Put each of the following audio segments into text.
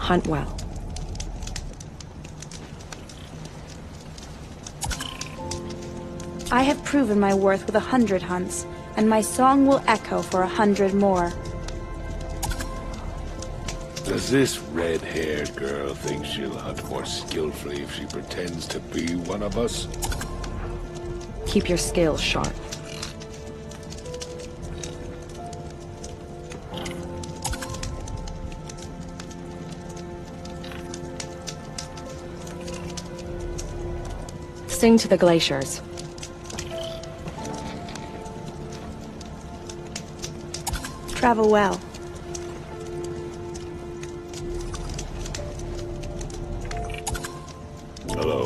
Hunt well. I have proven my worth with 100 hunts, and my song will echo for 100 more. Does this red-haired girl think she'll hunt more skillfully if she pretends to be one of us? Keep your skills sharp. Sing to the glaciers. Travel well. Hello.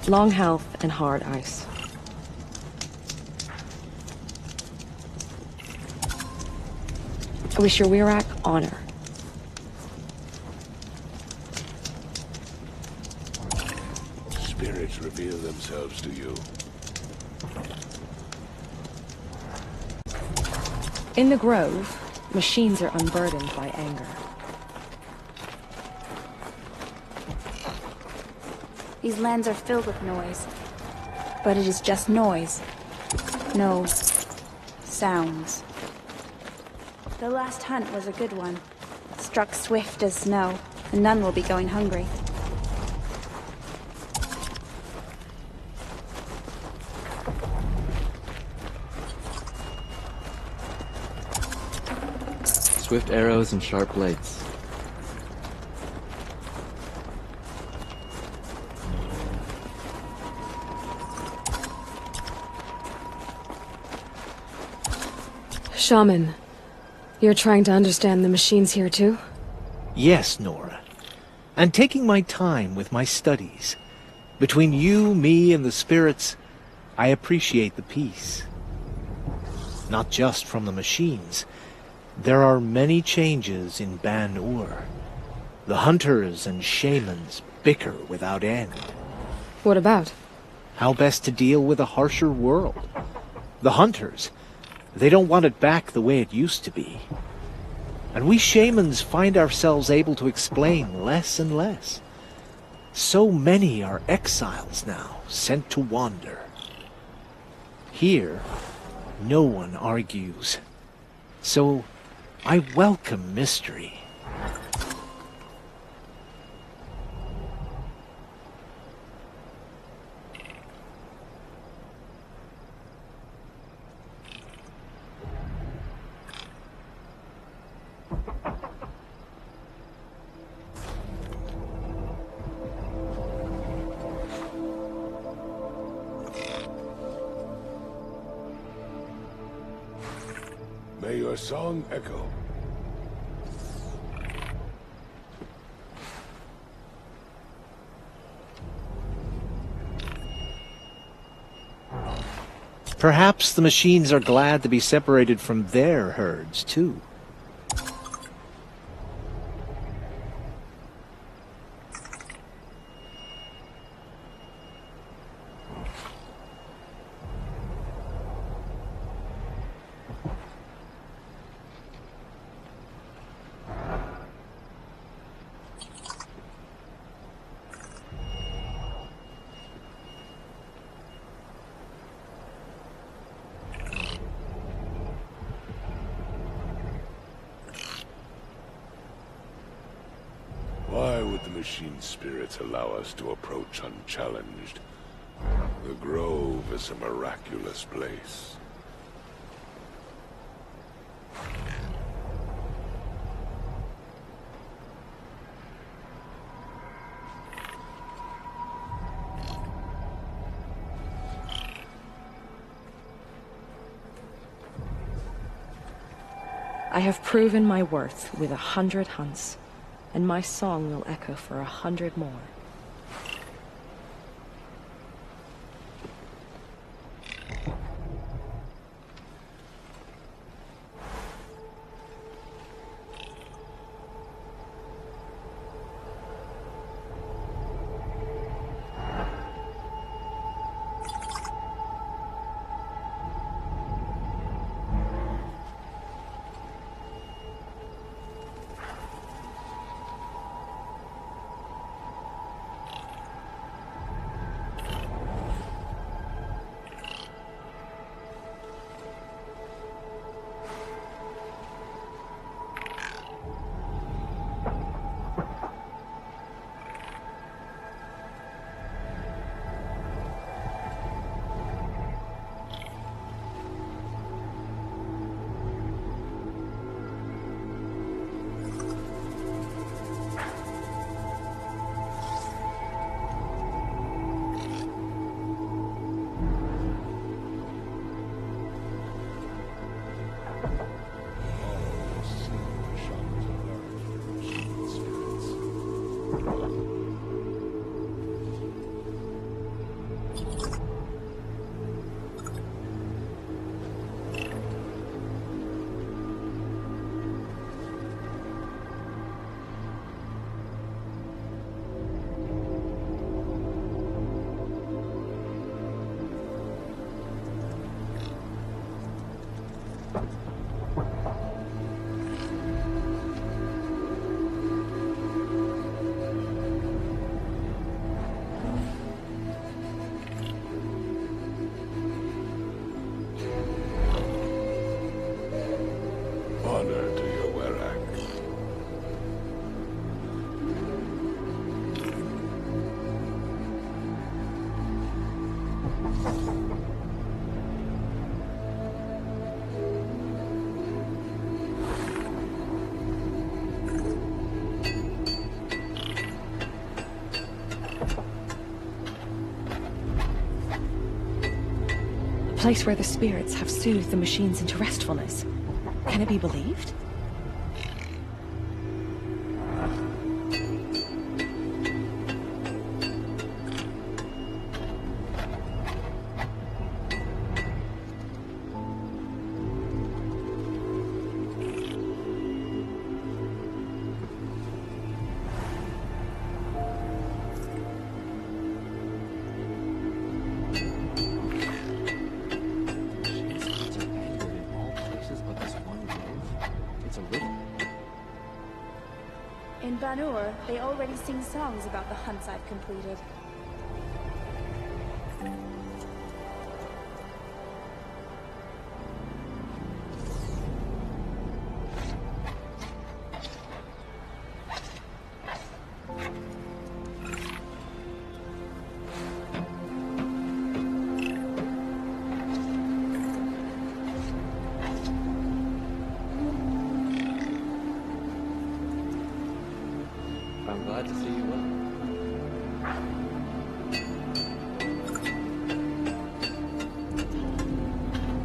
Long health and hard ice. I wish your Wirak honor. Spirits reveal themselves to you. In the grove, machines are unburdened by anger. These lands are filled with noise. But it is just noise. No sounds. The last hunt was a good one. Struck swift as snow, and none will be going hungry. Swift arrows and sharp blades. Shaman, you're trying to understand the machines here too? Yes, Nora. And taking my time with my studies. Between you, me, and the spirits, I appreciate the peace. Not just from the machines. There are many changes in Banuk. The hunters and shamans bicker without end. What about? How best to deal with a harsher world. The hunters, they don't want it back the way it used to be. And we shamans find ourselves able to explain less and less. So many are exiles now, sent to wander. Here, no one argues. So I welcome mystery. May your song echo. Perhaps the machines are glad to be separated from their herds, too. Why would the machine spirits allow us to approach unchallenged? The Grove is a miraculous place. I have proven my worth with 100 hunts, and my song will echo for 100 more. Honor to your Werak. A place where the spirits have soothed the machines into restfulness. Can it be believed? In Banuk, they already sing songs about the hunts I've completed. I'm glad to see you well.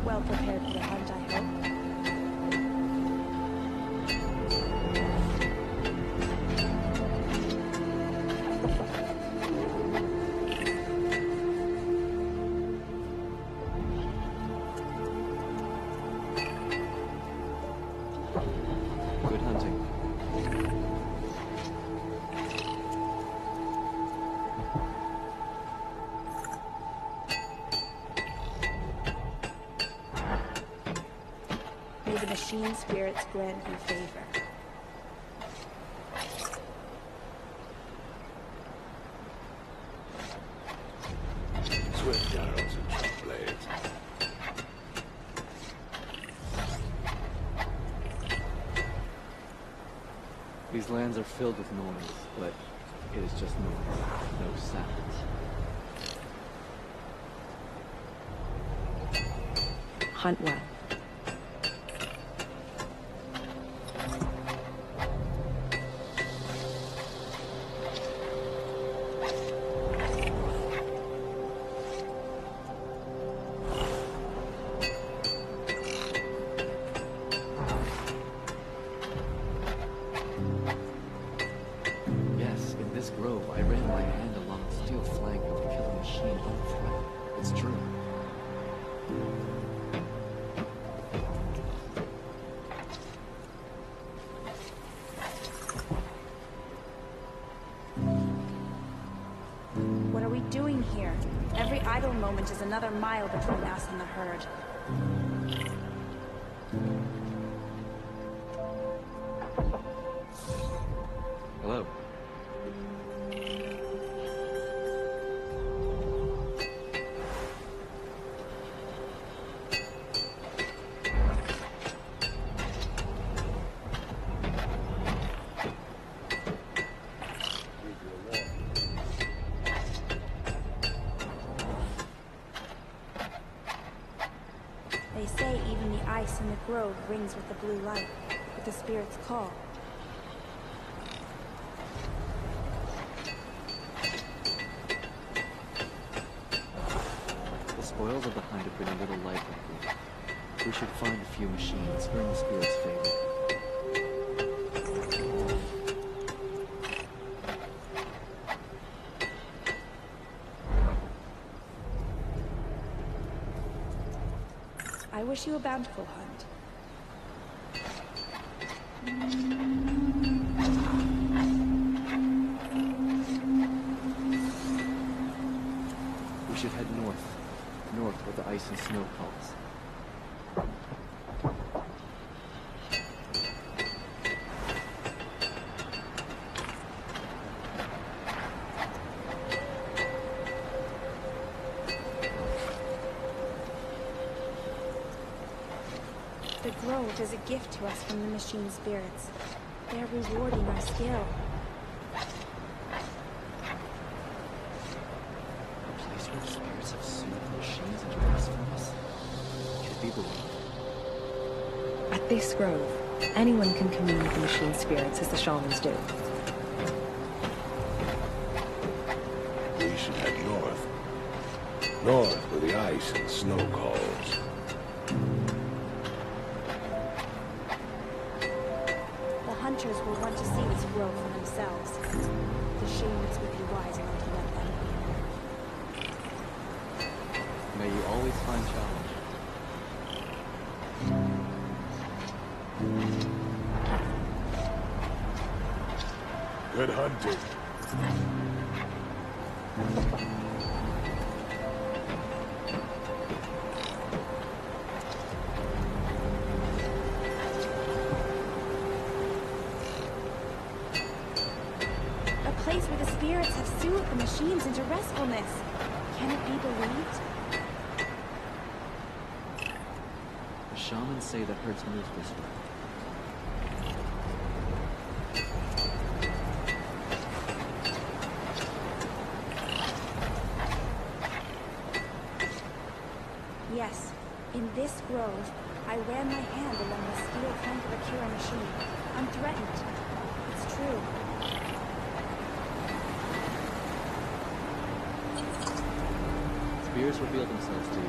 Well prepared for the hunt, I hope. Good hunting. May the machine spirits grant you favor. Swift arrows and sharp blades. These lands are filled with noise, but it is just noise, no sounds. Hunt well. Yes, in this grove, I ran my hand along the steel flank of the killing machine unthreatened. It's true. What are we doing here? Every idle moment is another mile between us and the herd. Hello. They say even the ice in the grove rings with the blue light, with the spirit's call. The spoils of the hunt have been a little light lately. We should find a few machines, earn the spirit's favor. I wish you a bountiful hunt. We should head north. North where the ice and snow falls. The grove is a gift to us from the machine spirits. They're rewarding our skill. A place where the spirits have soothed the machines into restfulness. Can it be believed? At this grove, anyone can commune with the machine spirits as the shamans do. We should head north. North where the ice and snow calls. The hunters will want to see this grove for themselves. The shamans would be wise not to let them. May you always find challenge. Good hunting. A place where the spirits have soothed the machines into restfulness. Can it be believed? The shamans say that herds move this way. Yes. In this grove, I ran my hand along the steel flank of a killer machine. Unthreatened. It's true. Spirits reveal themselves to you.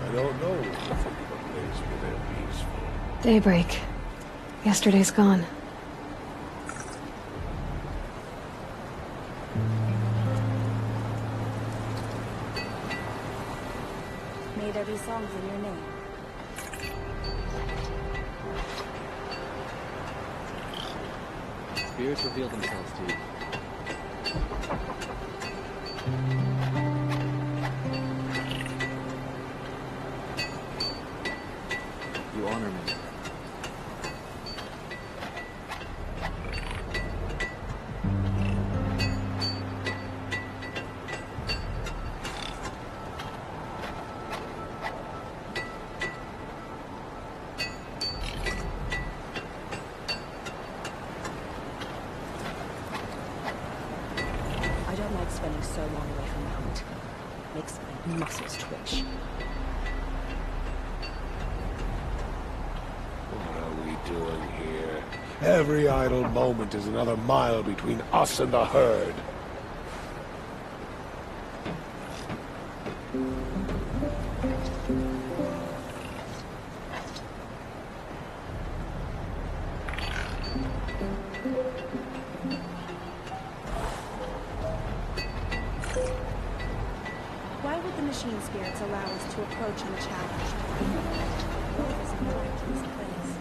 I don't know what to think of a place where they're peaceful. Daybreak. Yesterday's gone. May there be songs in your name. Spirits reveal themselves to you. You honor me. I don't like spending so long away from the hunt. Makes my muscles twitch. What are we doing here? Every idle moment is another mile between us and the herd. Why would the machine spirits allow us to approach unchallenged? Grove is a miraculous place.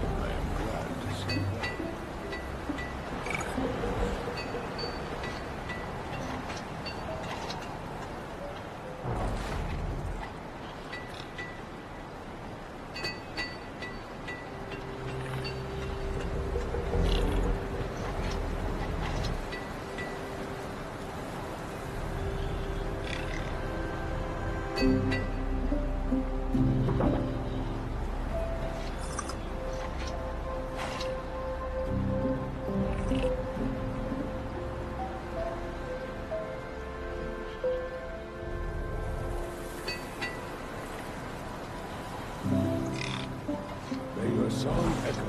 I am glad to see that. song echo.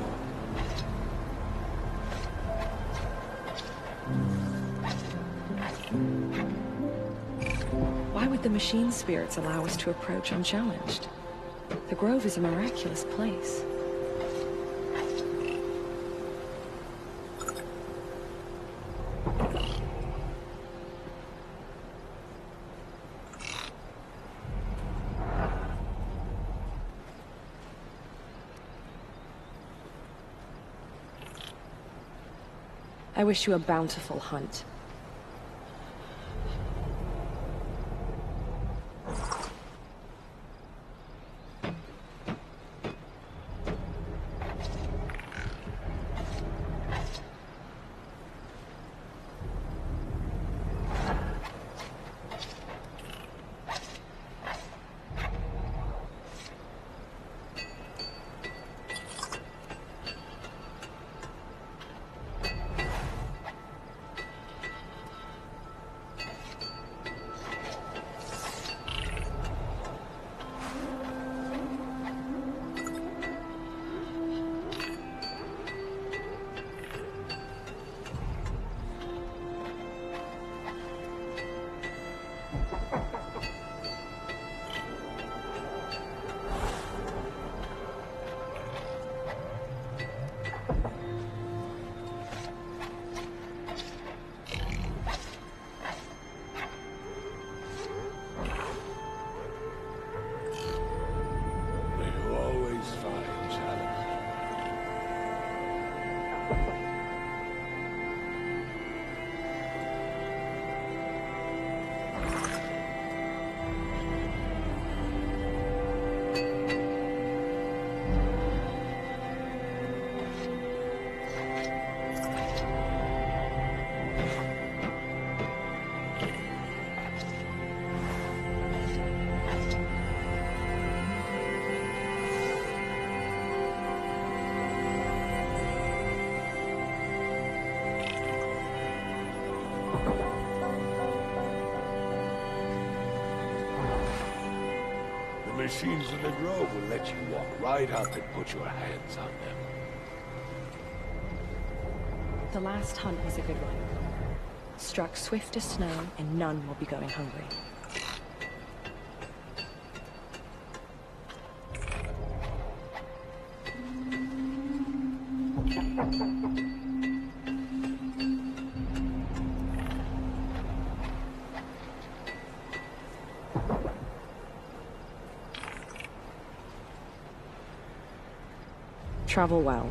Why would the machine spirits allow us to approach unchallenged? The grove is a miraculous place. I wish you a bountiful hunt. The machines in the grove will let you walk right up and put your hands on them. The last hunt was a good one. Struck swift as snow, and none will be going hungry. Travel well.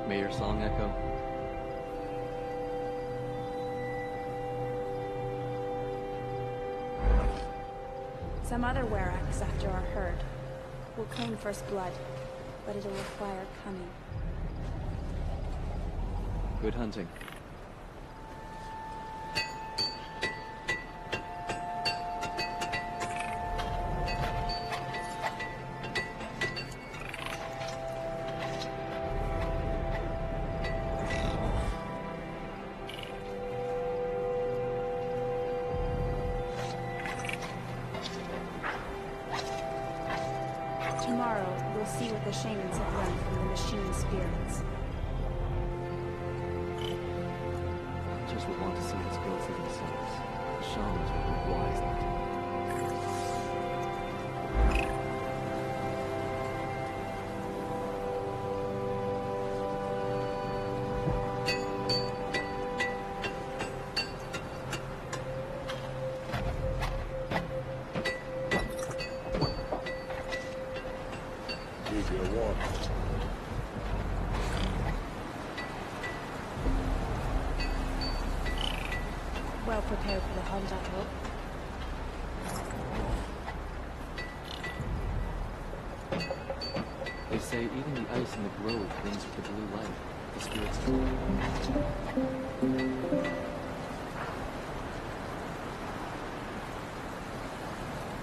May your song echo. Some other Werax after our herd will claim first blood, but it'll require cunning. Good hunting. Tomorrow, we'll see what the shamans have learned from the machine spirits. Just would want to see this girl for themselves. The shamans would be wise not to. Keep your warm. Well prepared for the hunt, I hope. say even the ice in the grove brings with the blue light. The spirits.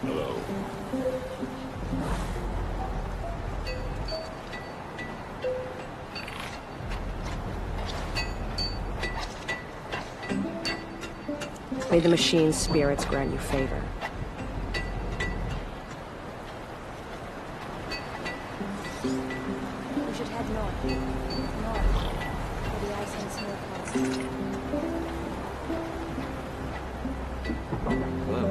Hello. May the machine's spirits grant you favor. We should head north. North. Where the ice and snow cross. Hello.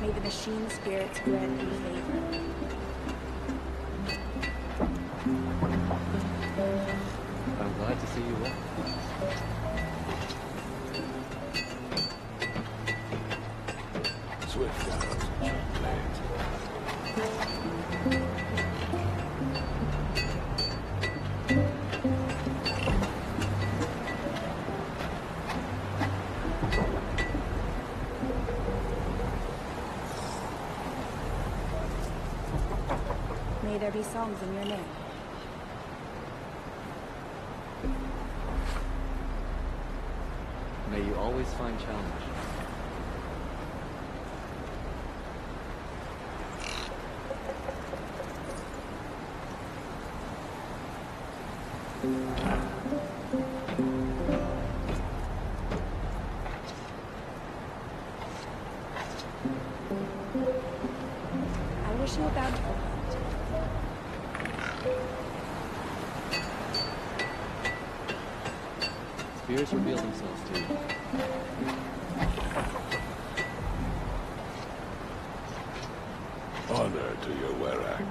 May the machine spirits grant you favor. I'm glad to see you well. Swift arrows and sharp blades. May there be songs in your name. May you always find challenge. I wish you a bountiful hunt. Spirits reveal themselves to you. Honor to your Werak.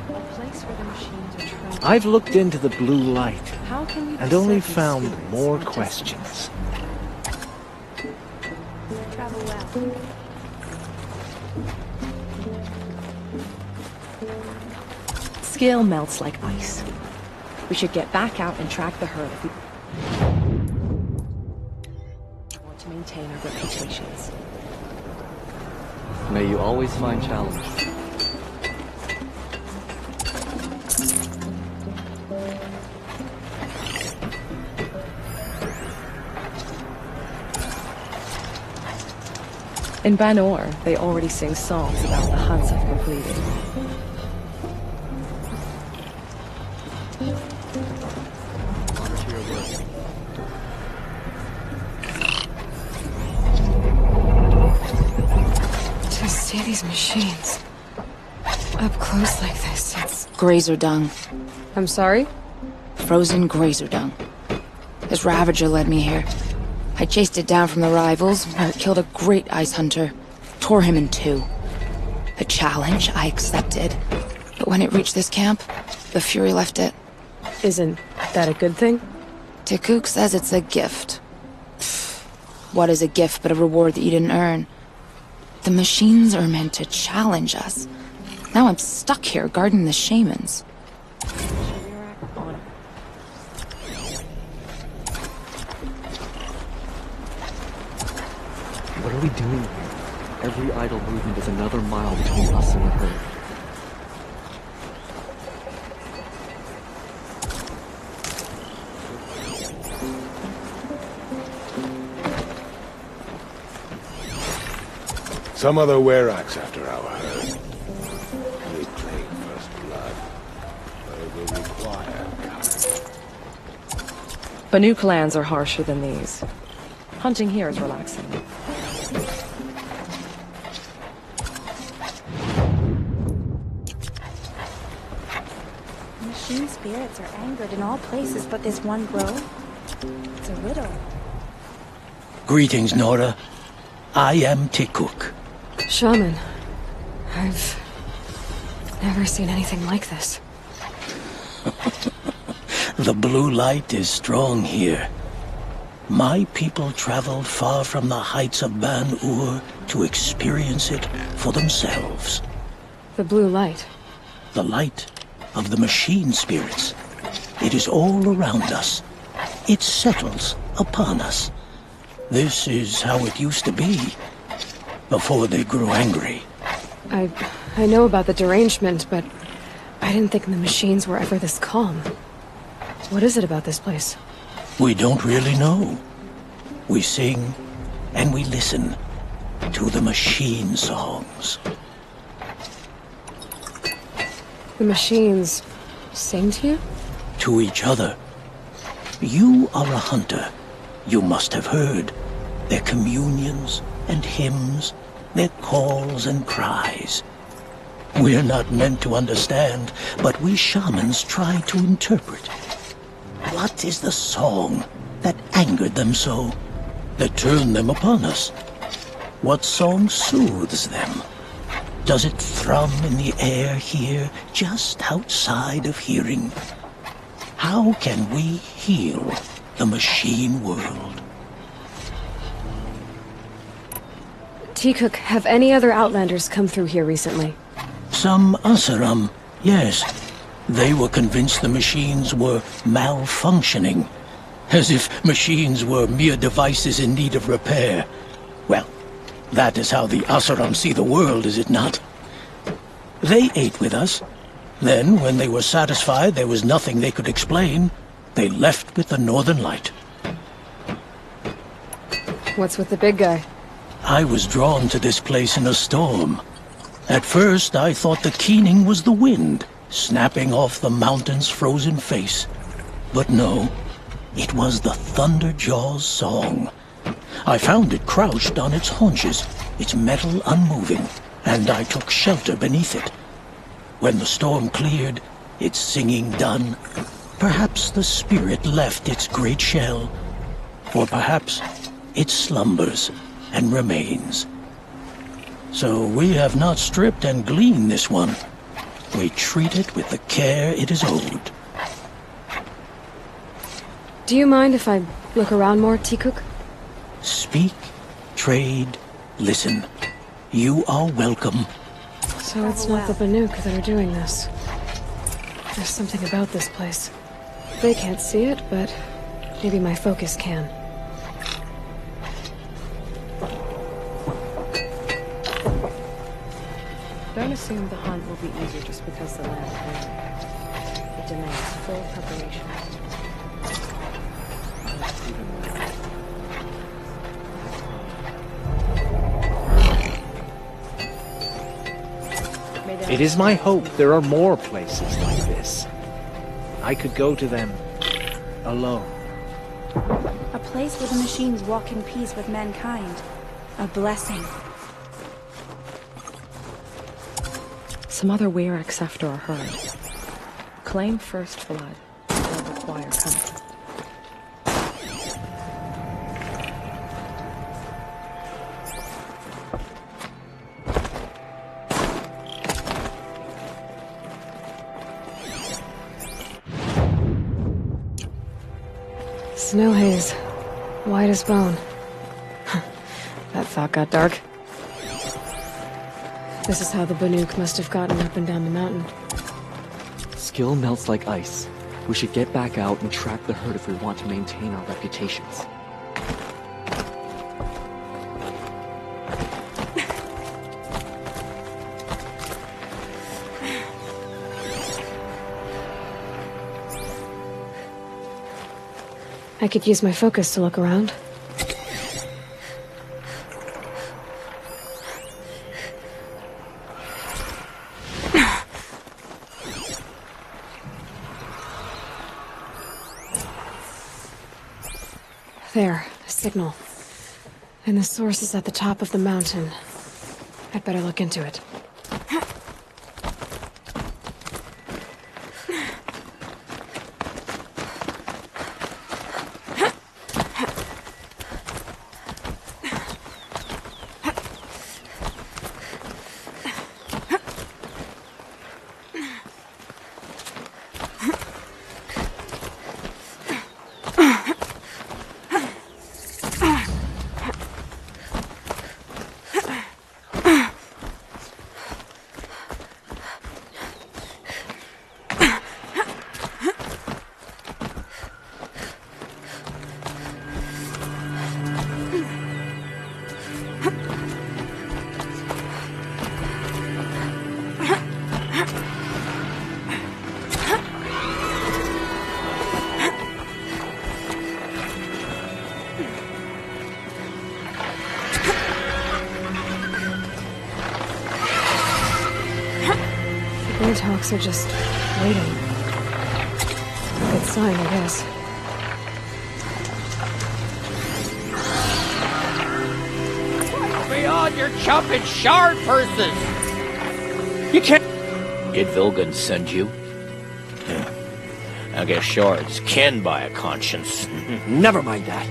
A place where the machines are trapped. I've looked into the blue light How can you and be only certain found spirits more aren't just questions. Travel well. Skill melts like ice. We should get back out and track the herd if we want to maintain our reputations. May you always find challenge. In Banuk, they already sing songs about the hunts I've completed. Honor to your work. To see these machines up close like this, it's... Grazer dung. I'm sorry? Frozen grazer dung. This Ravager led me here. I chased it down from the rivals, where it killed a great ice hunter. Tore him in two. The challenge I accepted. But when it reached this camp, the Fury left it. Isn't that a good thing? Tikuk says it's a gift. What is a gift but a reward that you didn't earn? The machines are meant to challenge us. Now I'm stuck here guarding the shamans. On. What are we doing here? Every idle movement is another mile between us and the herd. Some other Weraks after our herd. They claim first blood, but it will require cunning. Banuk lands are harsher than these. Hunting here is relaxing. Machine spirits are angered in all places but this one grove. It's a riddle. Greetings, Nora. I am Tikuk. Shaman, I've never seen anything like this. The blue light is strong here. My people traveled far from the heights of Banuk to experience it for themselves. The blue light. The light of the machine spirits. It is all around us. It settles upon us. This is how it used to be, before they grew angry. I know about the derangement, but I didn't think the machines were ever this calm. What is it about this place? We don't really know. We sing and we listen to the machine songs. The machines sing to you? To each other. You are a hunter. You must have heard their communions and hymns, their calls and cries. We're not meant to understand, but we shamans try to interpret. What is the song that angered them so, that turned them upon us? What song soothes them? Does it thrum in the air here, just outside of hearing? How can we heal the machine world? T-Cook, have any other Outlanders come through here recently? Some Asaram, yes. They were convinced the machines were malfunctioning, as if machines were mere devices in need of repair. Well, that is how the Asaram see the world, is it not? They ate with us. Then, when they were satisfied there was nothing they could explain, they left with the Northern Light. What's with the big guy? I was drawn to this place in a storm. At first, I thought the keening was the wind, snapping off the mountain's frozen face. But no, it was the Thunderjaw's song. I found it crouched on its haunches, its metal unmoving, and I took shelter beneath it. When the storm cleared, its singing done, perhaps the spirit left its great shell, or perhaps it slumbers and remains. So we have not stripped and gleaned this one. We treat it with the care it is owed. Do you mind if I look around more, T-Cook? Speak, trade, listen. You are welcome. So it's not the Banuk that are doing this. There's something about this place. They can't see it, but maybe my focus can. Don't assume the hunt will be easier just because the land is barren. It demands full preparation. It is my hope there are more places like this. I could go to them alone. A place where the machines walk in peace with mankind. A blessing. Some other Wyrax after our herd. Claim first blood. Will require comfort. Snow haze. White as bone. That thought got dark. This is how the Banuk must have gotten up and down the mountain. Skill melts like ice. We should get back out and track the herd if we want to maintain our reputations. I could use my focus to look around. There, a signal. And the source is at the top of the mountain. I'd better look into it. talks are just waiting. Good sign, I guess. Beyond your chopping shard purses! You can't... Did Vilgan send you? I guess shards can buy a conscience. Never mind that.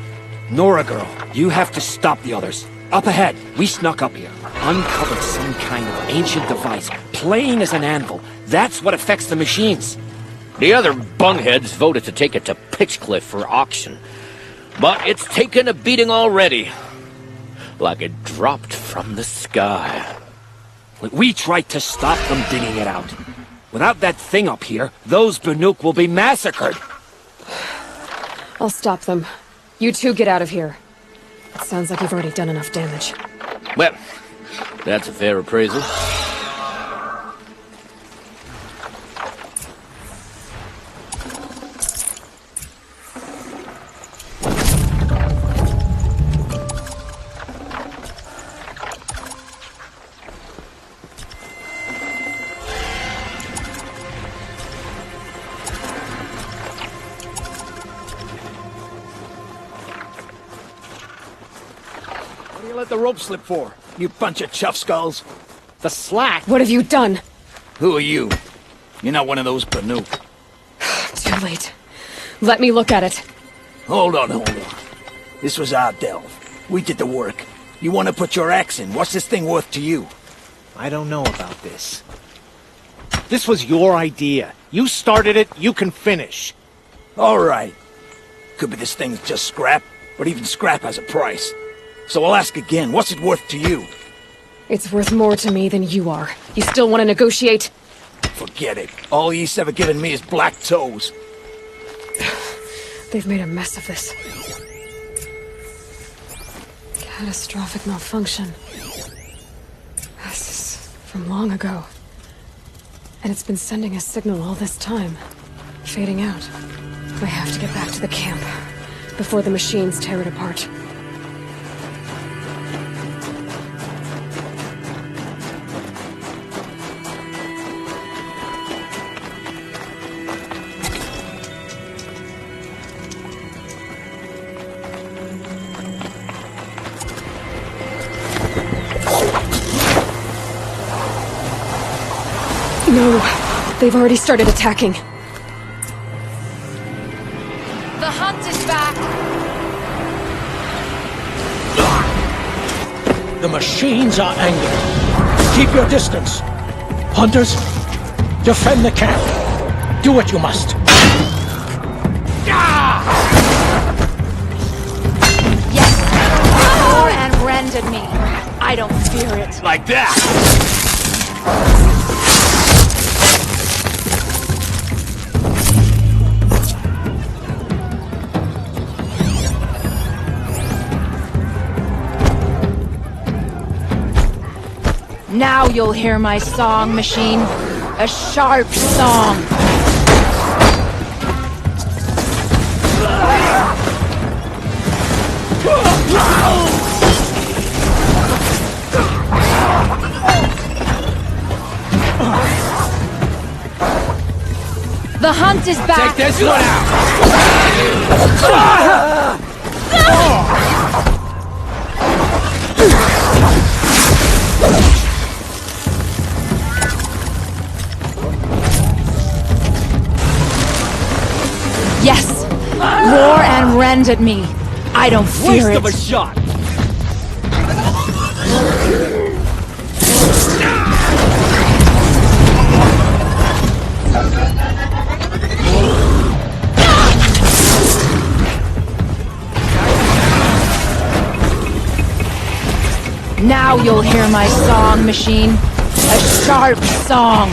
Nora girl, you have to stop the others. Up ahead, we snuck up here. Uncovered some kind of ancient device, plain as an anvil. That's what affects the machines. The other bungheads voted to take it to Pitchcliff for auction. But it's taken a beating already. Like it dropped from the sky. We tried to stop them digging it out. Without that thing up here, those Banuk will be massacred. I'll stop them. You two get out of here. It sounds like you've already done enough damage. Well, that's a fair appraisal. Let the rope slip for, you bunch of chuff skulls. The slack? What have you done? Who are you? You're not one of those Banuk. Too late. Let me look at it. Hold on. This was our delve. We did the work. You want to put your axe in? What's this thing worth to you? I don't know about this. This was your idea. You started it, you can finish. All right. Could be this thing's just scrap, but even scrap has a price. So I'll ask again, what's it worth to you? It's worth more to me than you are. You still want to negotiate? Forget it. All East's ever given me is black toes. They've made a mess of this. Catastrophic malfunction. This is from long ago. And it's been sending a signal all this time. Fading out. I have to get back to the camp before the machines tear it apart. No, they've already started attacking. The hunt is back! The machines are angry. Keep your distance. Hunters, defend the camp. Do what you must. Yes! Roar and rend at me. I don't fear it. Like that! Now you'll hear my song, machine. A sharp song. The hunt is back! Take this one out! Yes! Roar and rend at me. I don't fear Waste it. of a shot! Now you'll hear my song, machine. A sharp song.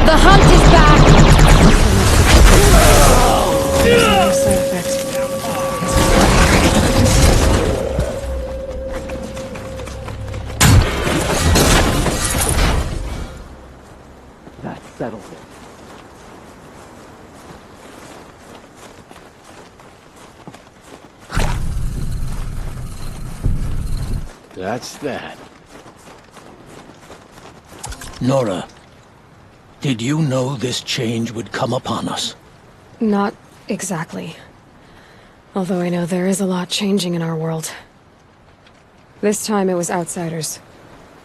The hunt is back! Side effect. That's that. Nora, did you know this change would come upon us? Not exactly. Although I know there is a lot changing in our world. This time it was outsiders.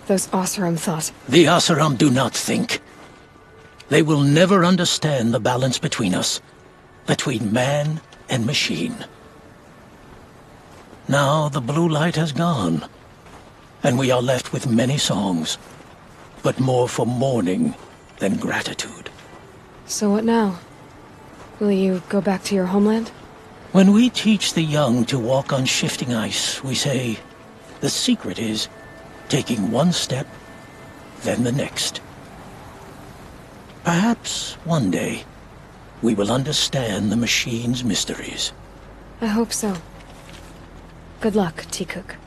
Those Oseram thought. The Oseram do not think. They will never understand the balance between us, between man and machine. Now the blue light has gone, and we are left with many songs, but more for mourning than gratitude. So what now? Will you go back to your homeland? When we teach the young to walk on shifting ice, we say, the secret is taking one step, then the next. Perhaps one day, we will understand the machine's mysteries. I hope so. Good luck, T-Cook.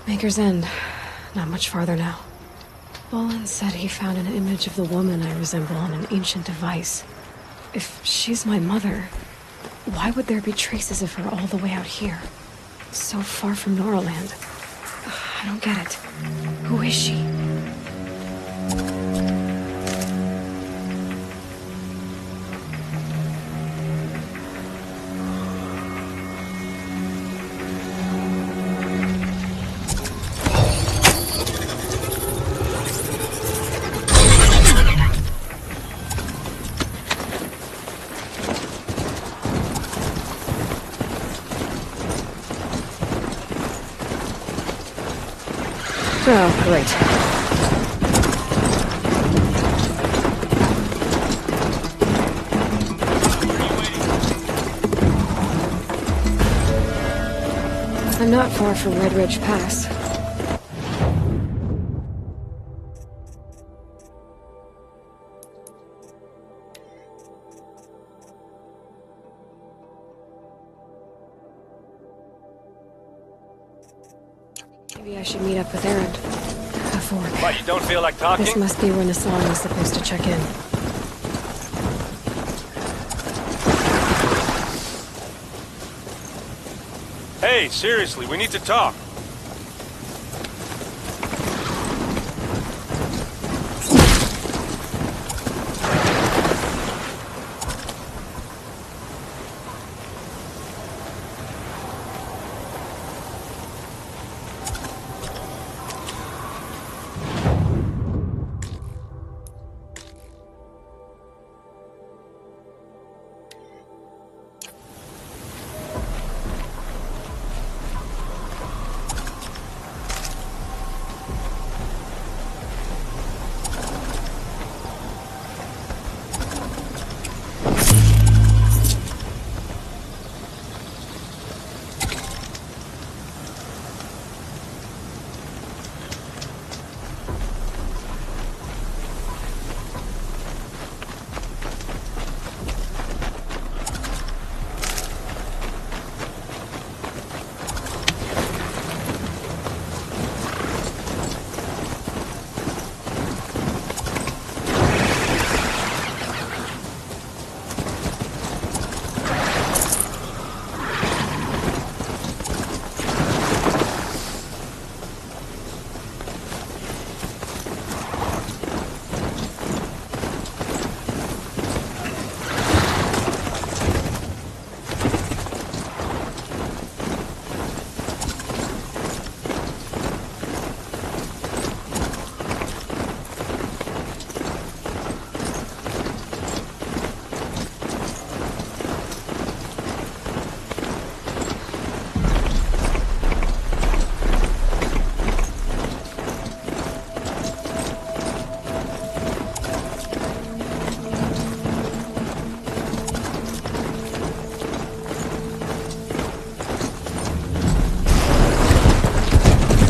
Maker's End. Not much farther now. Bolin said he found an image of the woman I resemble on an ancient device. If she's my mother, why would there be traces of her all the way out here? So far from Noraland. I don't get it. Who is she? Oh, great. I'm not far from Red Ridge Pass. Maybe I should meet up with Aaron. A fork. What, you don't feel like talking? This must be when Aslan was supposed to check in. Hey, seriously, we need to talk.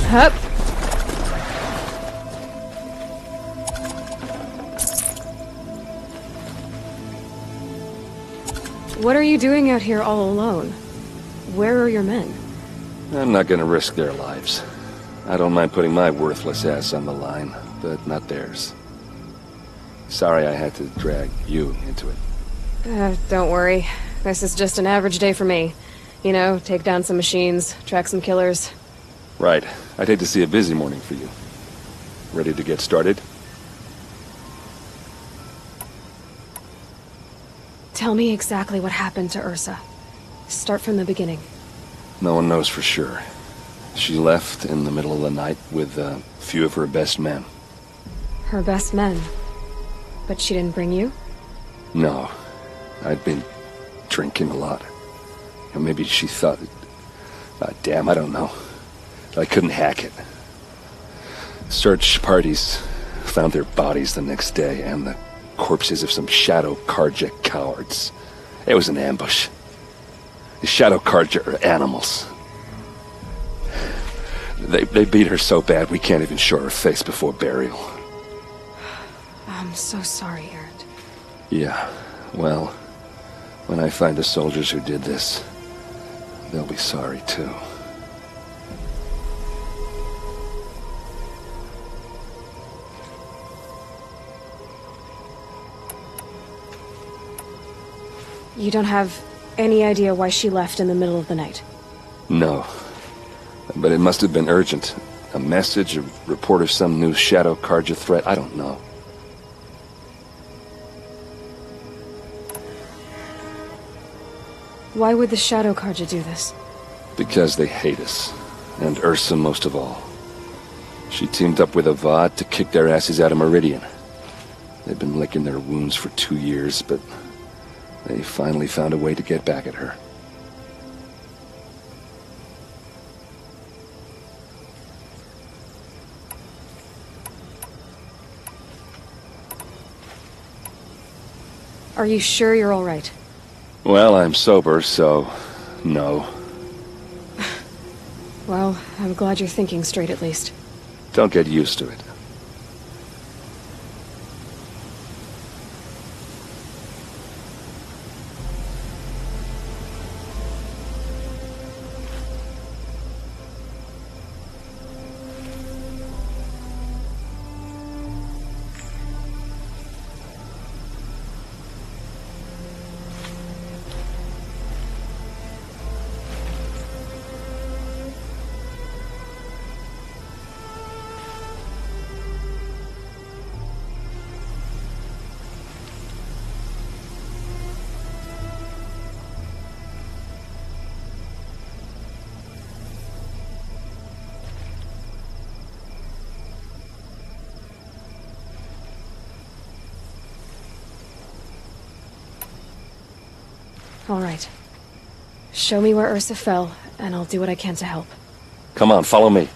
Hup. What are you doing out here all alone? Where are your men? I'm not gonna risk their lives. I don't mind putting my worthless ass on the line, but not theirs. Sorry I had to drag you into it. Don't worry. This is just an average day for me. You know, take down some machines, track some killers. Right. I'd hate to see a busy morning for you. Ready to get started? Tell me exactly what happened to Ursa. Start from the beginning. No one knows for sure. She left in the middle of the night with a few of her best men. Her best men? But she didn't bring you? No. I'd been drinking a lot. Or maybe she thought... damn, I don't know. I couldn't hack it. Search parties found their bodies the next day, and the corpses of some Shadow Karja cowards. It was an ambush. The Shadow Karja are animals. They beat her so bad we can't even show her face before burial. I'm so sorry, Aaron. Yeah, well, when I find the soldiers who did this, they'll be sorry too. You don't have any idea why she left in the middle of the night? No. But it must have been urgent. A message, a report of some new Shadow Karja threat, I don't know. Why would the Shadow Karja do this? Because they hate us. And Ursa most of all. She teamed up with Avad to kick their asses out of Meridian. They've been licking their wounds for 2 years, but they finally found a way to get back at her. Are you sure you're all right? Well, I'm sober, so... no. Well, I'm glad you're thinking straight at least. Don't get used to it. All right. Show me where Ursa fell, and I'll do what I can to help. Come on, follow me.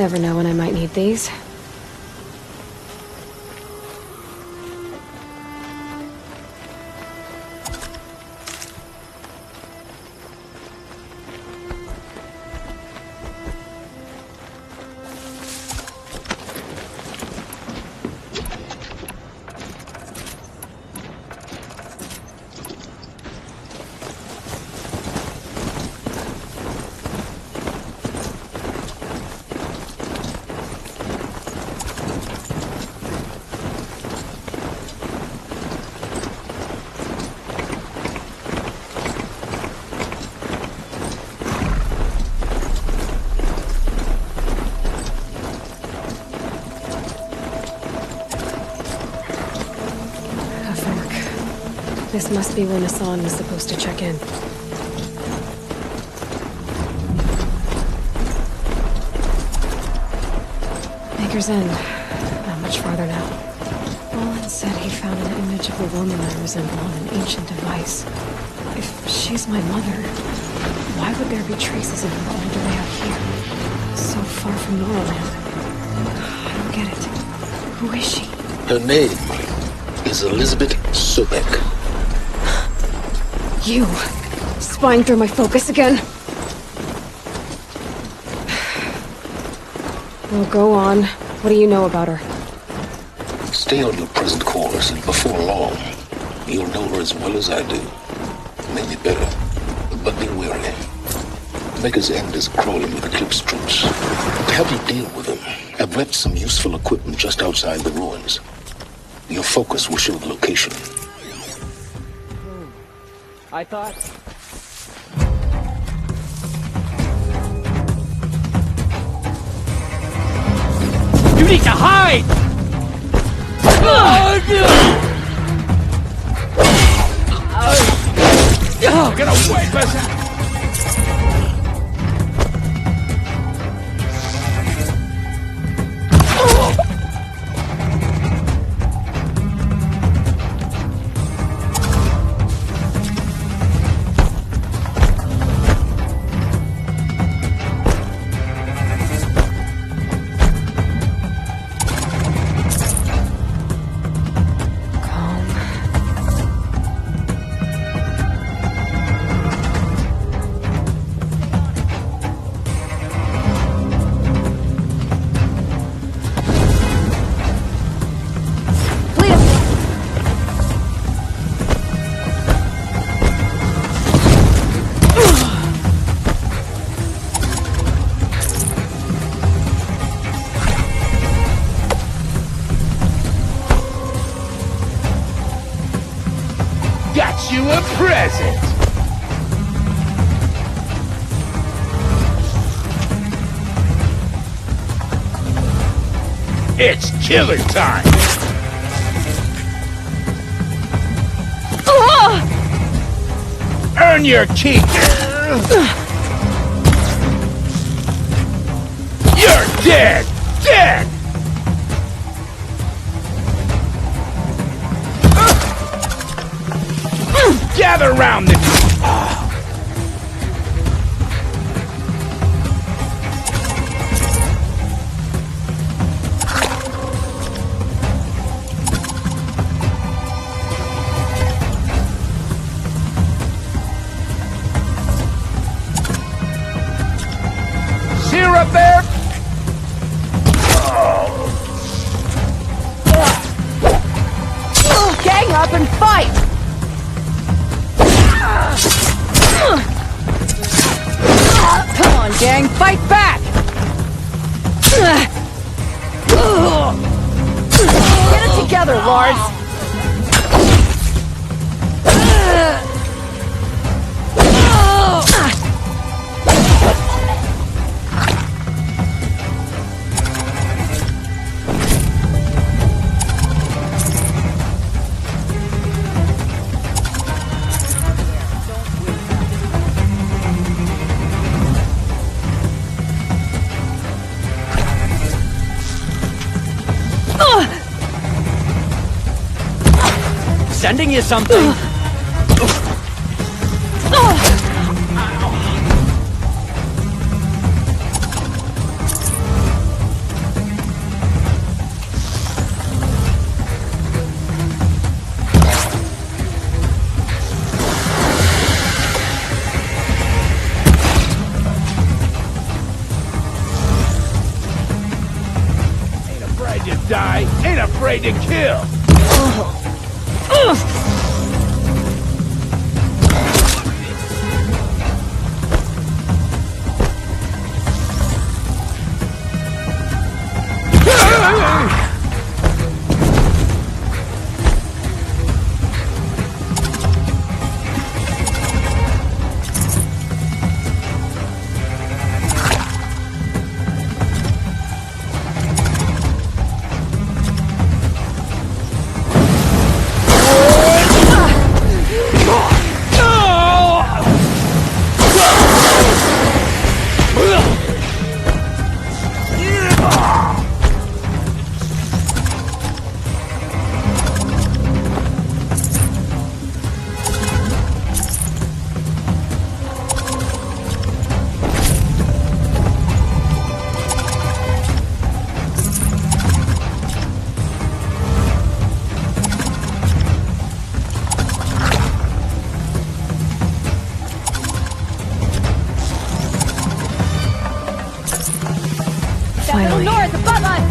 Never know when I might need these. This must be where Mesin was supposed to check in. Maker's End. Not much farther now. Olin said he found an image of a woman I resemble on an ancient device. If she's my mother, why would there be traces of her all the way out here? So far from Norland. I don't get it. Who is she? Her name is Elizabeth Sobek. You! Spying through my focus again? Well, go on. What do you know about her? Stay on your present course, and before long, you'll know her as well as I do. Maybe better, but be wary. Maker's End is crawling with Eclipse troops. To help you deal with them, I've left some useful equipment just outside the ruins. Your focus will show the location. I thought... You need to hide! You're gonna wipe us out! Got you a present! It's killer time! Earn your keep! You're dead! Dead! Gather round the... Syrup there! Gang up and fight! Come on, gang, fight back! Get it together, Lords! Sending you something. afraid to kill! Finally. North above us!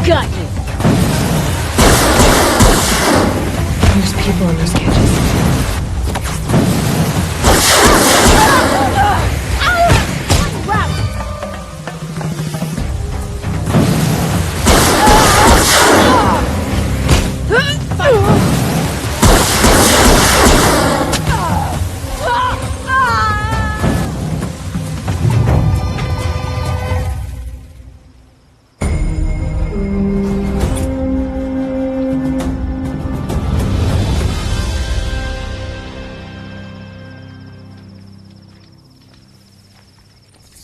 Got you! There's people in those cages.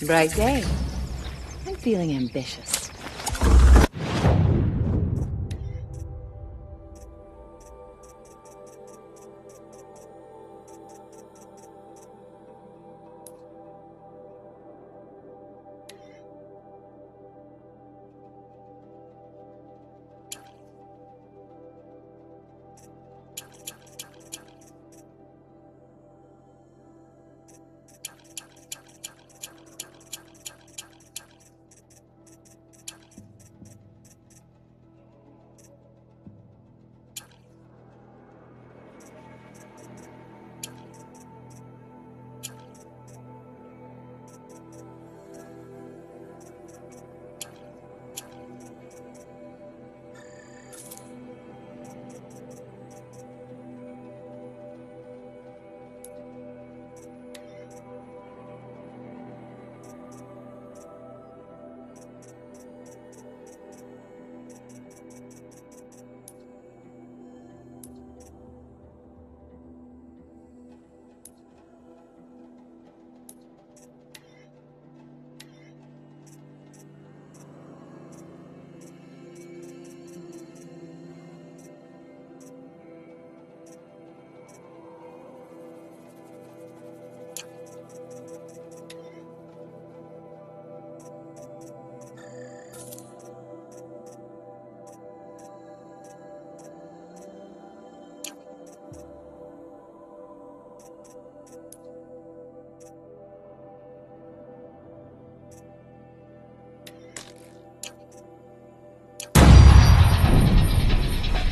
Bright day. I'm feeling ambitious.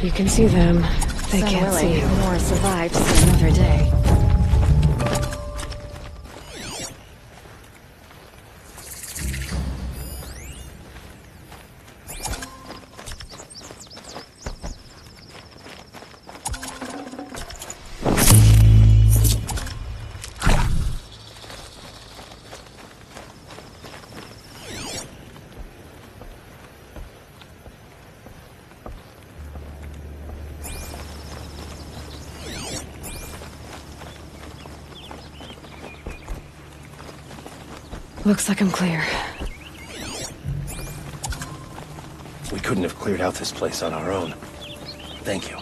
You can see them. They can't see you. Nora survived to see another day. Looks like I'm clear. We couldn't have cleared out this place on our own. Thank you.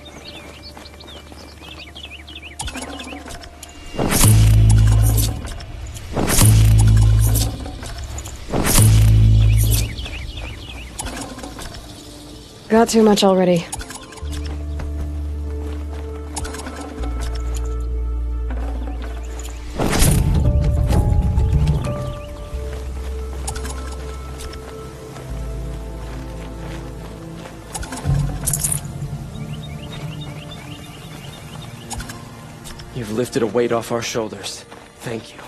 Got too much already. You've lifted a weight off our shoulders. Thank you.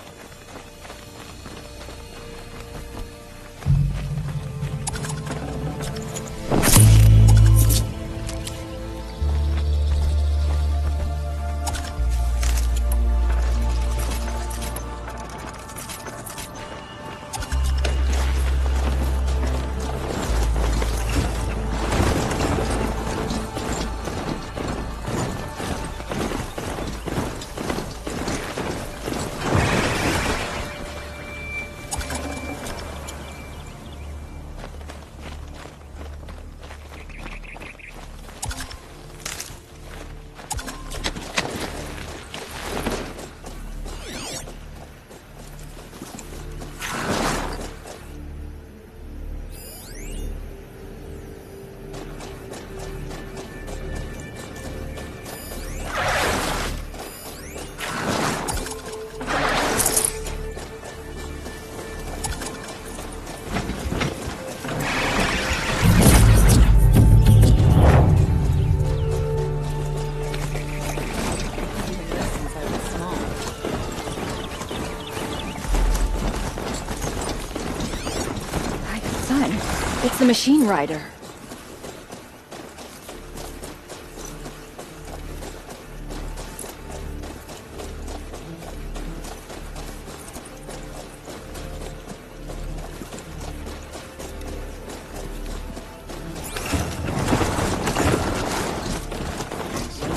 It's the machine rider.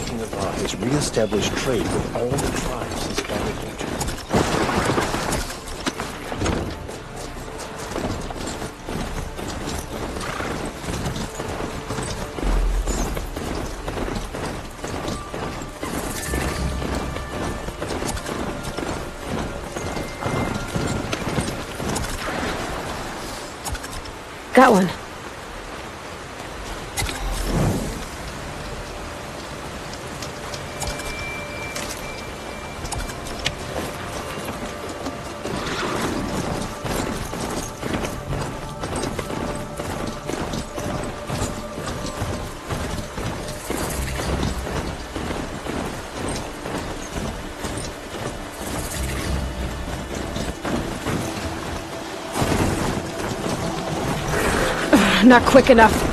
King of Ra has re-established trade with all the tribes since Banuk entered. Got one. Not quick enough.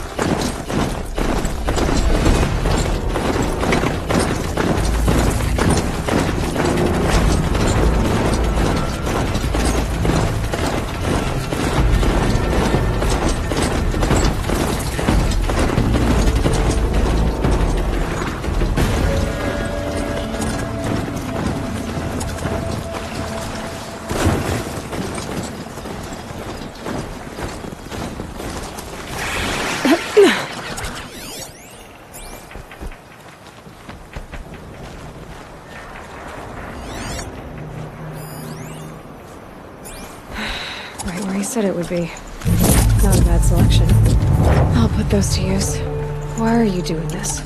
Right where he said it would be. Not a bad selection. I'll put those to use. Why are you doing this?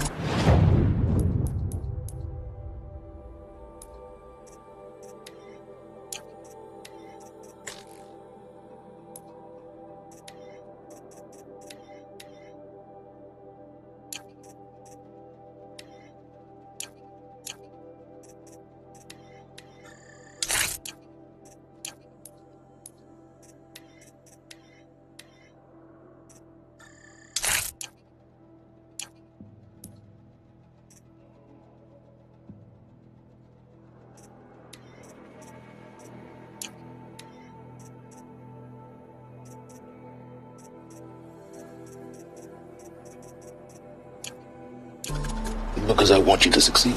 Because I want you to succeed.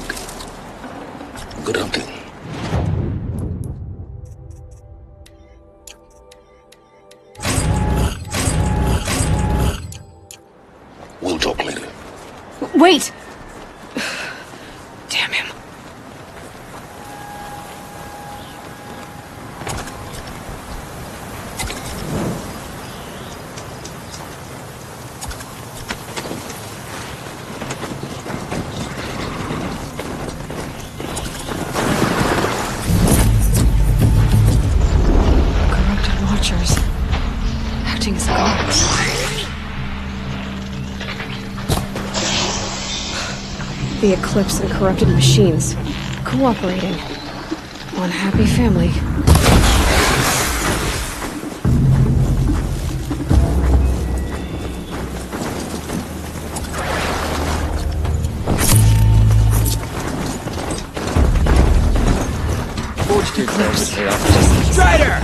Good hunting. We'll talk later. Wait! Damn him. Watchers, acting as guards. The Eclipse and corrupted machines, cooperating. One happy family. Strider!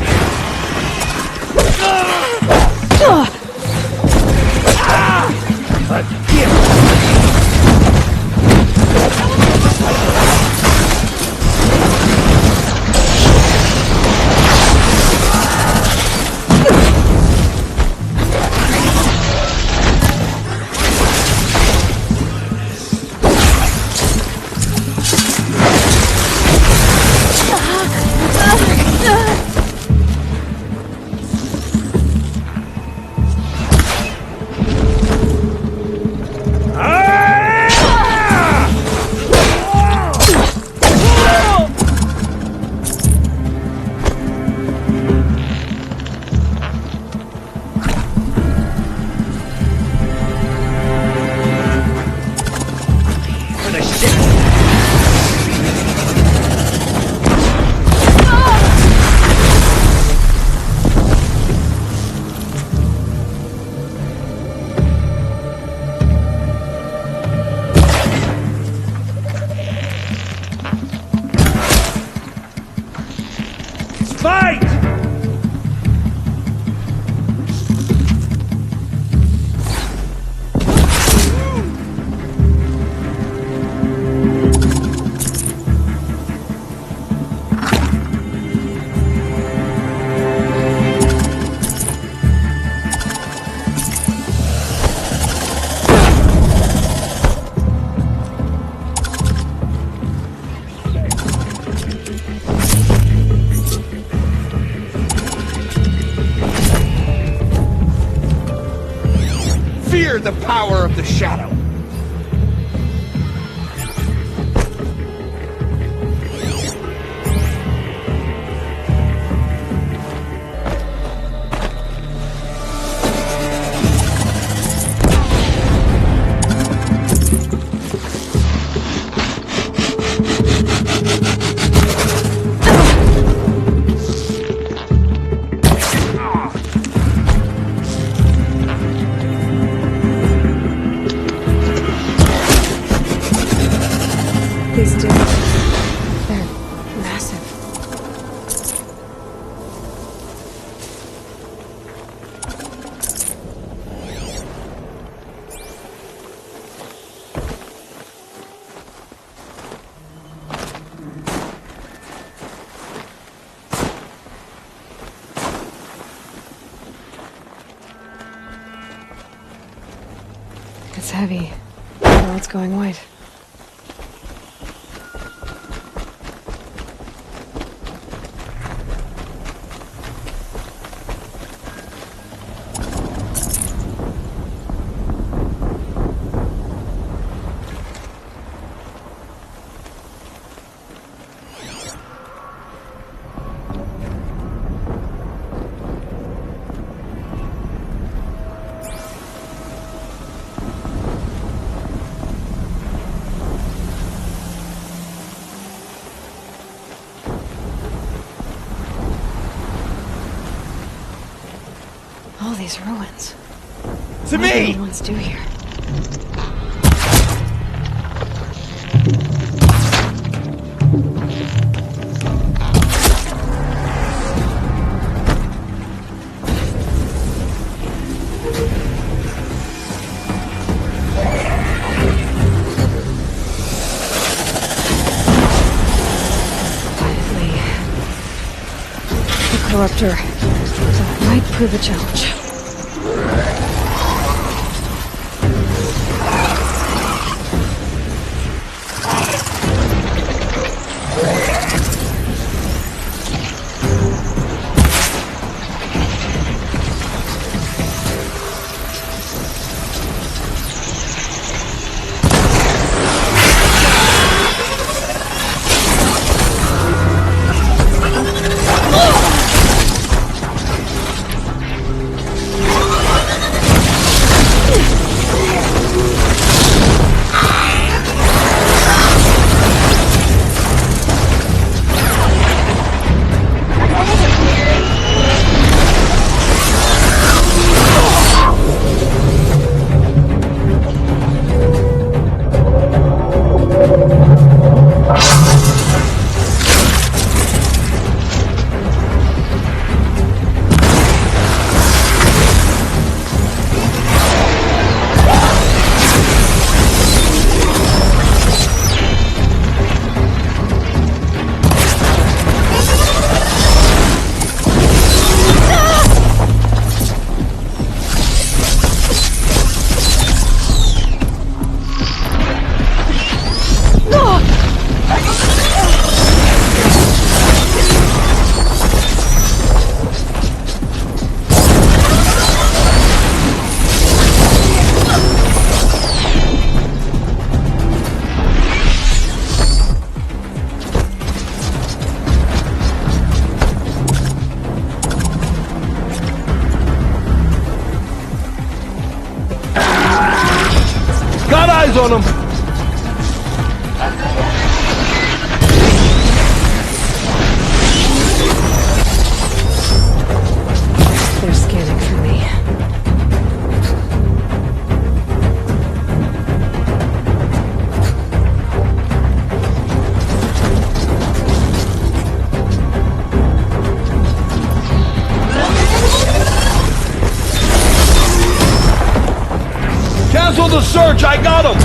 The power of the shadow. These dudes, they're massive. It's heavy. Well, it's going white. All these ruins. To me! What did once do here? Quietly. The corruptor. That might prove a challenge. Eyes on them! They're scanning for me. Cancel the search! I got him!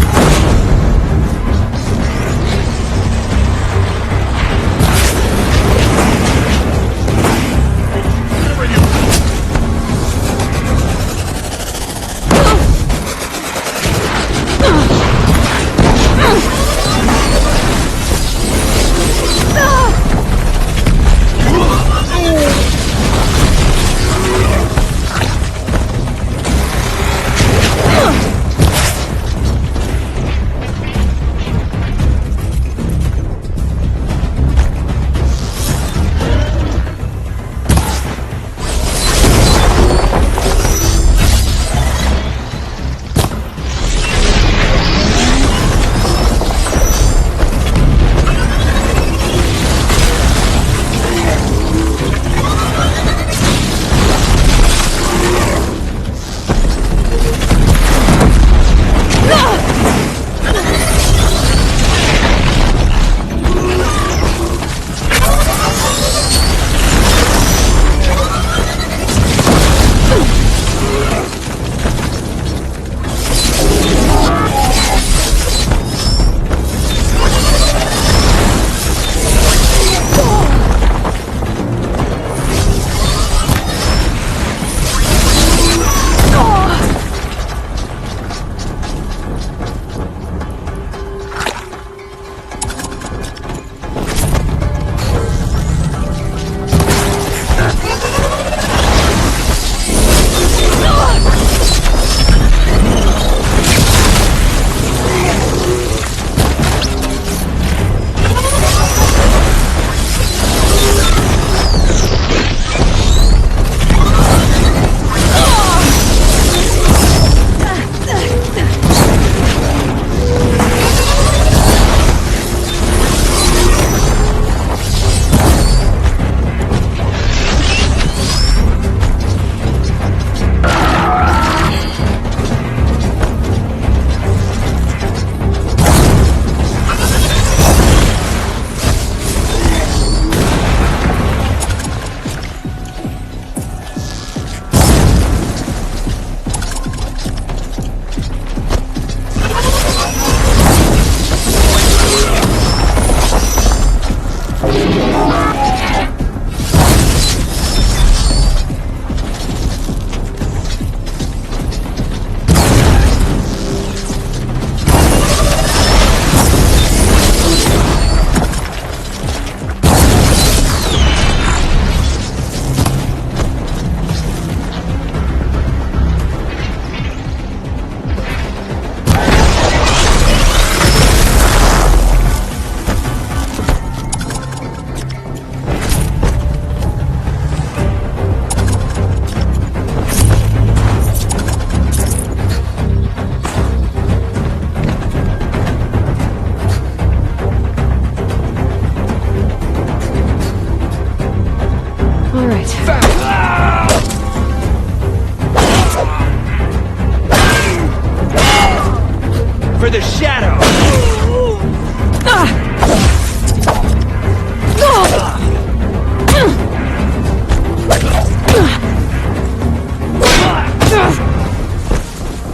For the shadow!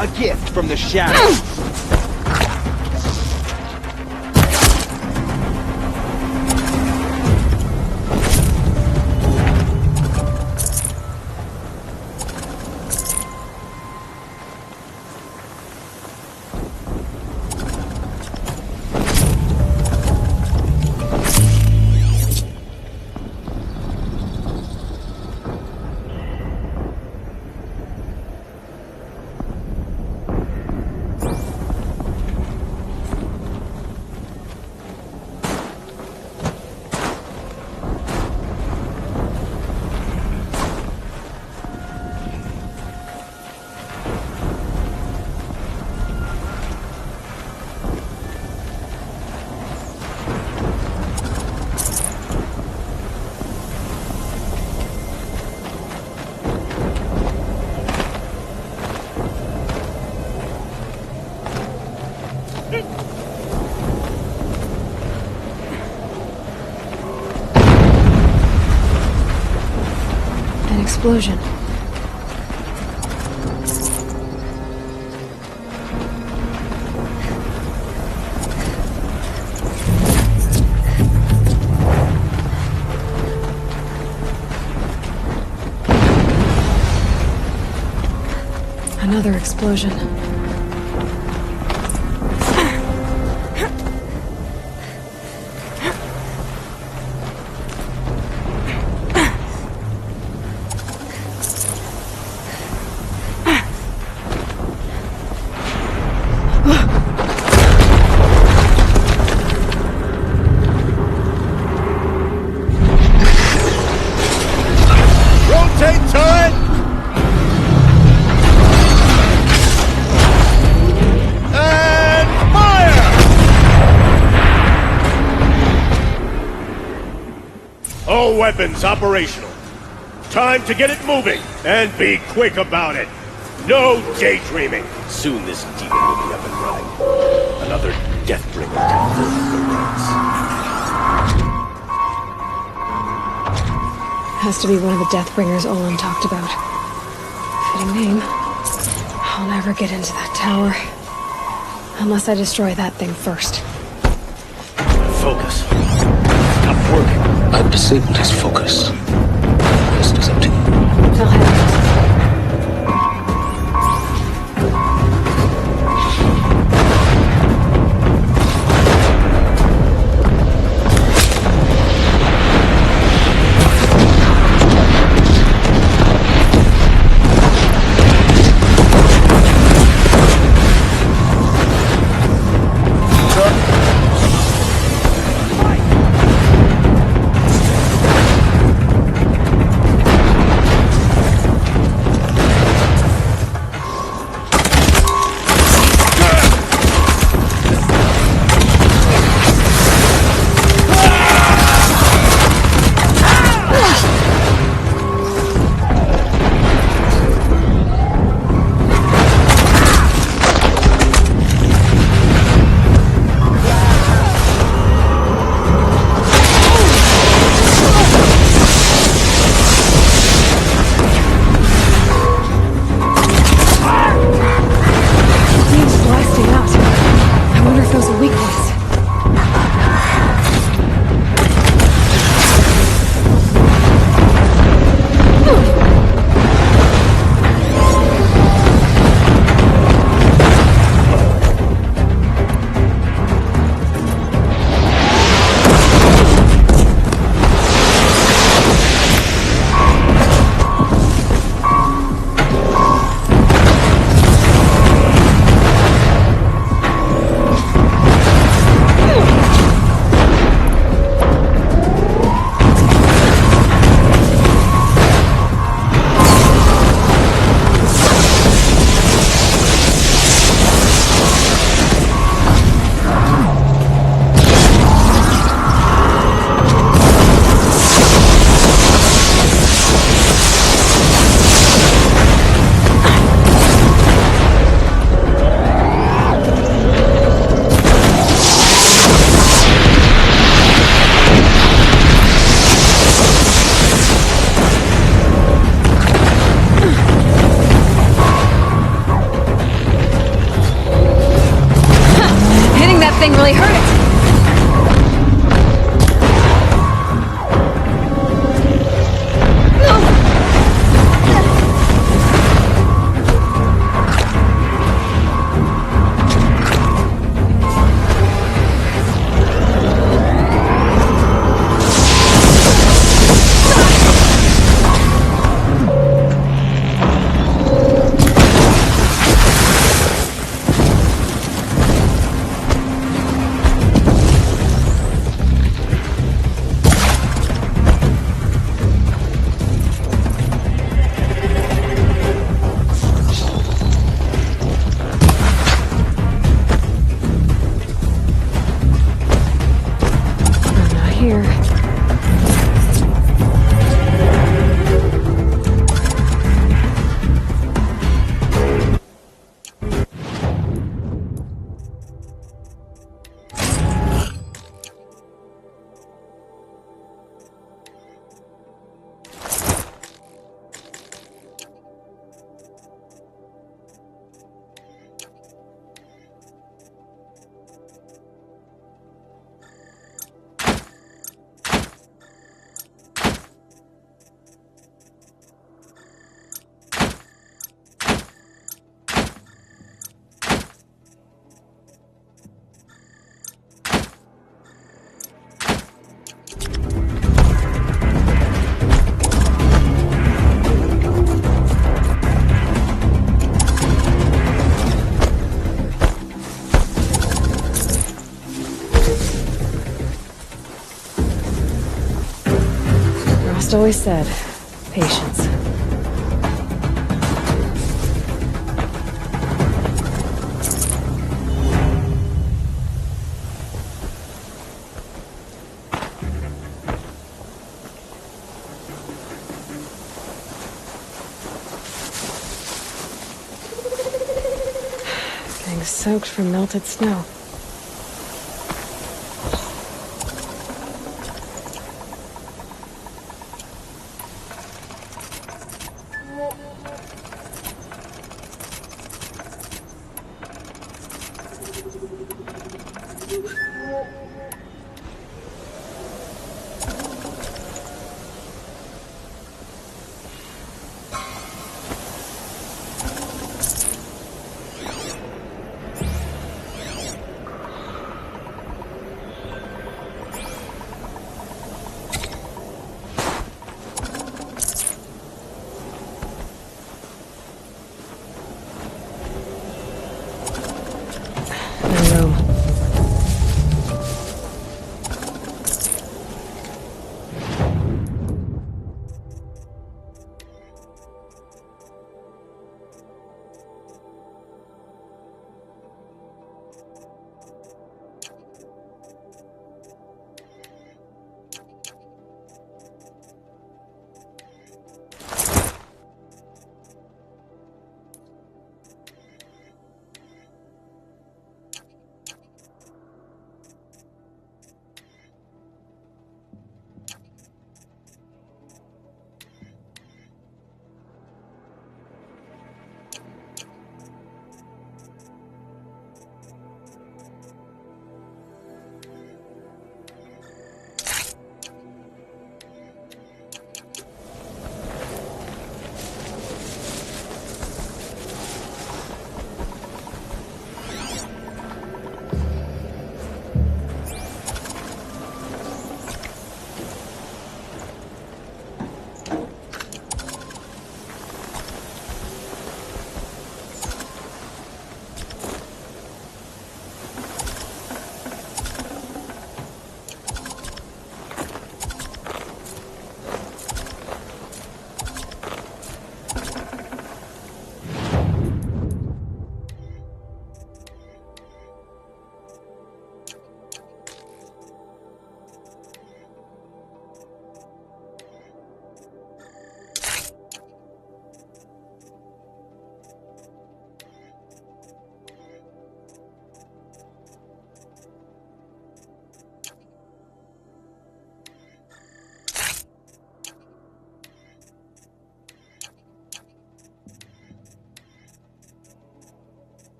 A gift from the shadow. explosion. Another explosion. Rotate turret! And fire! All weapons operational. Time to get it moving, and be quick about it. No daydreaming. Soon this demon will be up and running. Another Deathbringer to further the ranks. Has to be one of the Deathbringers Olin talked about. Fitting name. I'll never get into that tower. Unless I destroy that thing first. Focus. Stop working. I've disabled his focus. The rest is up to you. I'll have it. always said, patience. Getting soaked from melted snow.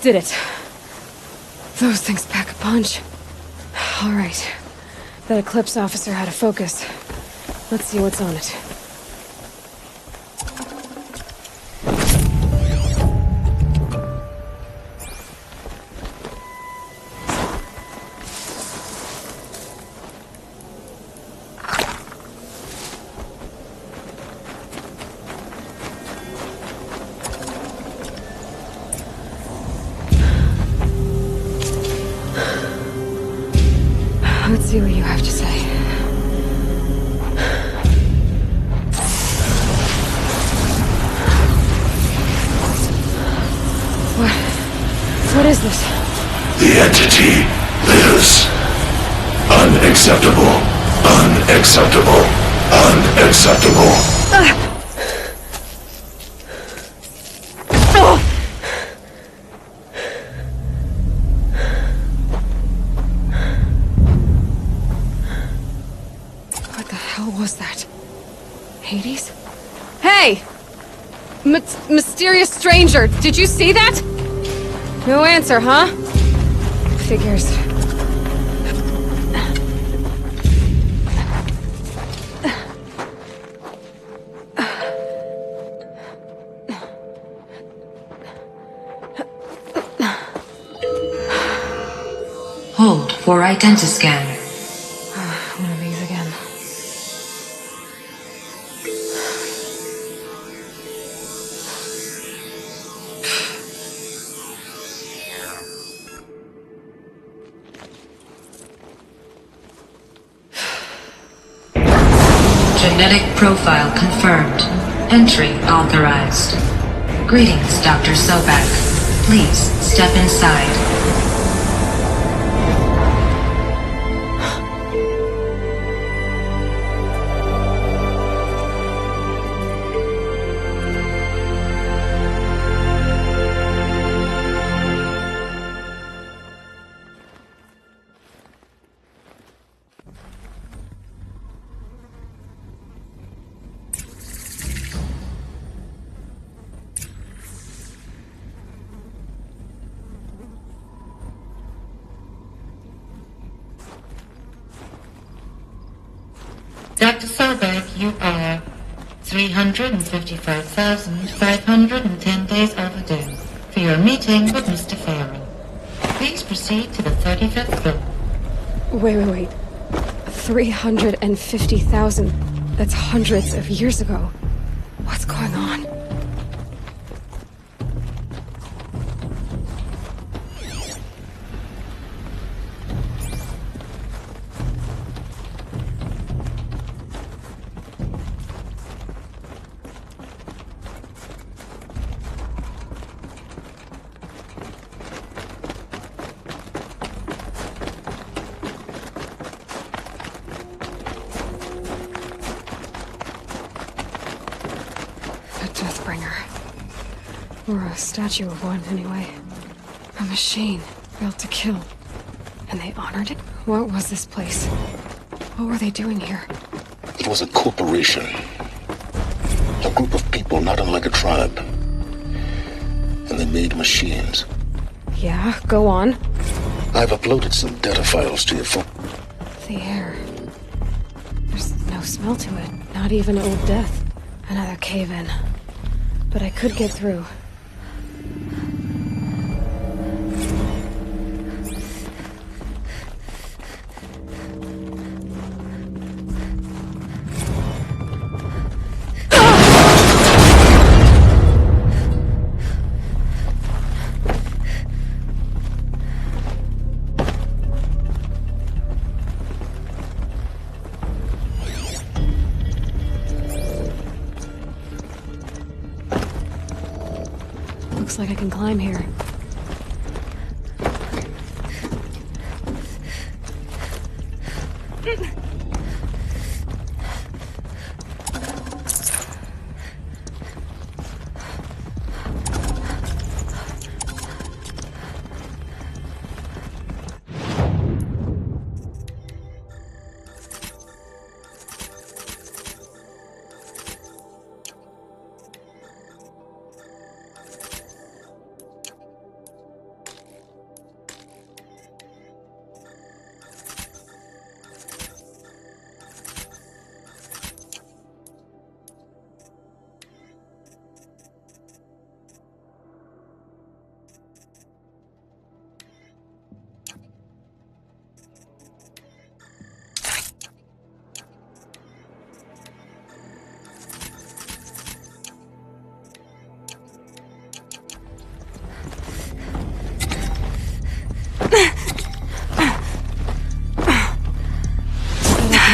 Did it. Those things pack a punch. All right. That Eclipse officer had a focus. Let's see what's on it. Let's see what you have to say. What is this? The entity lives. Unacceptable. Unacceptable. Unacceptable. What the hell was that? Mysterious stranger, did you see that? No answer, huh? Figures. Hold for identiscan. One of these again. Genetic profile confirmed. Entry authorized. Greetings, Dr. Sobek. Please step inside. Dr. Sobek, you are 355,510 days overdue for your meeting with Mr. Farrell. Please proceed to the 35th floor. Wait. 350,000. That's hundreds of years ago. What's going on? Or a statue of one, anyway. A machine built to kill. And they honored it? What was this place? What were they doing here? It was a corporation. A group of people not unlike a tribe. And they made machines. Yeah, go on. I've uploaded some data files to your phone. The air. There's no smell to it. Not even old death. Another cave-in. But I could get through. Looks like I can climb here.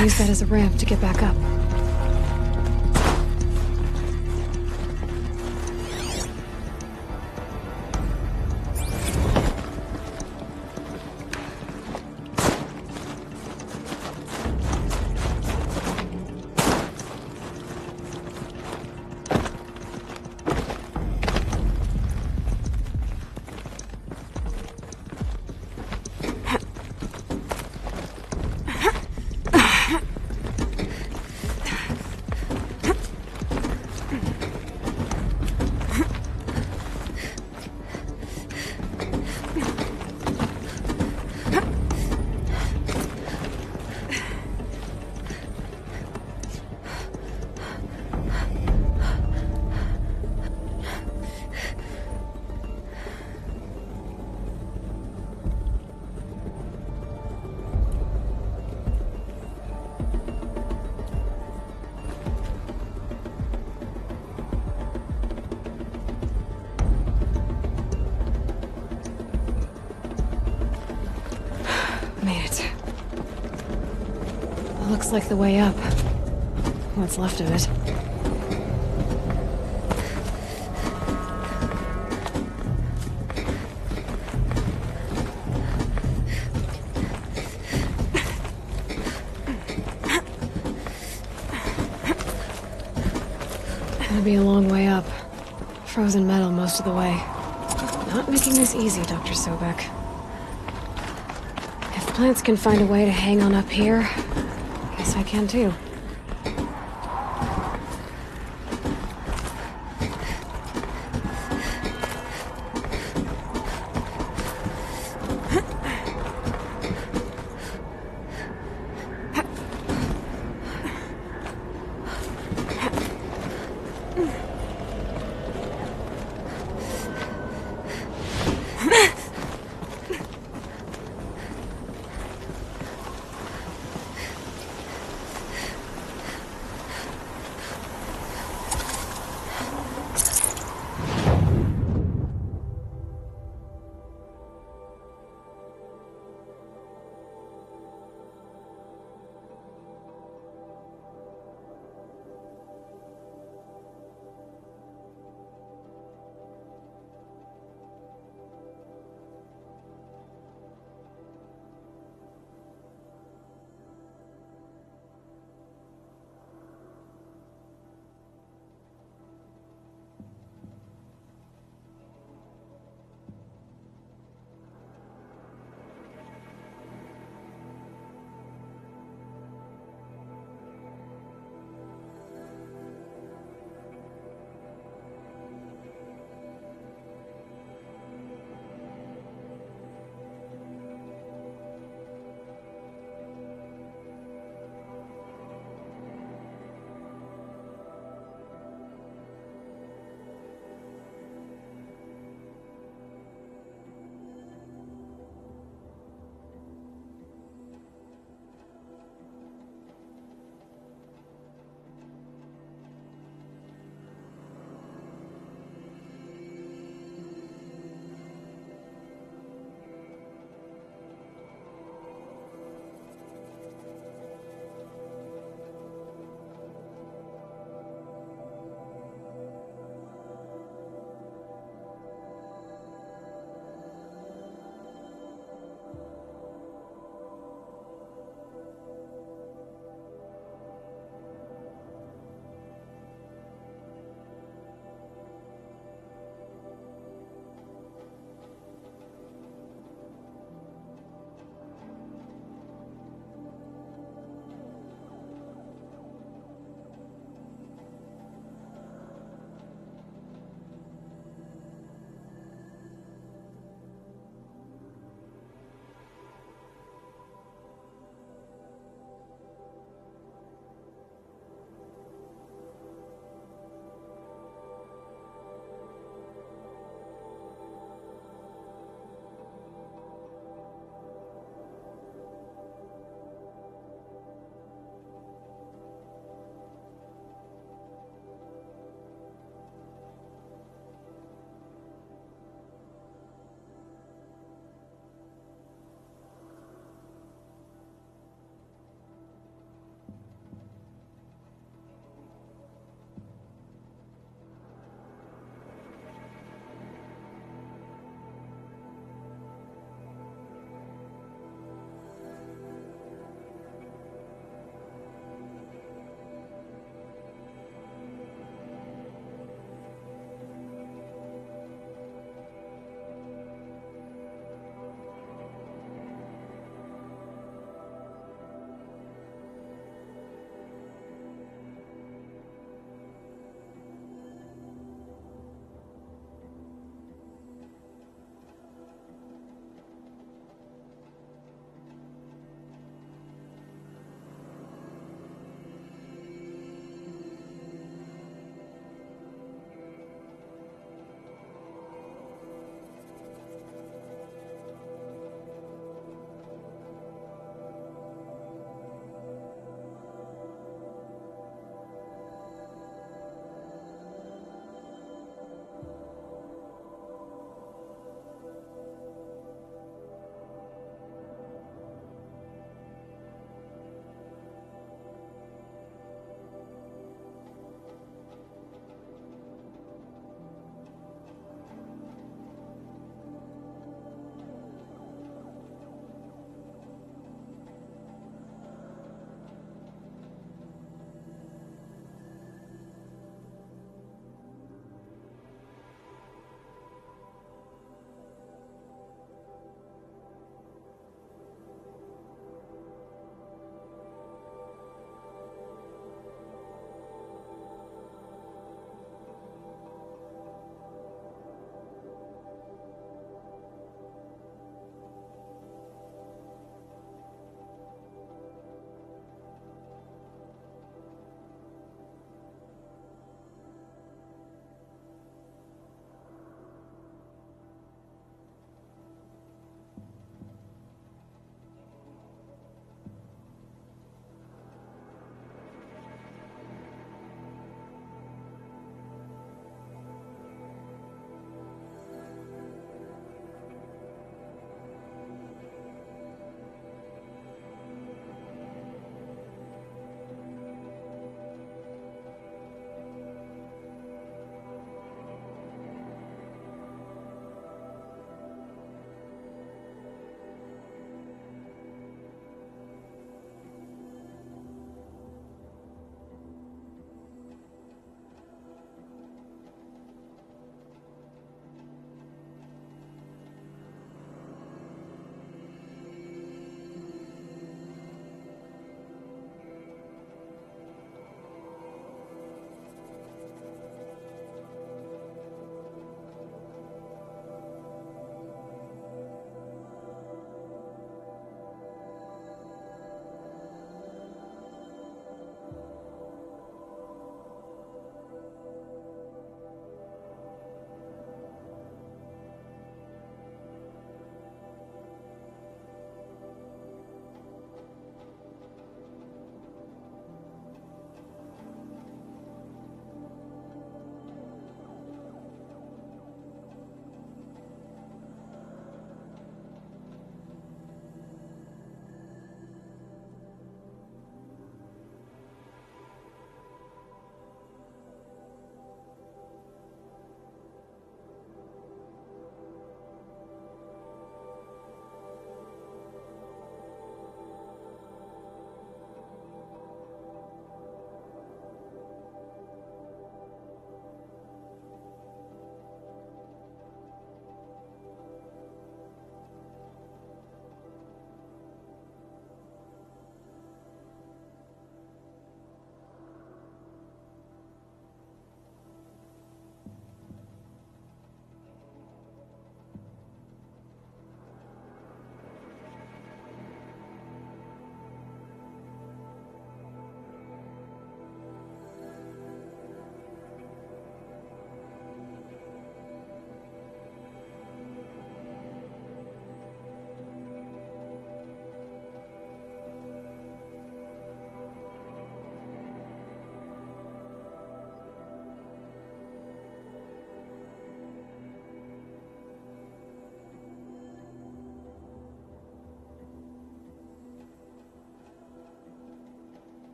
Use that as a ramp to get back up. Looks like the way up. What's left of it. Gonna be a long way up. Frozen metal most of the way. Not making this easy, Dr. Sobek. If plants can find a way to hang on up here, guess I can too.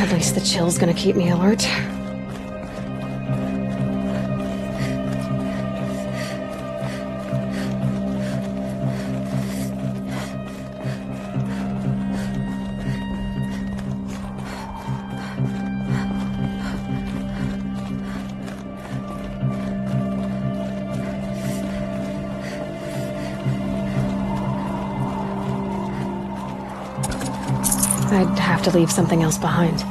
At least the chill's gonna keep me alert. I'd have to leave something else behind.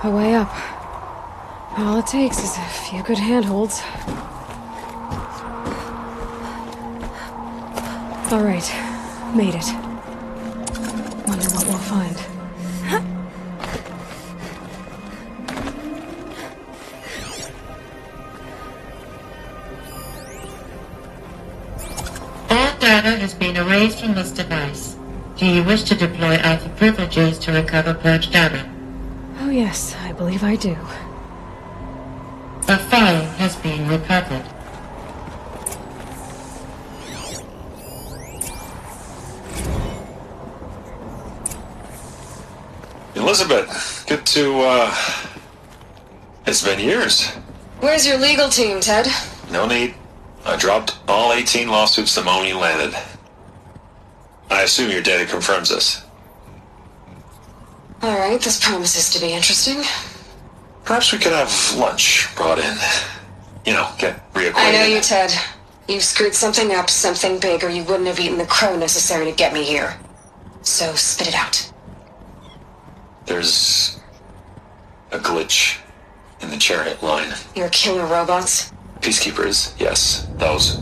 A way up. All it takes is a few good handholds. All right, made it. Wonder what we'll find. All data has been erased from this device. Do you wish to deploy Alpha privileges to recover purged data? Oh yes, I believe I do. A file has been recovered. Elizabeth, good to, it's been years. Where's your legal team, Ted? No need. I dropped all 18 lawsuits the moment you landed. I assume your data confirms this. Alright, this promises to be interesting. Perhaps we could have lunch brought in. You know, get reacquainted. I know you, Ted. You've screwed something up, something big, or you wouldn't have eaten the crow necessary to get me here. So, spit it out. There's a glitch in the chariot line. Your killer robots? Peacekeepers, yes, those.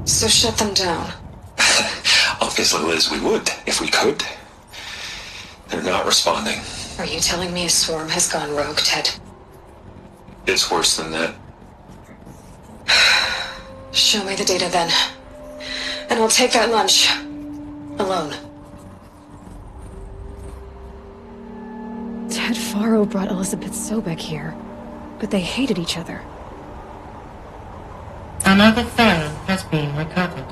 So shut them down. Obviously, Liz, we would, if we could. They're not responding. Are you telling me a swarm has gone rogue, Ted? It's worse than that. Show me the data then. And I'll take that lunch. Alone. Ted Faro brought Elizabeth Sobek here, but they hated each other. Another file has been recovered.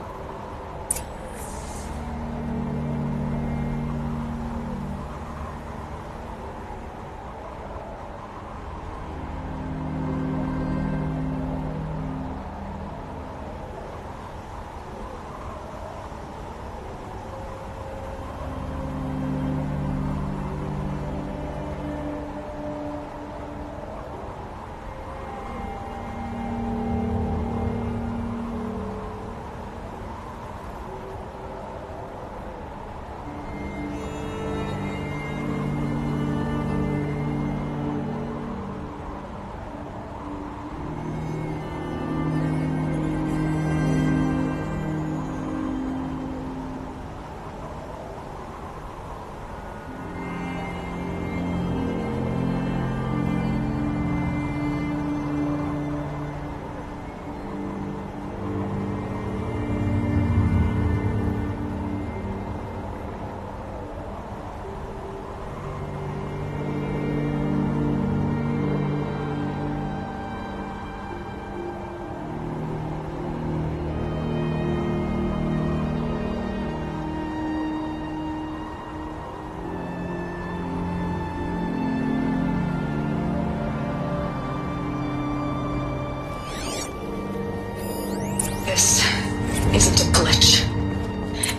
isn't a glitch.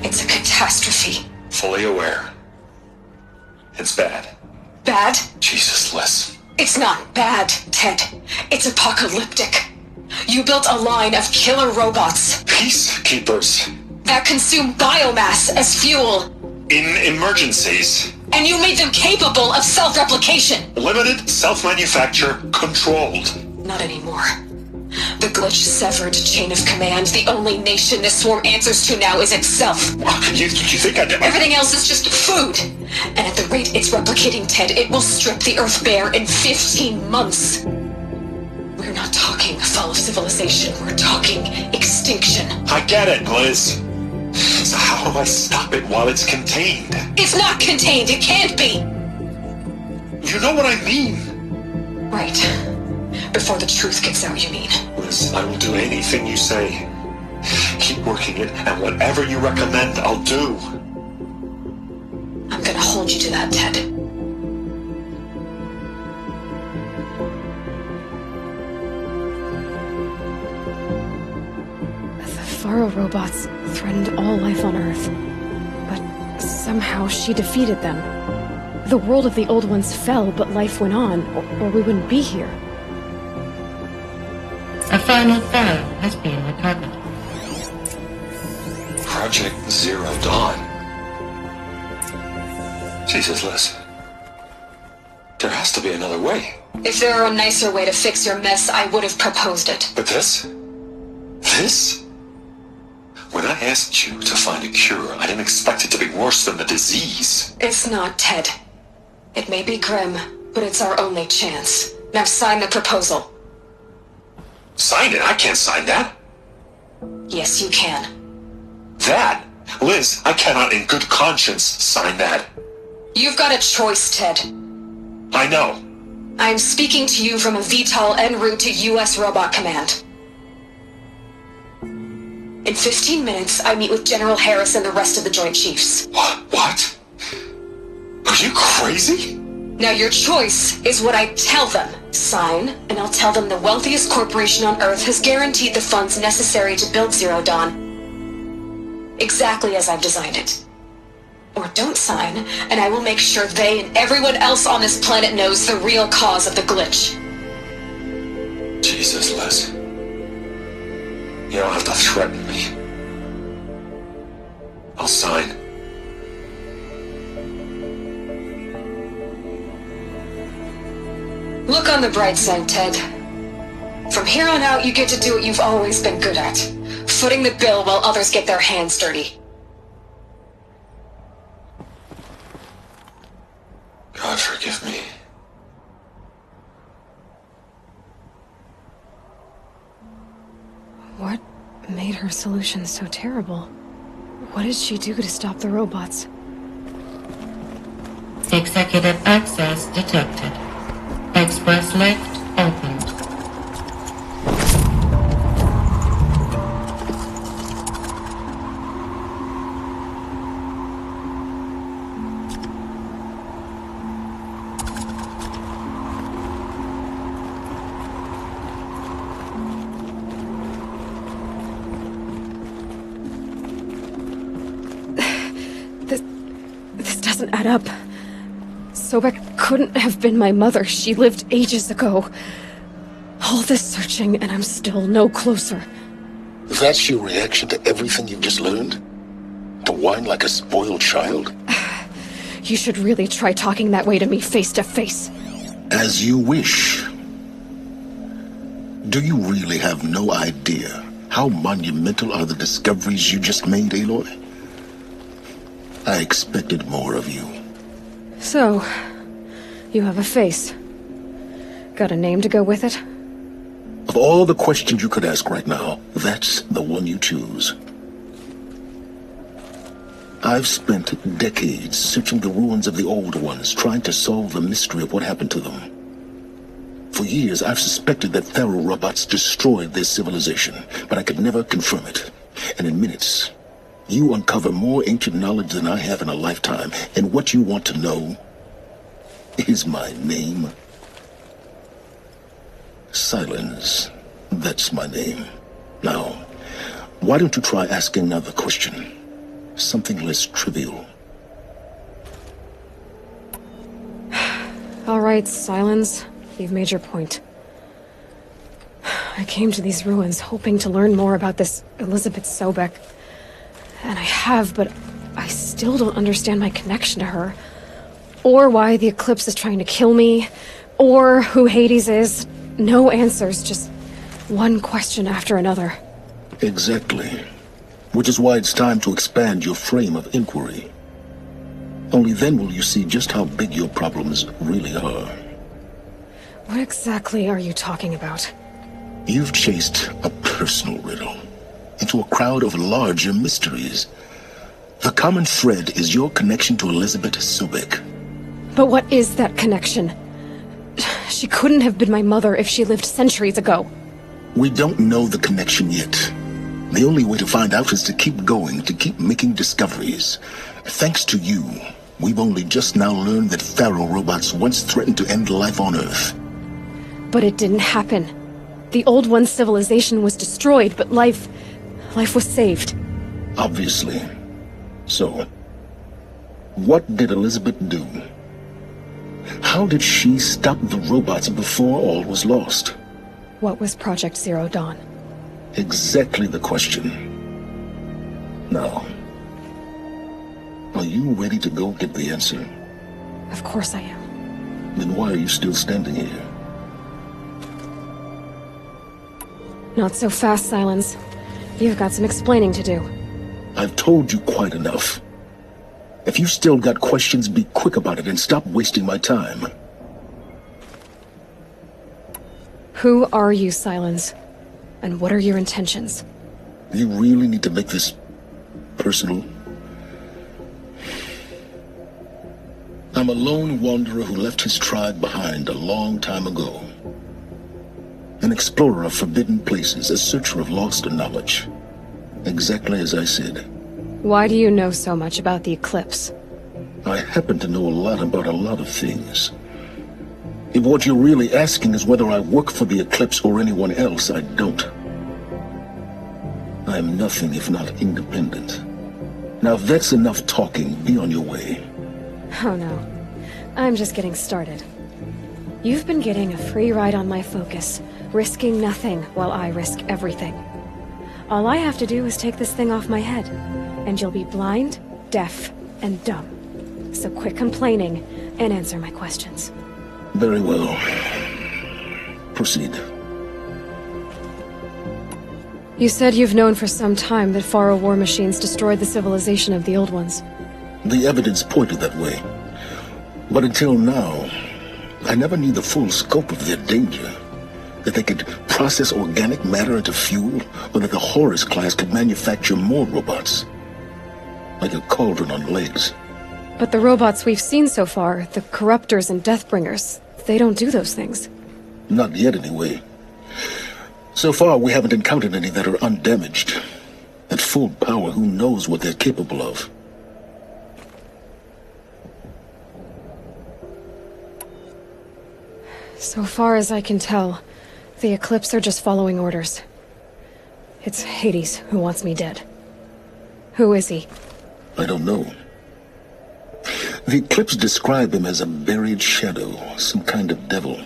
It's a catastrophe. Fully aware. It's bad. Bad? Jesus, Liz. It's not bad, Ted. It's apocalyptic. You built a line of killer robots. Peacekeepers. That consume biomass as fuel. In emergencies. And you made them capable of self-replication. Limited, self-manufacture, controlled. Not anymore. The glitch severed chain of command. The only nation this swarm answers to now is itself. You think I did? Everything else is just food. And at the rate it's replicating, Ted, it will strip the Earth bare in 15 months. We're not talking fall of civilization. We're talking extinction. I get it, Liz. So how do I stop it while it's contained? It's not contained. It can't be. You know what I mean. Right. Before the truth gets out, you mean? Liz, I will do anything you say. Keep working it, and whatever you recommend, I'll do. I'm gonna hold you to that, Ted. The Faro robots threatened all life on Earth. But somehow she defeated them. The world of the old ones fell, but life went on, or we wouldn't be here. A final file has been recovered. Project Zero Dawn. Jesus, Liz. There has to be another way. If there were a nicer way to fix your mess, I would have proposed it. But this? This? When I asked you to find a cure, I didn't expect it to be worse than the disease. It's not, Ted. It may be grim, but it's our only chance. Now sign the proposal. Sign it? I can't sign that. Yes, you can. That? Liz, I cannot in good conscience sign that. You've got a choice, Ted. I know. I'm speaking to you from a VTOL en route to U.S. Robot Command. In 15 minutes, I meet with General Harris and the rest of the Joint Chiefs. What? Are you crazy? Now your choice is what I tell them. Sign, and I'll tell them the wealthiest corporation on Earth has guaranteed the funds necessary to build Zero Dawn. Exactly as I've designed it. Or don't sign, and I will make sure they and everyone else on this planet knows the real cause of the glitch. Jesus, Liz. You don't have to threaten me. I'll sign. Look on the bright side, Ted. From here on out, you get to do what you've always been good at. Footing the bill while others get their hands dirty. God forgive me. What made her solution so terrible? What did she do to stop the robots? Executive access detected. Express lift opened. This doesn't add up. Sobek couldn't have been my mother. She lived ages ago. All this searching, and I'm still no closer. That's your reaction to everything you've just learned? To whine like a spoiled child? You should really try talking that way to me face to face. As you wish. Do you really have no idea how monumental are the discoveries you just made, Aloy? I expected more of you. So, you have a face. Got a name to go with it? Of all the questions you could ask right now, that's the one you choose. I've spent decades searching the ruins of the old ones, trying to solve the mystery of what happened to them. For years, I've suspected that Faro robots destroyed their civilization, but I could never confirm it. And in minutes, you uncover more ancient knowledge than I have in a lifetime, and what you want to know is my name. Silence. That's my name. Now, Why don't you try asking another question? Something less trivial. All right, Silence. You've made your point. I came to these ruins hoping to learn more about this Elizabeth Sobek. And I have, but I still don't understand my connection to her. Or why the Eclipse is trying to kill me. Or who Hades is. No answers, just one question after another. Exactly. Which is why it's time to expand your frame of inquiry. Only then will you see just how big your problems really are. What exactly are you talking about? You've chased a personal riddle into a crowd of larger mysteries. The common thread is your connection to Elizabeth Sobek. But what is that connection? She couldn't have been my mother if she lived centuries ago. We don't know the connection yet. The only way to find out is to keep going, to keep making discoveries. Thanks to you, we've only just now learned that Pharaoh robots once threatened to end life on Earth. But it didn't happen. The Old One's civilization was destroyed, but life was saved. Obviously. So, what did Elizabeth do? How did she stop the robots before all was lost? What was Project Zero Dawn? Exactly the question. Now, are you ready to go get the answer? Of course I am. Then why are you still standing here? Not so fast, Silence. You've got some explaining to do. I've told you quite enough. If you've still got questions, be quick about it and stop wasting my time. Who are you, Silence? And what are your intentions? You really need to make this personal? I'm a lone wanderer who left his tribe behind a long time ago. An explorer of forbidden places, a searcher of lost knowledge. Exactly as I said. Why do you know so much about the Eclipse? I happen to know a lot about a lot of things. If what you're really asking is whether I work for the Eclipse or anyone else, I don't. I am nothing if not independent. Now if that's enough talking, be on your way. Oh no. I'm just getting started. You've been getting a free ride on my focus, risking nothing while I risk everything. All I have to do is take this thing off my head, and you'll be blind, deaf, and dumb. So quit complaining and answer my questions. Very well. Proceed. You said you've known for some time that Pharaoh war machines destroyed the civilization of the Old Ones. The evidence pointed that way. But until now, I never knew the full scope of their danger. That they could process organic matter into fuel, or that the Horus class could manufacture more robots. Like a cauldron on legs. But the robots we've seen so far, the Corruptors and Deathbringers, they don't do those things. Not yet, anyway. So far, we haven't encountered any that are undamaged. At full power, who knows what they're capable of? So far as I can tell, the Eclipse are just following orders. It's Hades who wants me dead. Who is he? I don't know. The Eclipse describe him as a buried shadow, some kind of devil.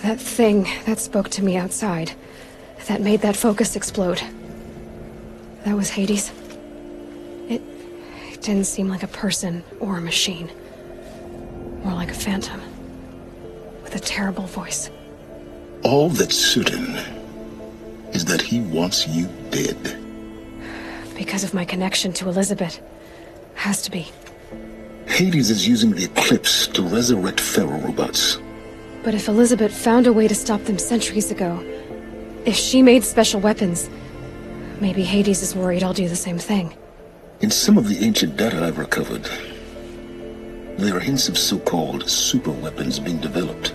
That thing that spoke to me outside, that made that focus explode. That was Hades. It didn't seem like a person or a machine. More like a phantom. With a terrible voice. All that's certain is that he wants you dead. Because of my connection to Elizabeth. Has to be. Hades is using the Eclipse to resurrect Pharaoh robots. But if Elizabeth found a way to stop them centuries ago, if she made special weapons, maybe Hades is worried I'll do the same thing. In some of the ancient data I've recovered, there are hints of so-called super weapons being developed.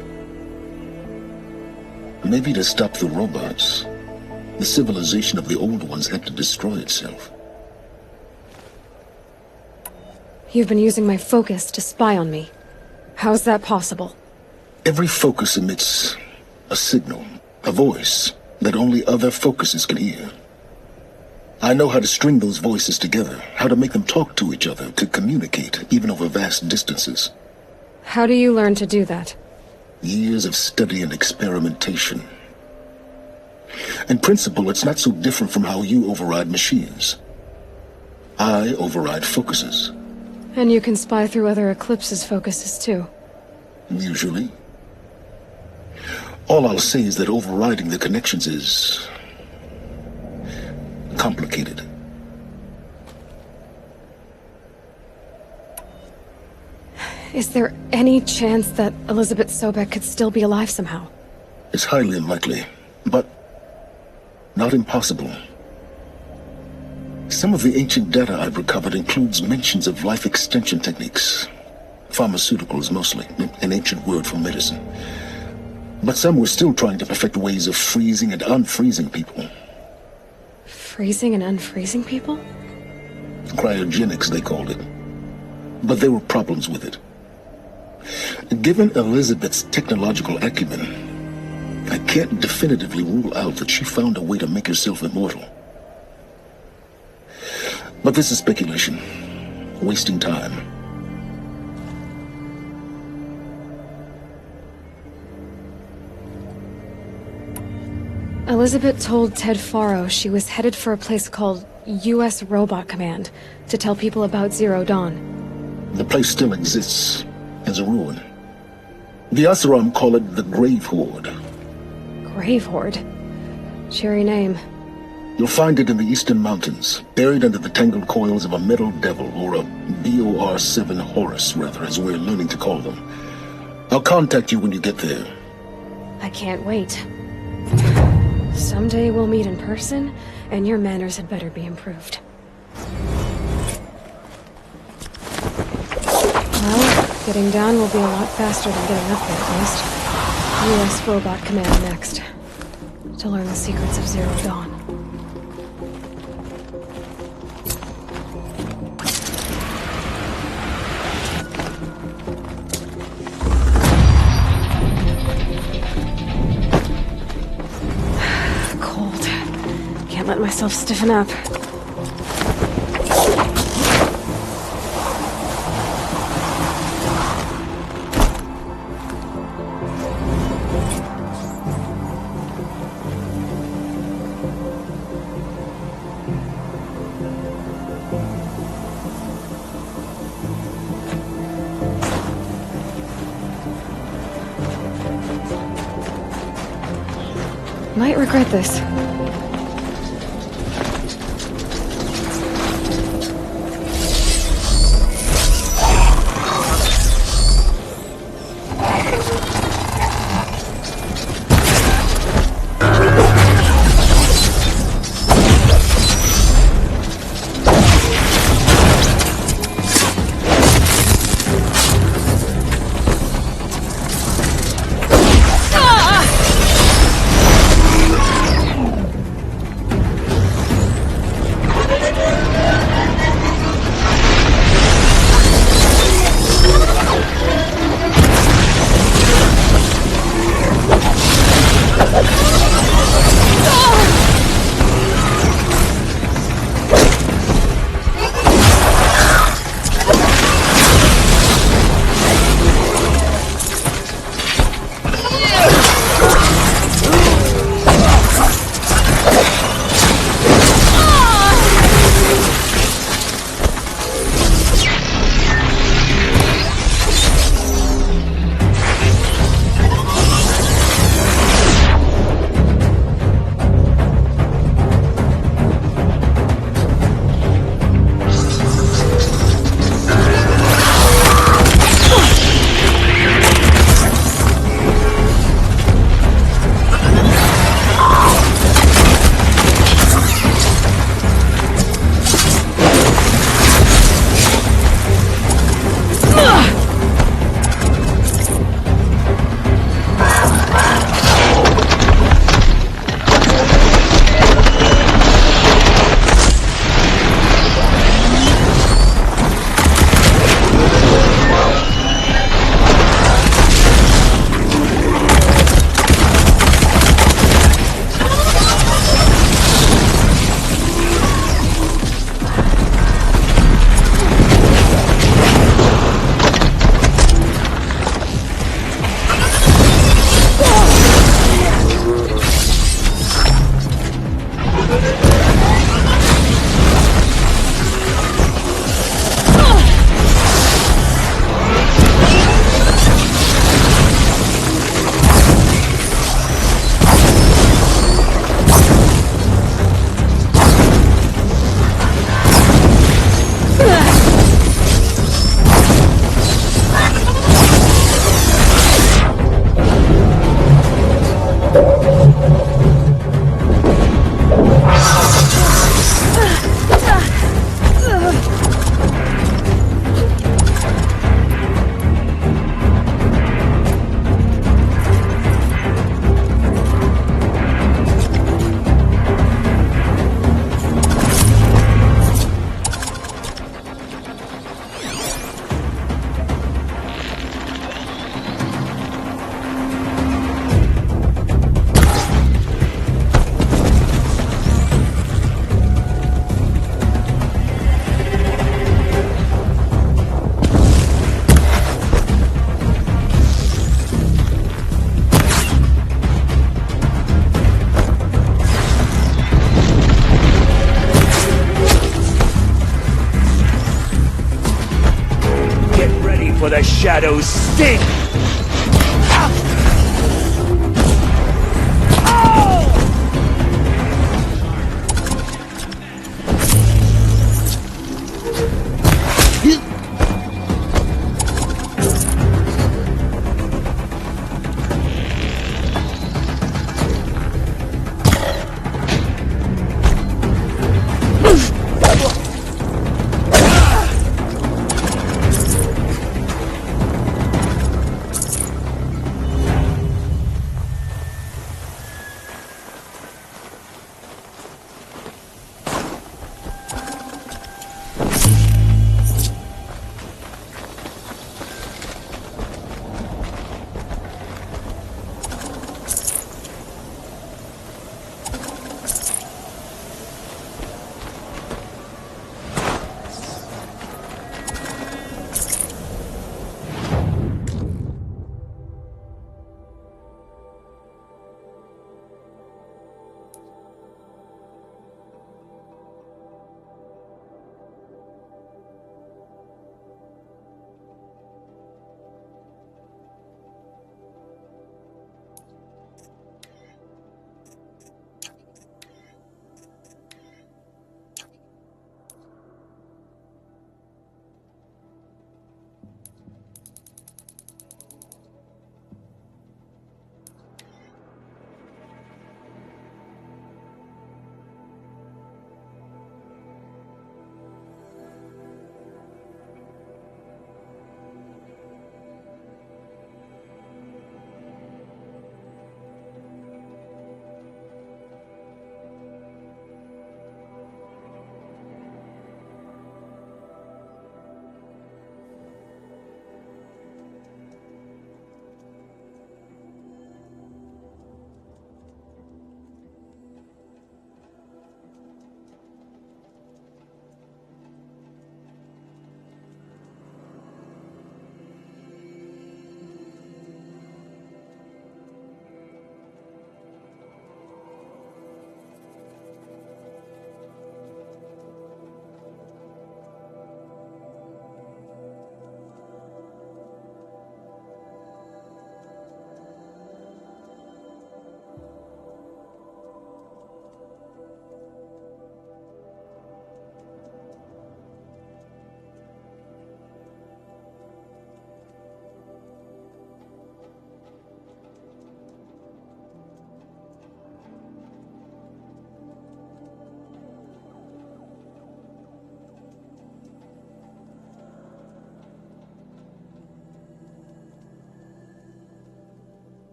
Maybe to stop the robots, the civilization of the Old Ones had to destroy itself. You've been using my focus to spy on me. How's that possible? Every focus emits a signal, a voice, that only other focuses can hear. I know how to string those voices together, how to make them talk to each other, to communicate, even over vast distances. How do you learn to do that? Years of study and experimentation. In principle, it's not so different from how you override machines. I override focuses. And you can spy through other Eclipse's focuses too. Usually. All I'll say is that overriding the connections is complicated. Is there any chance that Elizabeth Sobek could still be alive somehow? It's highly unlikely, but not impossible. Some of the ancient data I've recovered includes mentions of life extension techniques. Pharmaceuticals mostly, an ancient word for medicine. But some were still trying to perfect ways of freezing and unfreezing people. Freezing and unfreezing people? Cryogenics, they called it. But there were problems with it. Given Elizabeth's technological acumen, I can't definitively rule out that she found a way to make herself immortal. But this is speculation, wasting time. Elizabeth told Ted Faro she was headed for a place called U.S. Robot Command to tell people about Zero Dawn. The place still exists as a ruin. The Asaram call it the Grave Horde. Grave Horde? Cheery name. You'll find it in the eastern mountains, buried under the tangled coils of a metal devil, or a BOR-7 Horus, rather, as we're learning to call them. I'll contact you when you get there. I can't wait. Someday we'll meet in person, and your manners had better be improved. Well, getting down will be a lot faster than getting up there, at least. U.S. Robot Command next. To learn the secrets of Zero Dawn. Cold. Can't let myself stiffen up. Might regret this. shadows sting!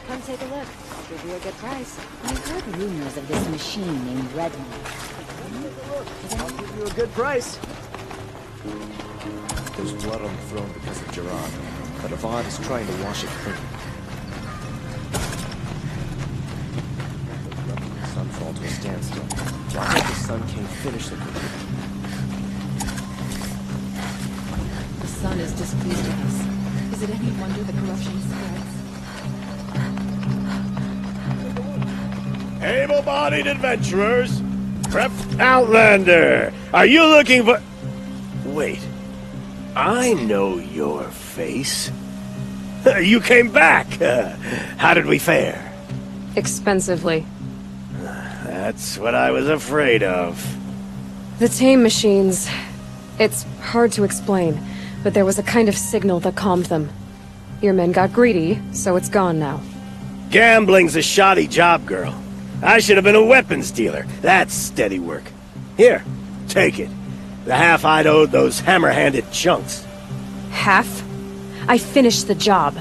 Come take a look. I'll give you a good price. I heard rumors of this machine named Redmond. I'll give you a good price. There's blood on the throne because of Gerard, but Avad is trying to wash it clean. Letting the sun fall to a standstill. Why hope the sun can't finish the cooking? The sun is displeased with us. Is it any wonder the corruption spreads? Able-bodied adventurers, prep Outlander. Are you looking for... Wait. I know your face. You came back. How did we fare? Expensively. That's what I was afraid of. The tame machines. It's hard to explain, but there was a kind of signal that calmed them. Your men got greedy, so it's gone now. Gambling's a shoddy job, girl. I should have been a weapons dealer. That's steady work. Here, take it. The half I'd owed those hammer-handed chunks. Half? I finished the job.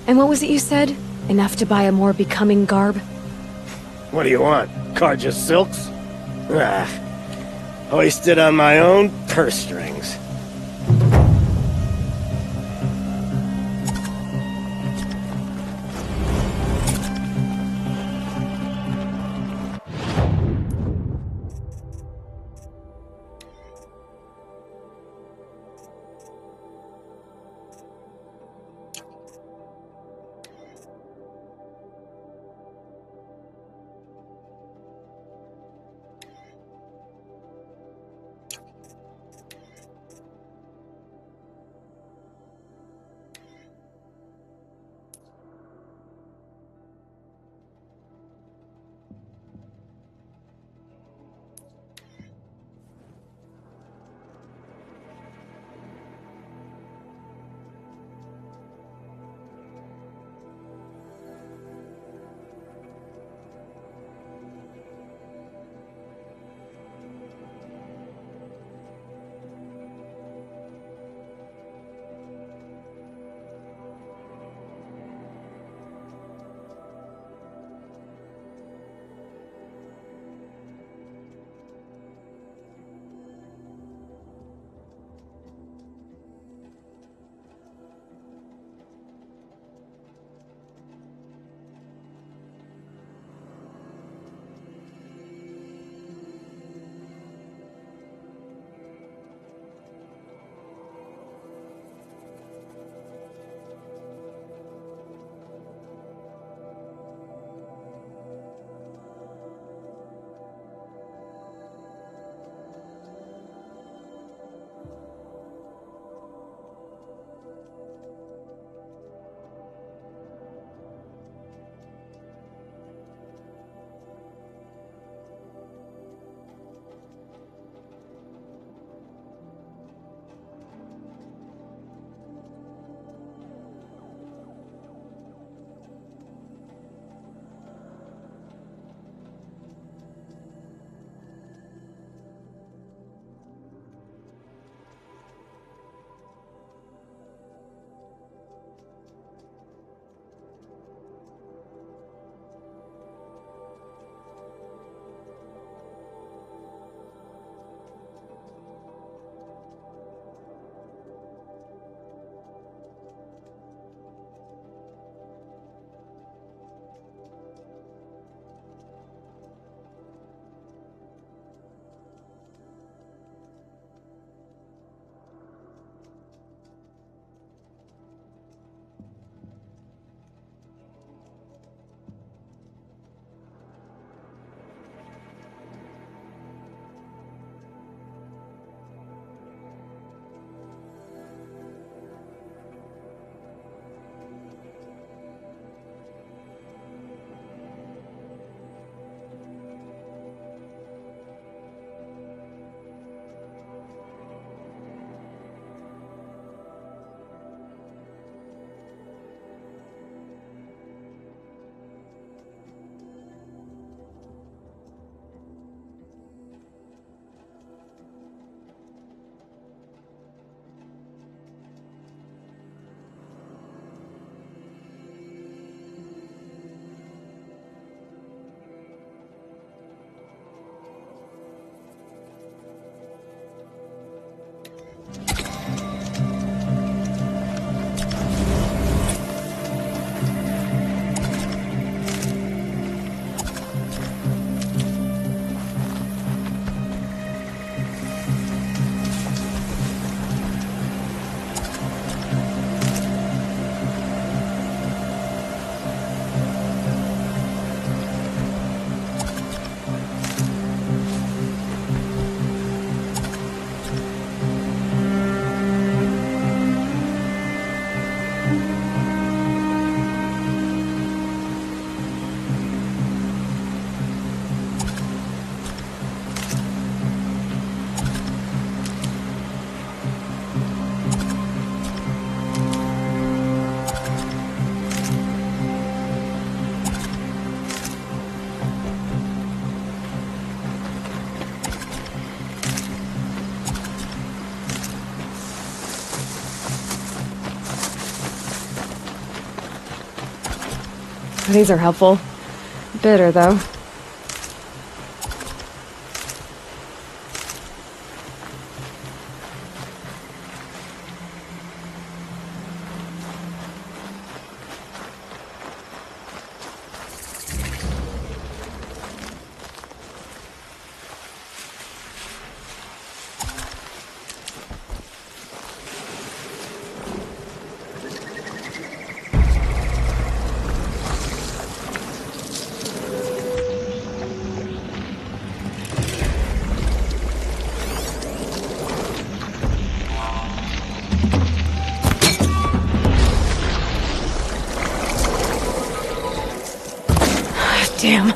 And what was it you said? Enough to buy a more becoming garb? What do you want? Carja silks? Ah, hoisted on my own purse strings. These are helpful. Bitter, though. Damn.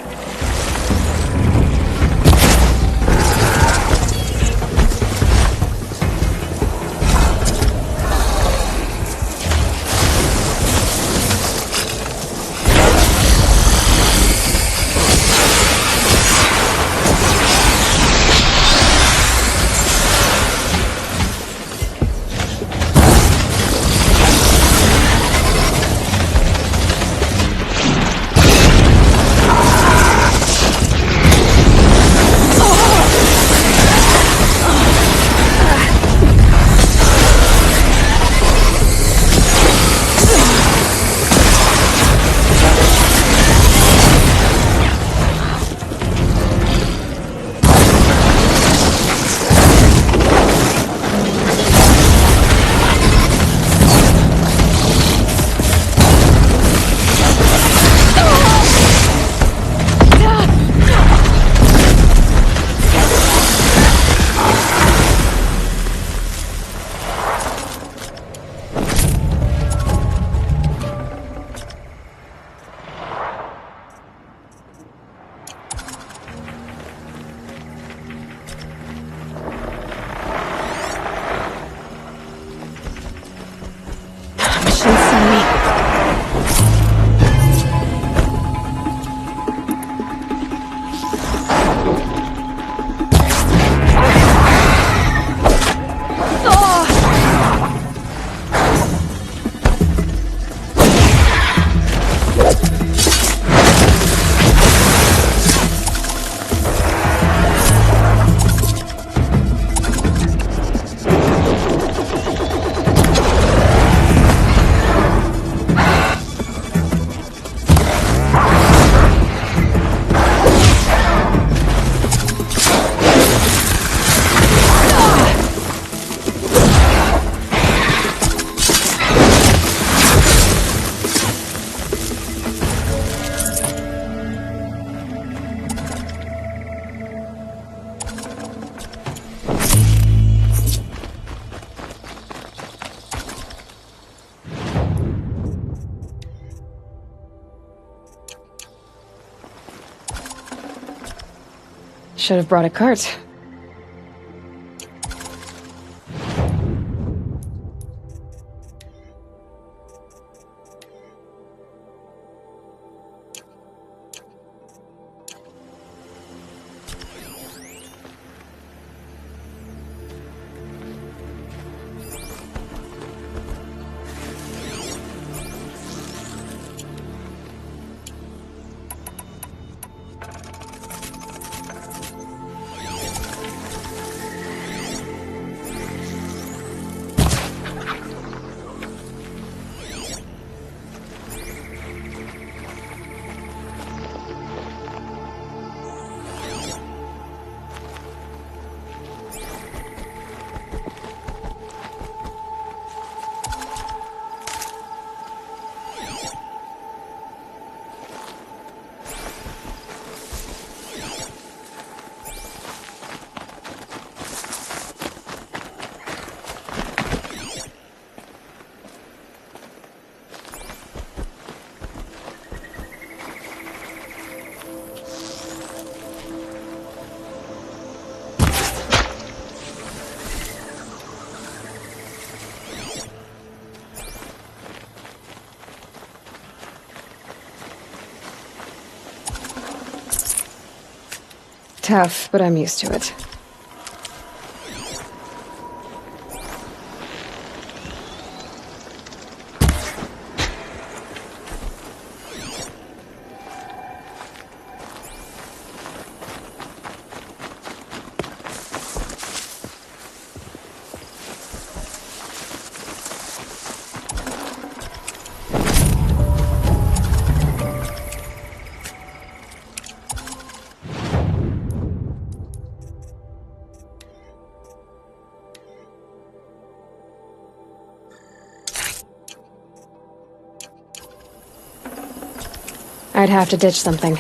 Should have brought a cart. Tough, but I'm used to it. I'd have to ditch something.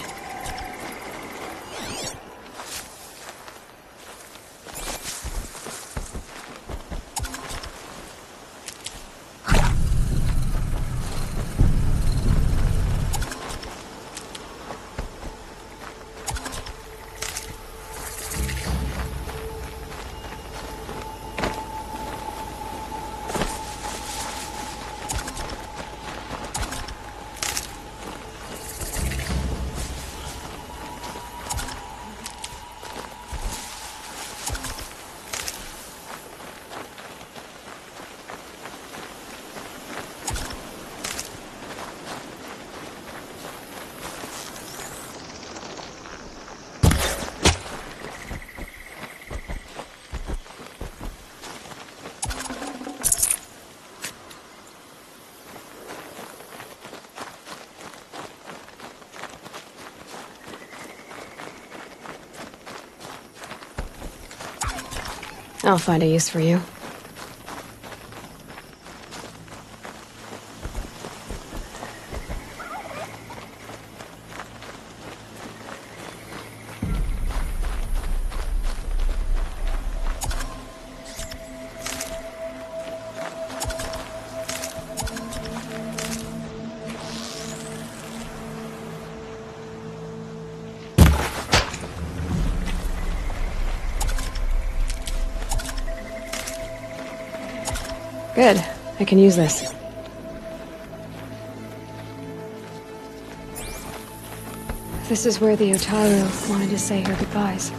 I'll find a use for you. Good. I can use this. This is where the Otaru wanted to say her goodbyes.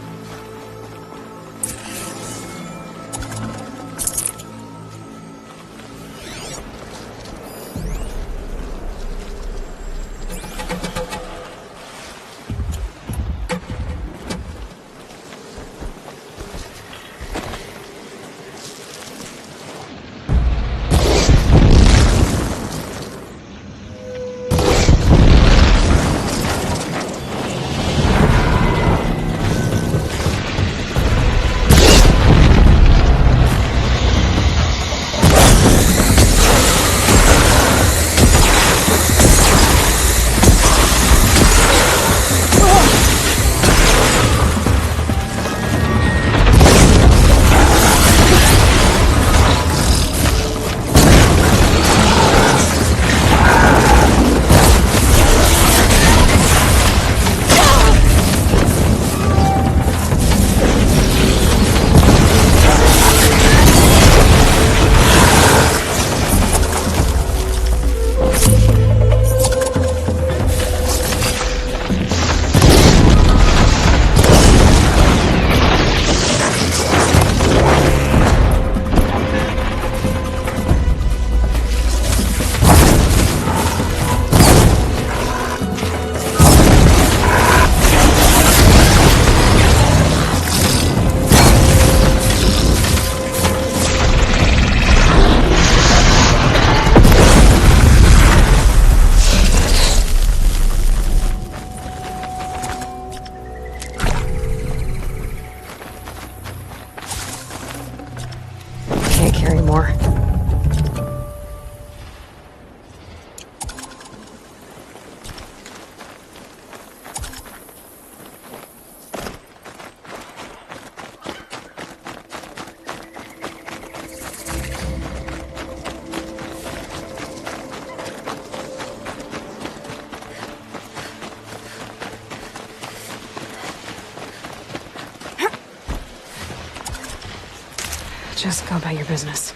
Just go about your business.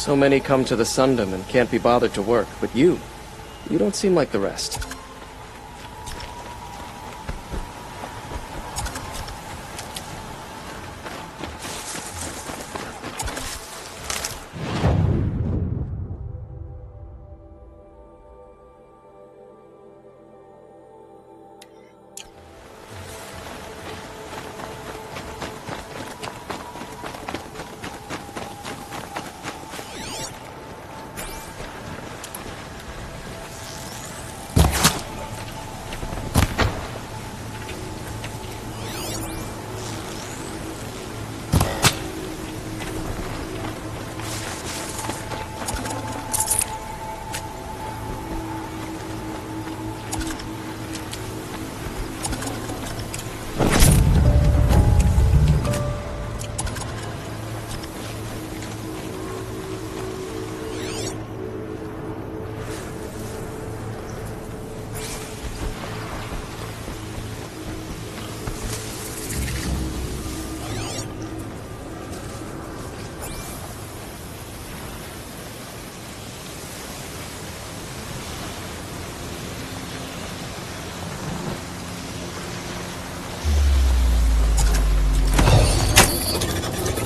So many come to the Sundom and can't be bothered to work, but you don't seem like the rest.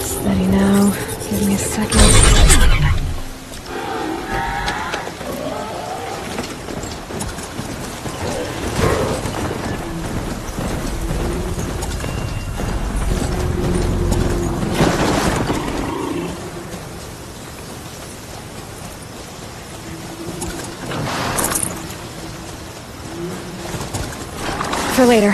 Steady now. Give me a second. For later.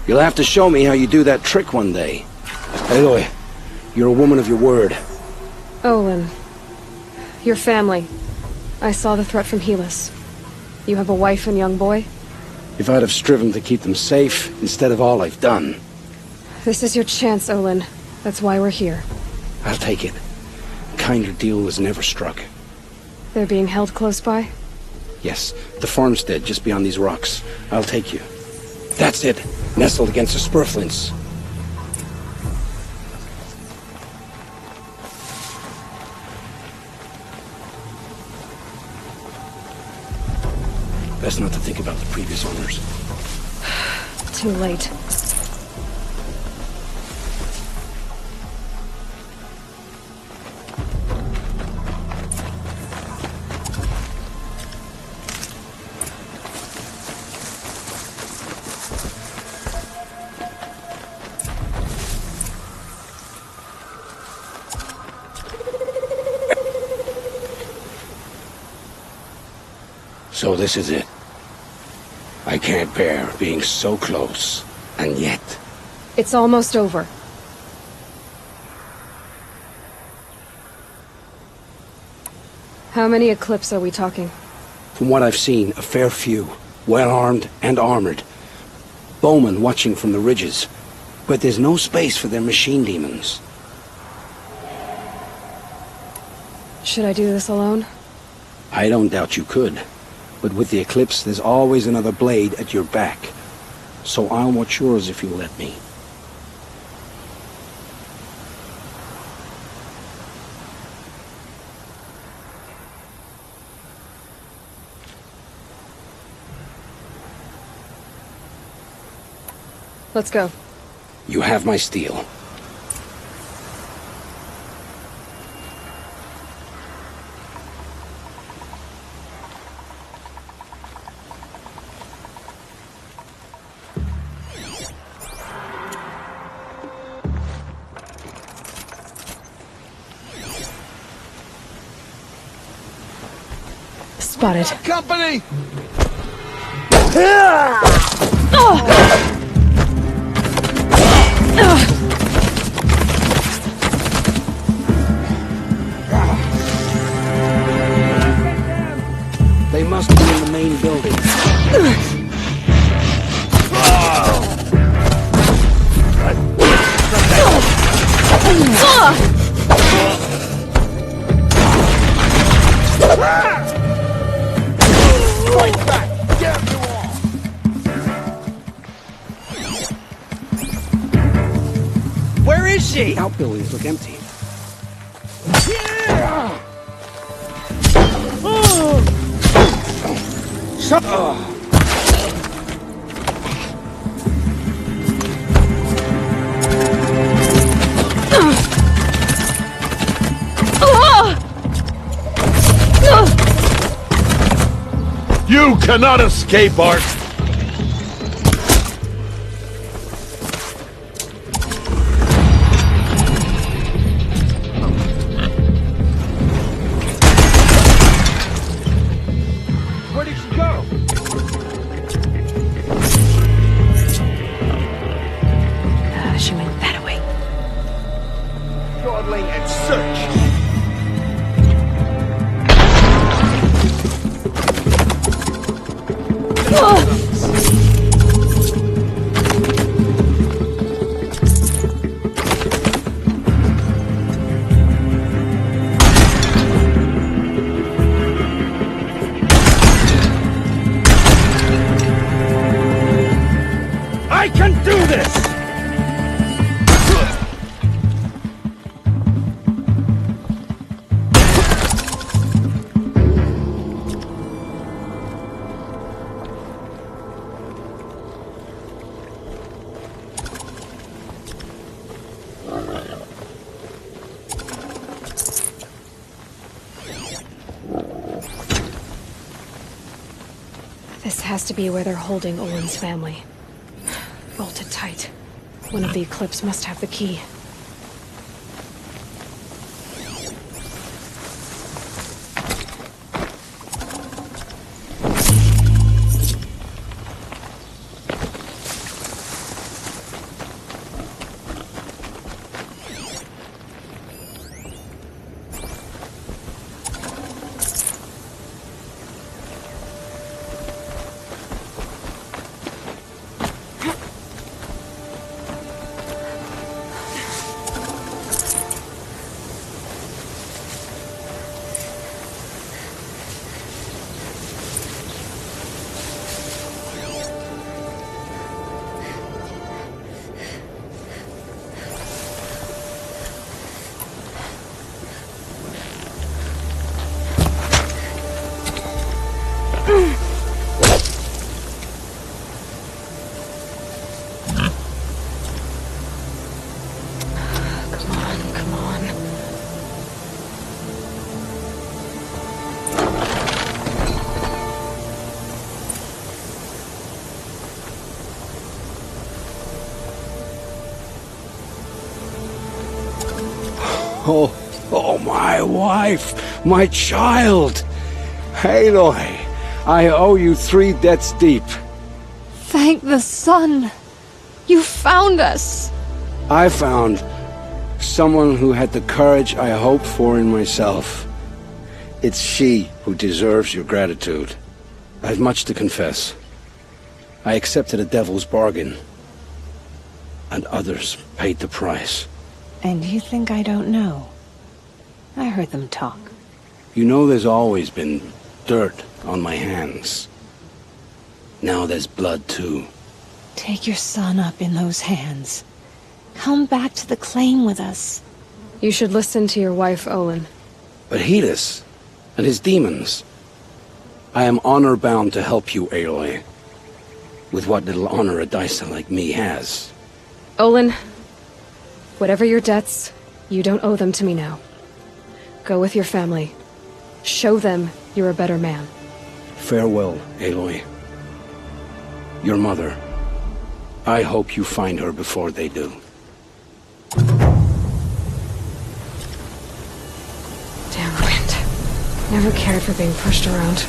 You'll have to show me how you do that trick one day. Aloy, you're a woman of your word. Olin. Your family. I saw the threat from Helis. You have a wife and young boy? If I'd have striven to keep them safe, instead of all I've done. This is your chance, Olin. That's why we're here. I'll take it. A kinder deal was never struck. They're being held close by? Yes, the farmstead just beyond these rocks. I'll take you. That's it. Nestled against the spurflints. Best not to think about the previous owners. Too late. So this is it. I can't bear being so close, and yet... It's almost over. How many Eclipse are we talking? From what I've seen, a fair few. Well-armed and armored. Bowmen watching from the ridges. But there's no space for their machine demons. Should I do this alone? I don't doubt you could. But with the Eclipse, there's always another blade at your back. So I'll watch yours if you let me. Let's go. You have my steel. Spotted. Company! They must be in the main building. Fight back! Damn you all! Where is she? The outbuildings look empty. You cannot escape, Art! Where did she go? She went that way. Dawdling and search! I can do this! This has to be where they're holding Olin's family. Bolted tight. One of the Eclipse must have the key. Oh, my wife, my child. Aloy, I owe you 3 debts deep. Thank the sun! You found us! I found someone who had the courage I hoped for in myself. It's she who deserves your gratitude. I have much to confess. I accepted a devil's bargain, and others paid the price. And you think I don't know? I heard them talk. You know there's always been dirt on my hands. Now there's blood, too. Take your son up in those hands. Come back to the claim with us. You should listen to your wife, Olin. But Hedis and his demons. I am honor-bound to help you, Aloy. With what little honor a Dysa like me has. Olin, whatever your debts, you don't owe them to me now. Go with your family. Show them you're a better man. Farewell, Aloy. Your mother. I hope you find her before they do. Damn wind. Never cared for being pushed around.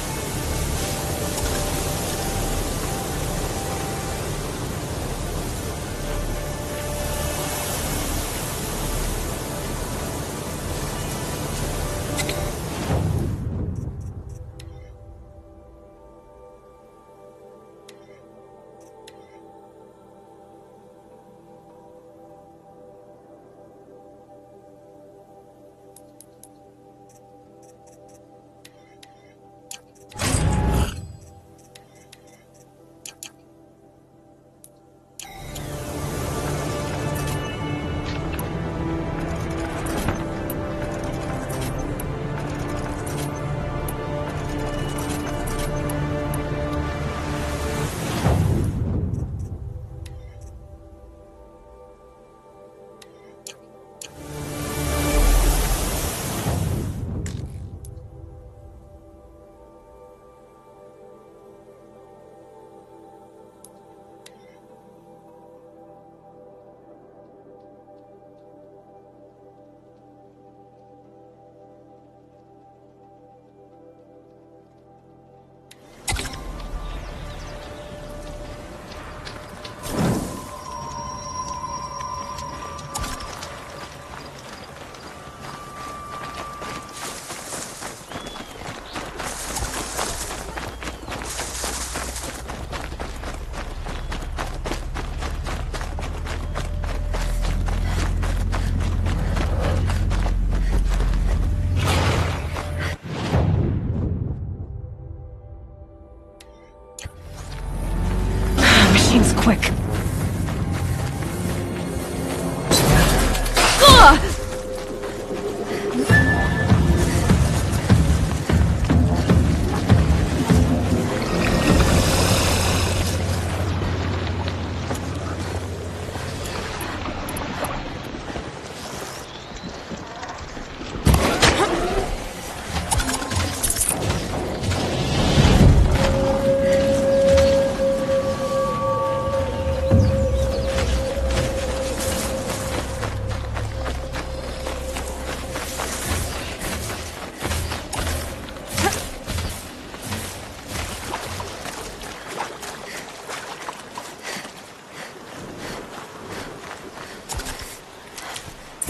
machine's quick.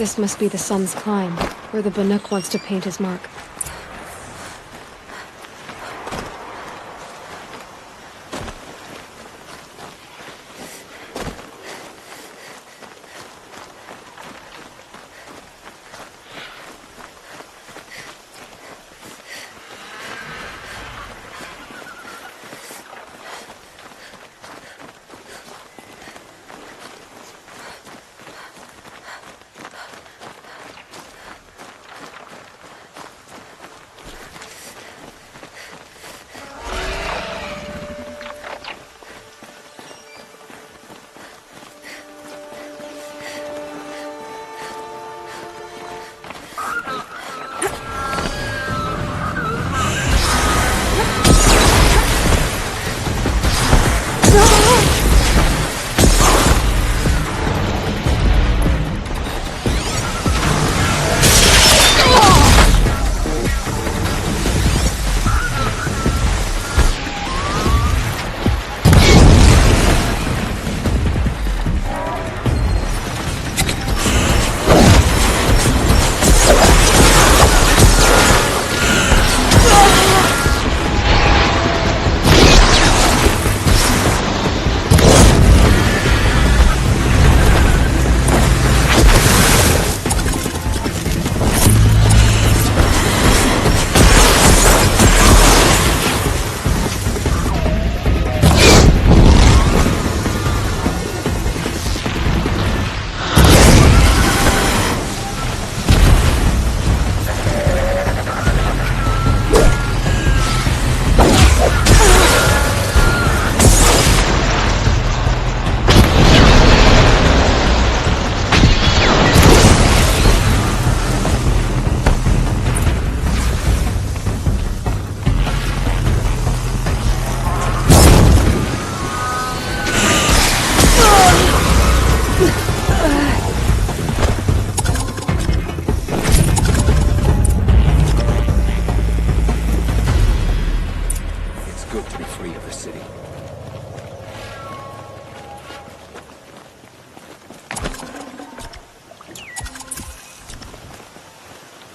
This must be the sun's climb, where the Banuk wants to paint his mark.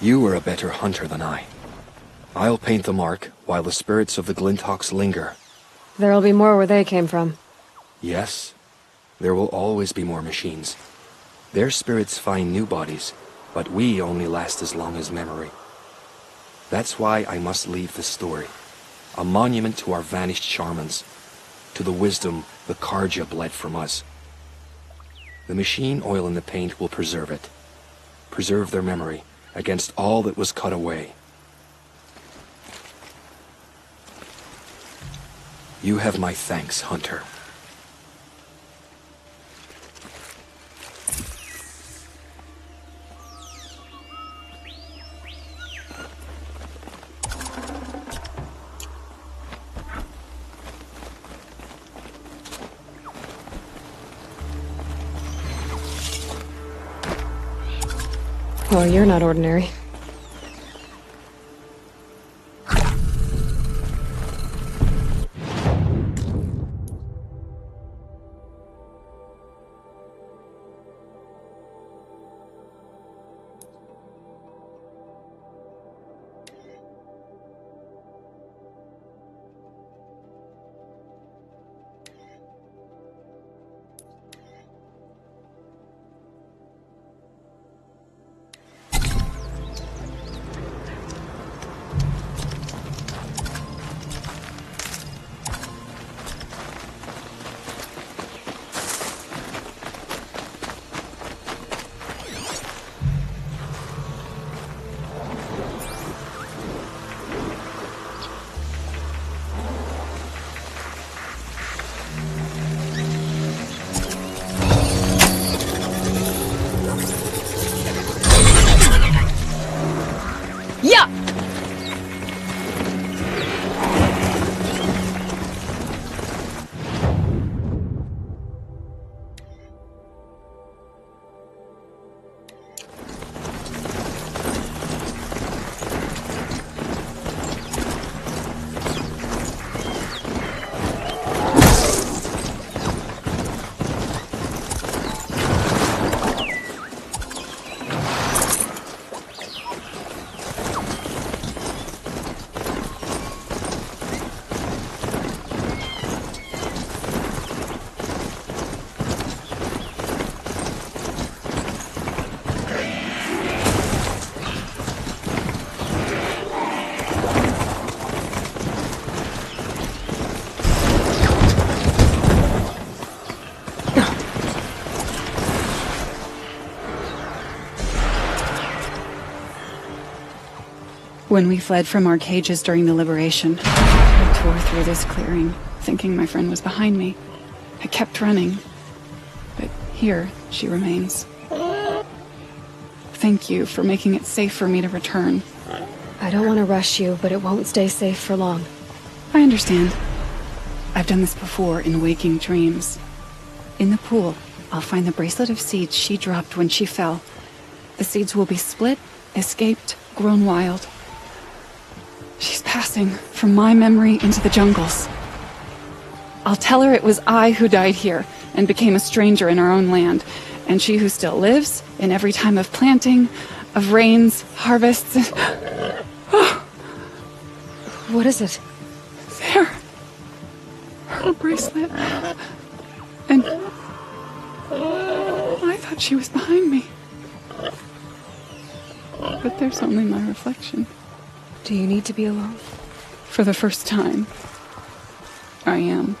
You are a better hunter than I. I'll paint the mark while the spirits of the Glinthawks linger. There'll be more where they came from. Yes, there will always be more machines. Their spirits find new bodies, but we only last as long as memory. That's why I must leave this story. A monument to our vanished shamans, to the wisdom the Karja bled from us. The machine oil in the paint will preserve it. Preserve their memory against all that was cut away. You have my thanks, Hunter. Well, you're not ordinary. When we fled from our cages during the liberation, I tore through this clearing, thinking my friend was behind me. I kept running, but here she remains. Thank you for making it safe for me to return. I don't want to rush you, but it won't stay safe for long. I understand. I've done this before in waking dreams. In the pool, I'll find the bracelet of seeds she dropped when she fell. The seeds will be split, escaped, grown wild. She's passing from my memory into the jungles. I'll tell her it was I who died here and became a stranger in our own land, and she who still lives in every time of planting, of rains, harvests, and... What is it? There. Her bracelet. And... I thought she was behind me. But there's only my reflection. Do you need to be alone? For the first time, I am.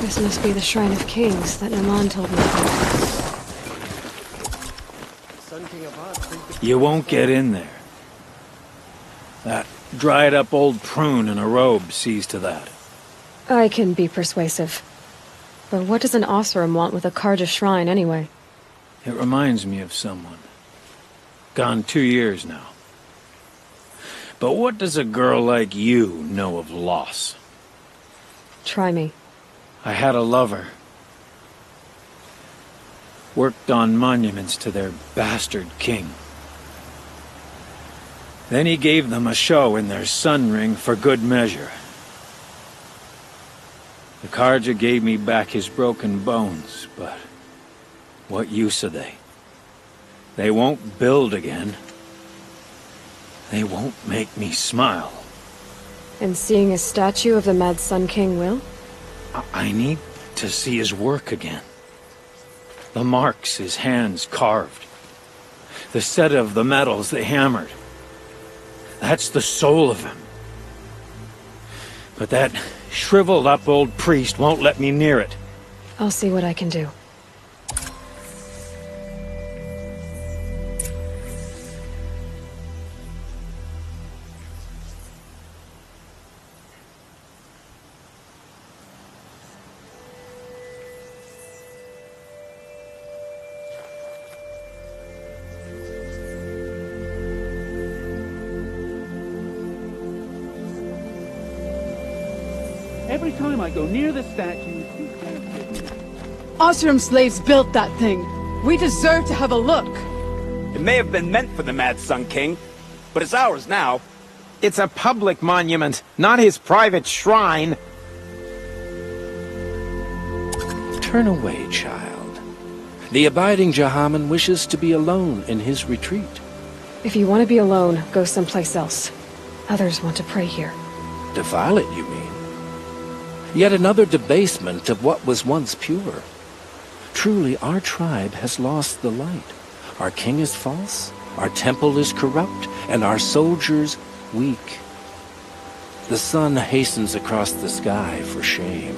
This must be the Shrine of Kings that Naman told me about. You won't get in there. That dried-up old prune in a robe sees to that. I can be persuasive. But what does an Oseram want with a Karja shrine, anyway? It reminds me of someone. Gone 2 years now. But what does a girl like you know of loss? Try me. I had a lover. Worked on monuments to their bastard king. Then he gave them a show in their sun ring for good measure. The Karja gave me back his broken bones, but what use are they? They won't build again. They won't make me smile. And seeing a statue of the Mad Sun King will? I need to see his work again. The marks his hands carved. The set of the metals they hammered. That's the soul of him. But that shriveled-up old priest won't let me near it. I'll see what I can do. Every time I go near the statue... Oseram slaves built that thing. We deserve to have a look. It may have been meant for the Mad Sun King, but it's ours now. It's a public monument, not his private shrine. Turn away, child. The abiding Jahaman wishes to be alone in his retreat. If you want to be alone, go someplace else. Others want to pray here. Defile it, you mean? Yet another debasement of what was once pure. Truly, our tribe has lost the light. Our king is false, our temple is corrupt, and our soldiers weak. The sun hastens across the sky for shame.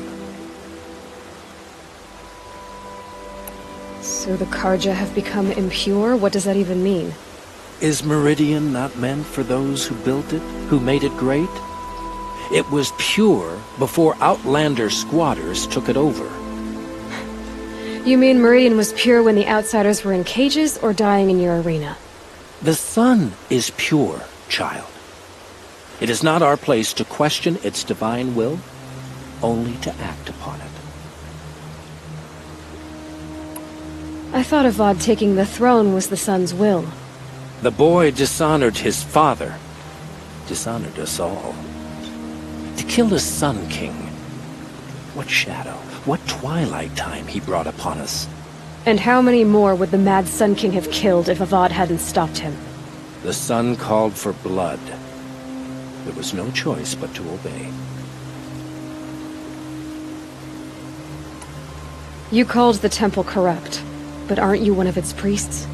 So the Karja have become impure? What does that even mean? Is Meridian not meant for those who built it, who made it great? It was pure before Outlander squatters took it over. You mean Meridian was pure when the outsiders were in cages or dying in your arena? The sun is pure, child. It is not our place to question its divine will, only to act upon it. I thought Avad taking the throne was the sun's will. The boy dishonored his father, dishonored us all. To kill the Sun King, what shadow, what twilight time he brought upon us. And how many more would the mad Sun King have killed if Avad hadn't stopped him? The sun called for blood. There was no choice but to obey. You called the temple corrupt, but aren't you one of its priests?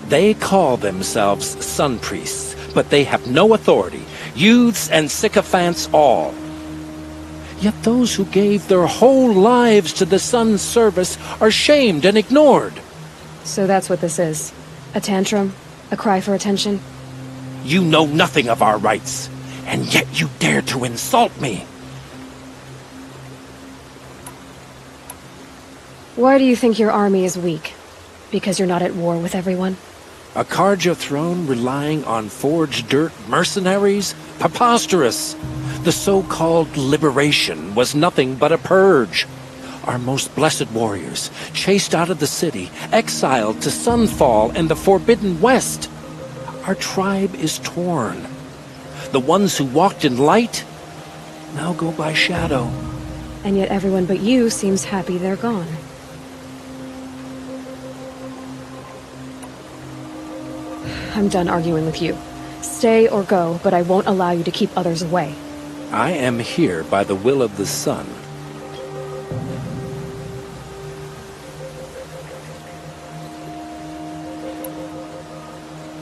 They call themselves sun priests, but they have no authority. Youths and sycophants all. Yet those who gave their whole lives to the sun's service are shamed and ignored. So that's what this is. A tantrum? A cry for attention? You know nothing of our rights, and yet you dare to insult me. Why do you think your army is weak? Because you're not at war with everyone? A Karja throne relying on forged dirt mercenaries? Preposterous! The so-called liberation was nothing but a purge. Our most blessed warriors, chased out of the city, exiled to Sunfall and the Forbidden West. Our tribe is torn. The ones who walked in light now go by shadow. And yet everyone but you seems happy they're gone. I'm done arguing with you. Stay or go, but I won't allow you to keep others away. I am here by the will of the sun.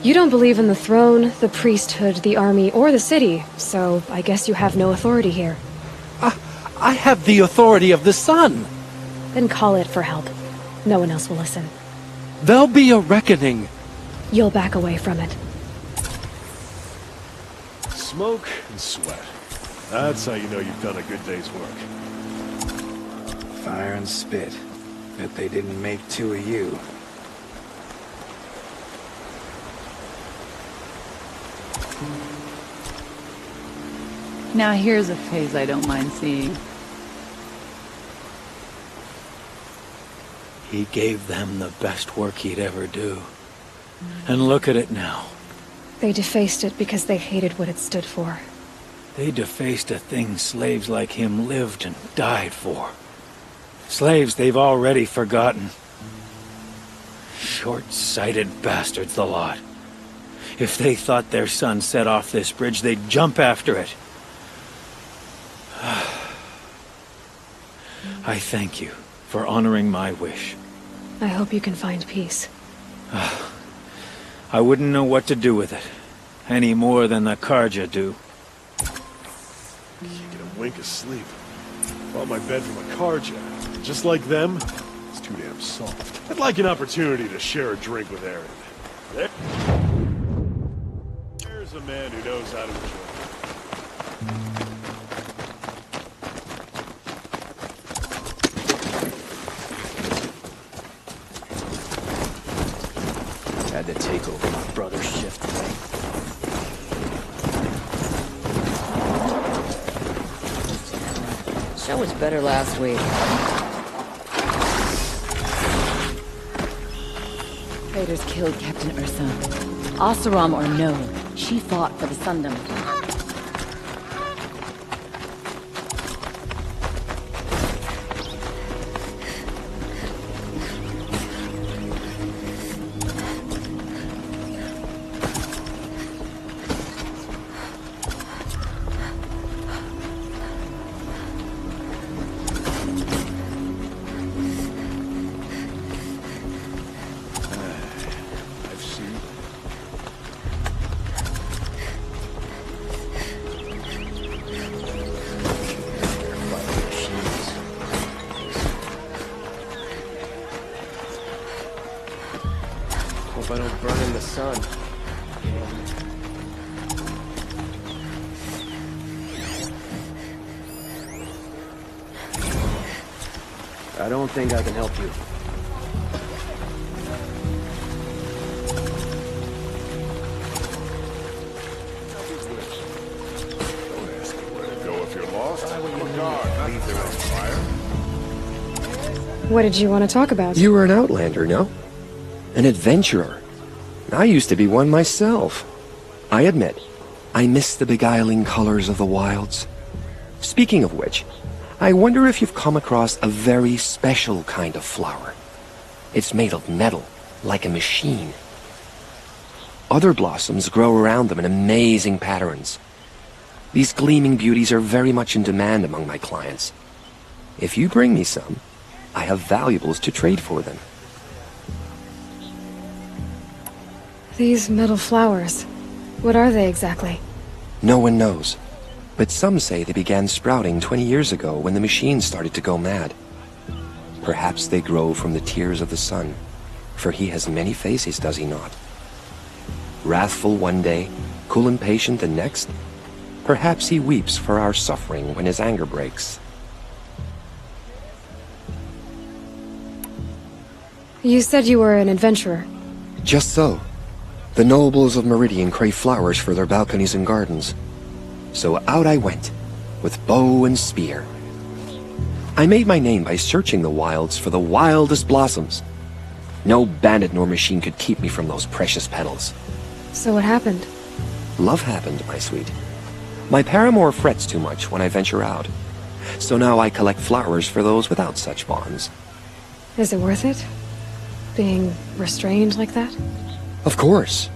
You don't believe in the throne, the priesthood, the army, or the city, so I guess you have no authority here. I have the authority of the sun. Then call it for help. No one else will listen. There'll be a reckoning. You'll back away from it. Smoke and sweat. That's how you know you've done a good day's work. Fire and spit. Bet they didn't make two of you. Now here's a phase I don't mind seeing. He gave them the best work he'd ever do. And look at it now. They defaced it because they hated what it stood for. They defaced a thing slaves like him lived and died for. Slaves they've already forgotten. Short-sighted bastards, the lot. If they thought their son set off this bridge, they'd jump after it. I thank you for honoring my wish. I hope you can find peace. I wouldn't know what to do with it, any more than the Karja do. Can't get a wink of sleep. Bought my bed from a Karja. Just like them, it's too damn soft. I'd like an opportunity to share a drink with Aaron. There's a man who knows how to enjoy. Had to take over my brother's shift today. Show was better last week. Raiders killed Captain Ursa. Oseram or no, she fought for the Sundom. Hope I don't burn in the sun. I don't think I can help you. Don't ask me where to go if you're lost. Look guard, leave their own fire. What did you want to talk about? You were an outlander, no? An adventurer. I used to be one myself. I admit, I miss the beguiling colors of the wilds. Speaking of which, I wonder if you've come across a very special kind of flower. It's made of metal, like a machine. Other blossoms grow around them in amazing patterns. These gleaming beauties are very much in demand among my clients. If you bring me some, I have valuables to trade for them. These metal flowers, what are they exactly? No one knows. But some say they began sprouting 20 years ago when the machines started to go mad. Perhaps they grow from the tears of the sun, for he has many faces, does he not? Wrathful one day, cool and patient the next. Perhaps he weeps for our suffering when his anger breaks. You said you were an adventurer. Just so. The nobles of Meridian crave flowers for their balconies and gardens. So out I went, with bow and spear. I made my name by searching the wilds for the wildest blossoms. No bandit nor machine could keep me from those precious petals. So what happened? Love happened, my sweet. My paramour frets too much when I venture out. So now I collect flowers for those without such bonds. Is it worth it? Being restrained like that? Of course.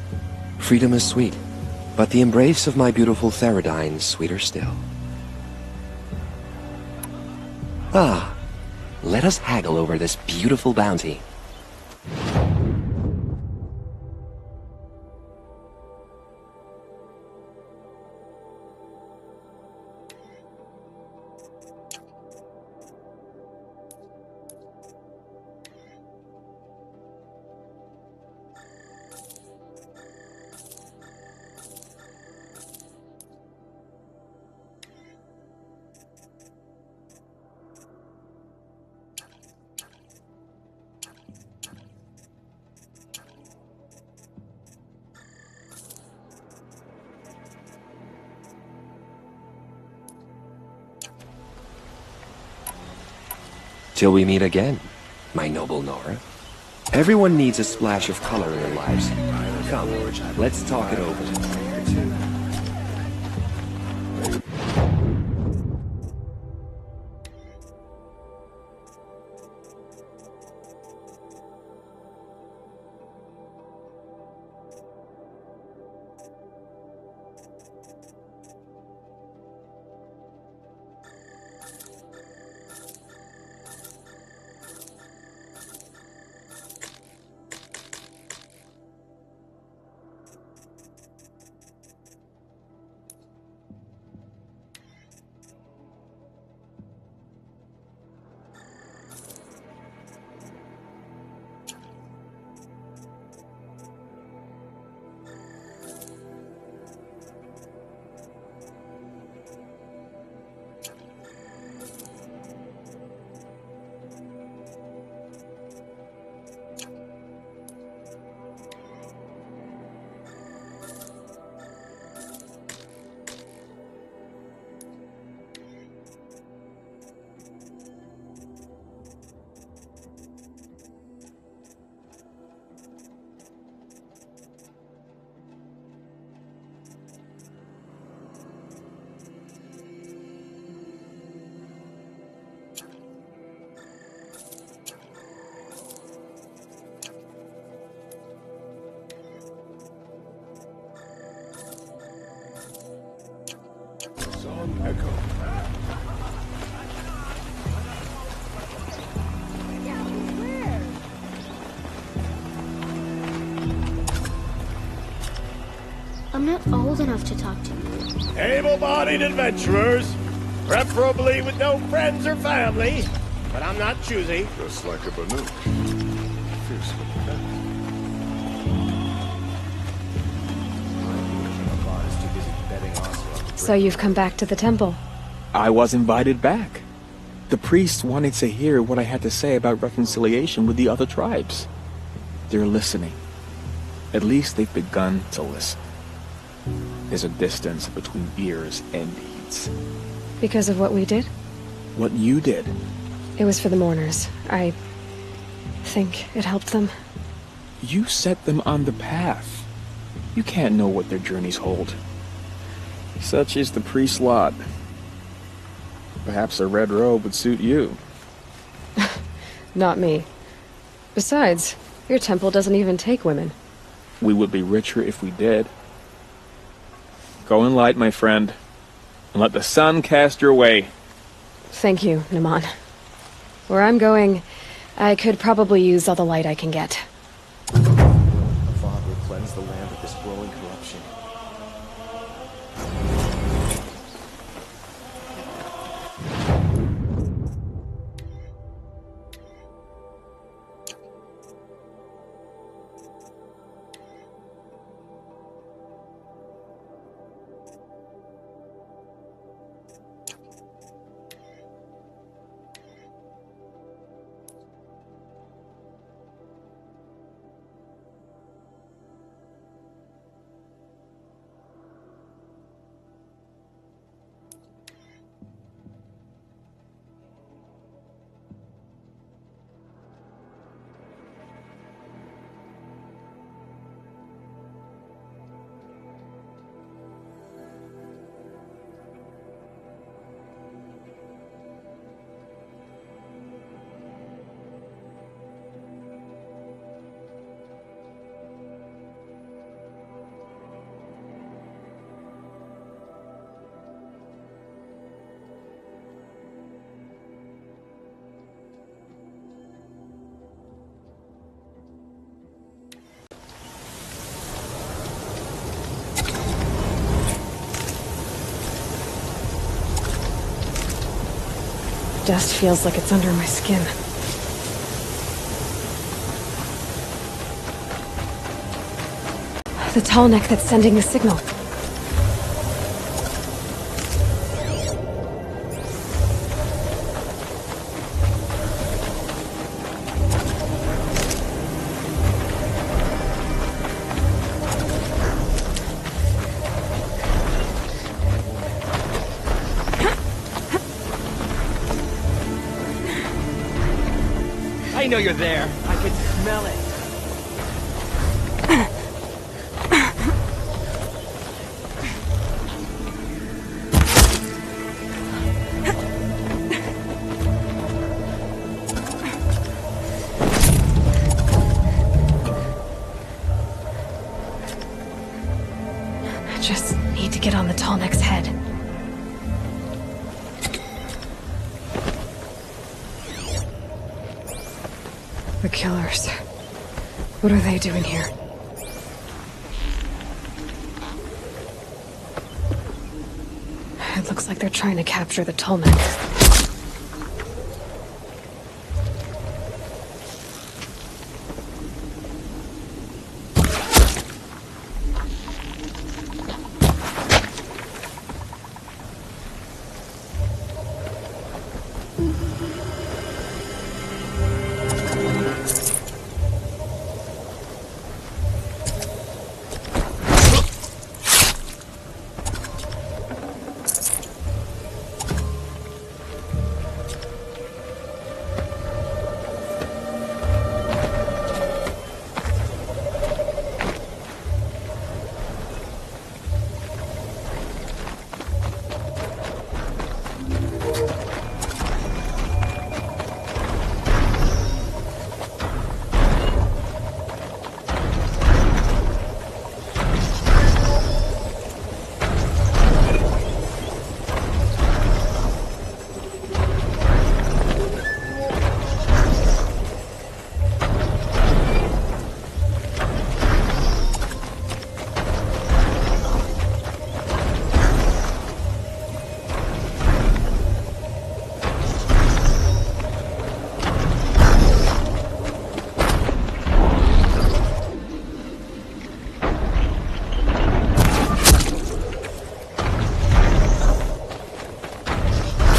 Freedom is sweet. But the embrace of my beautiful Theradine sweeter still. Ah, let us haggle over this beautiful bounty. Till we meet again, my noble Nora. Everyone needs a splash of color in their lives. Come, let's talk it over. Echo. I'm not old enough to talk to you. Able-bodied adventurers, preferably with no friends or family, but I'm not choosy. Just like a Banuk. Fierce with that. So you've come back to the temple. I was invited back. The priests wanted to hear what I had to say about reconciliation with the other tribes. They're listening. At least they've begun to listen. There's a distance between ears and deeds. Because of what we did? What you did. It was for the mourners. I think it helped them. You set them on the path. You can't know what their journeys hold. Such is the priest's lot. Perhaps a red robe would suit you. Not me. Besides, your temple doesn't even take women. We would be richer if we did. Go in light, my friend, and let the sun cast your way. Thank you, Naman. Where I'm going, I could probably use all the light I can get. Avad will cleanse the land of this growing corruption. Dust feels like it's under my skin. The tall neck that's sending the signal. I know you're there. I can smell it. I just need to get on the tall neck's head. The killers. What are they doing here? It looks like they're trying to capture the Tolmec.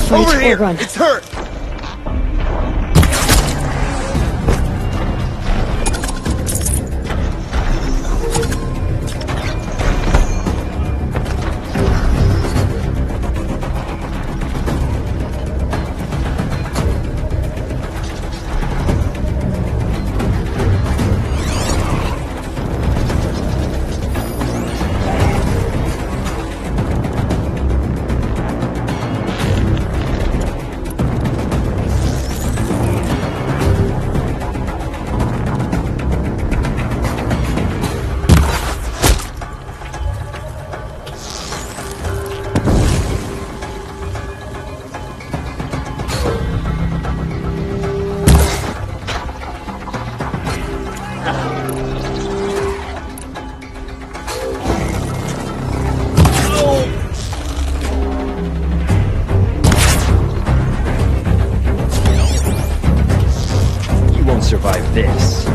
fight Over or here! run. It's hurt! Survive this.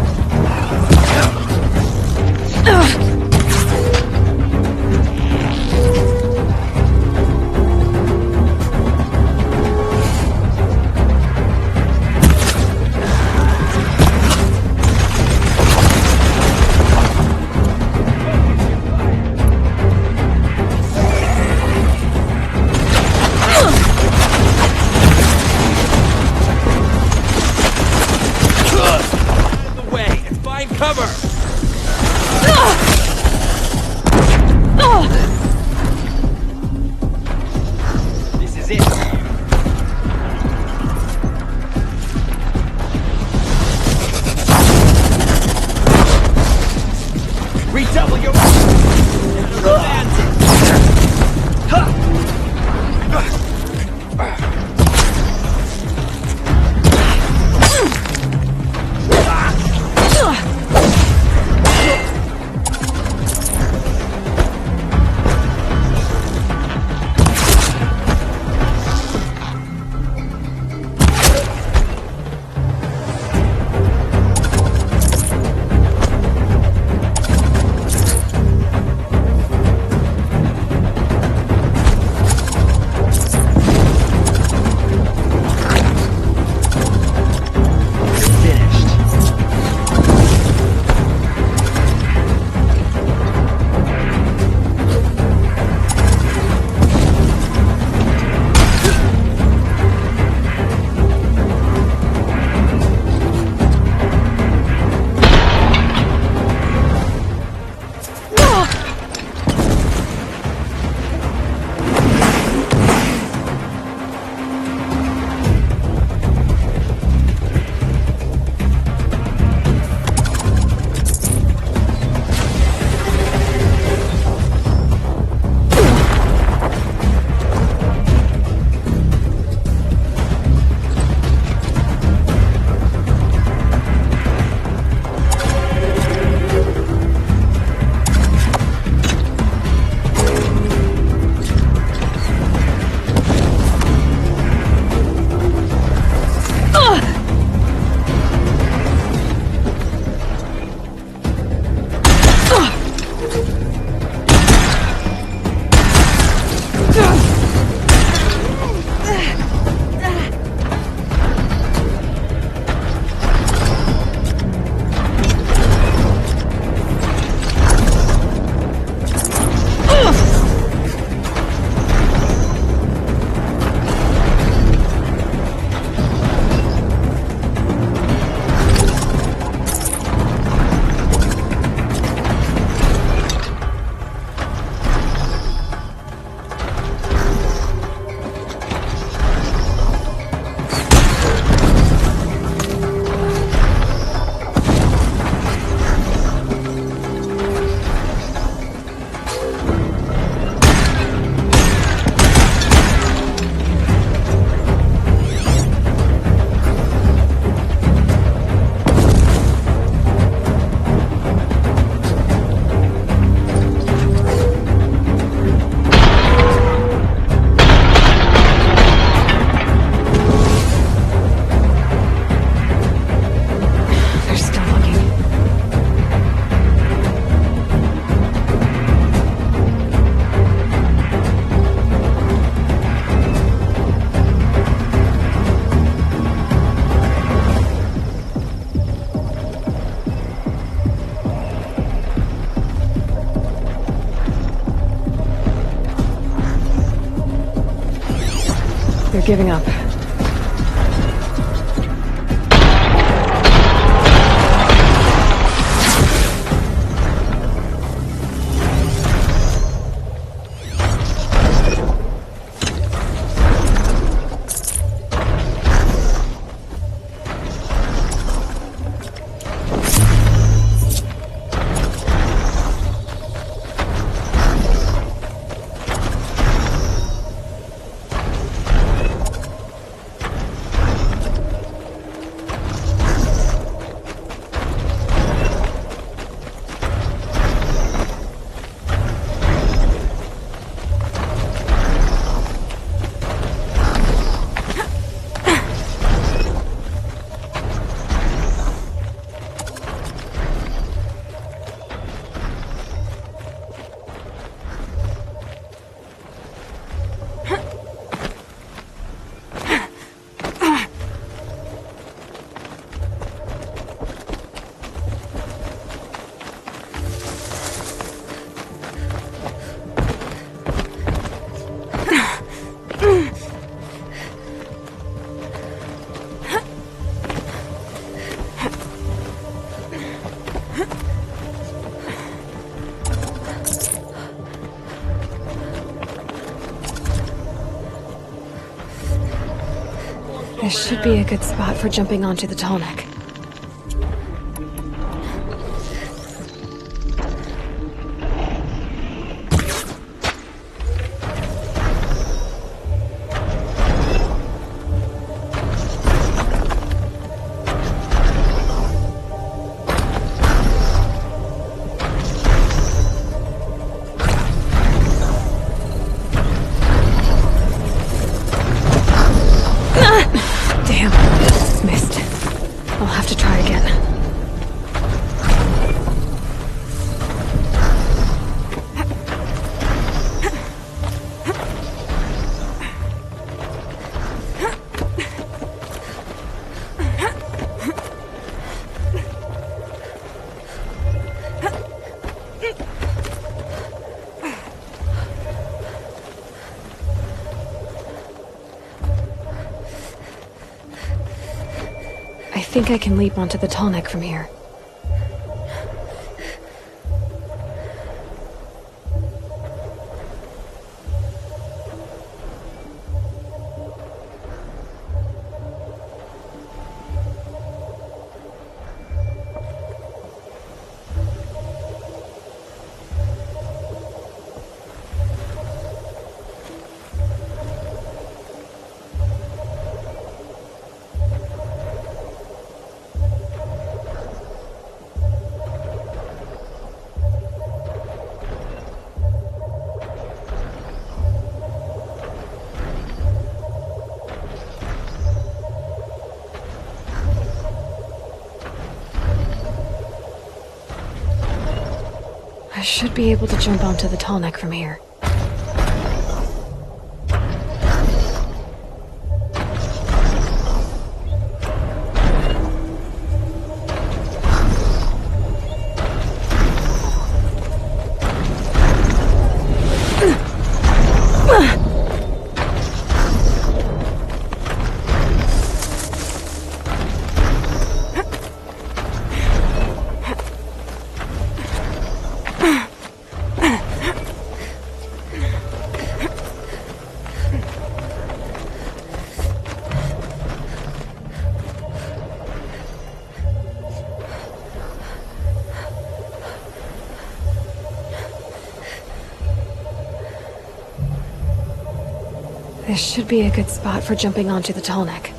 you're giving up. This should be a good spot for jumping onto the tall neck. I think I can leap onto the tall neck from here. I should be able to jump onto the tall neck from here. This should be a good spot for jumping onto the tall neck.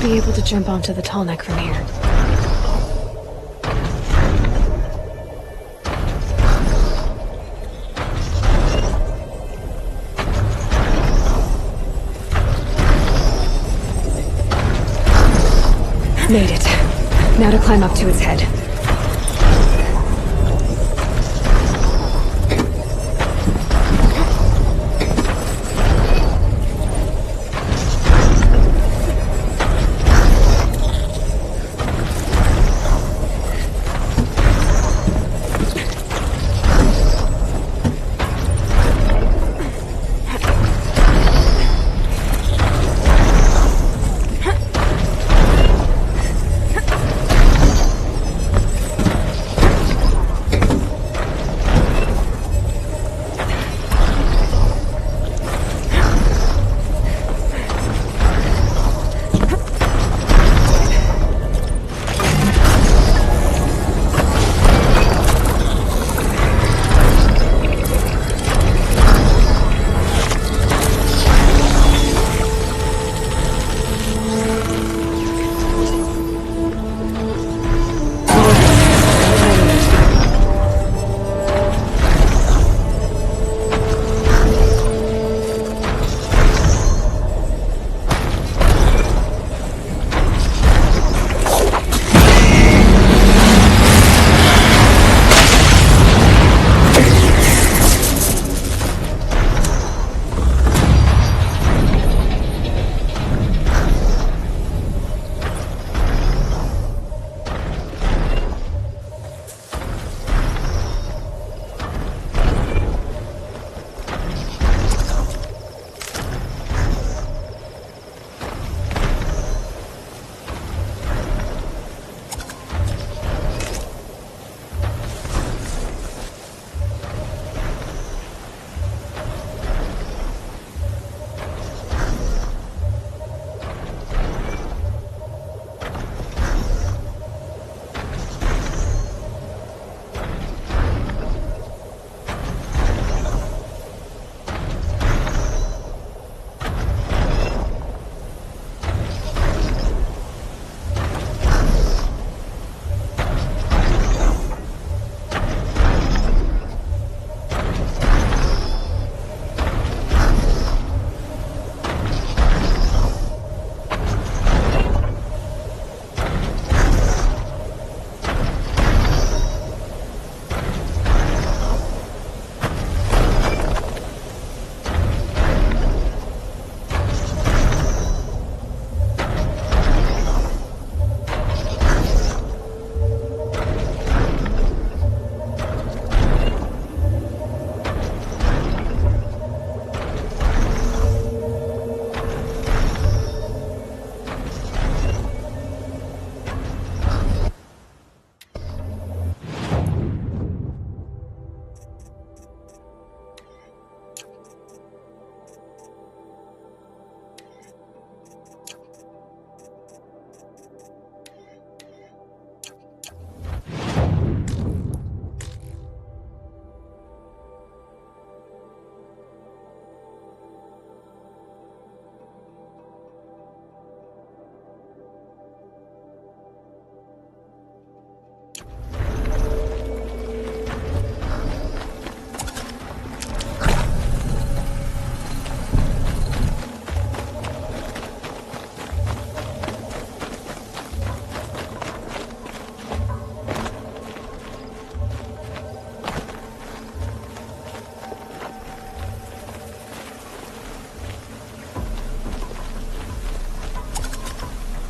be able to jump onto the tall neck from here. Made it. Now to climb up to its head.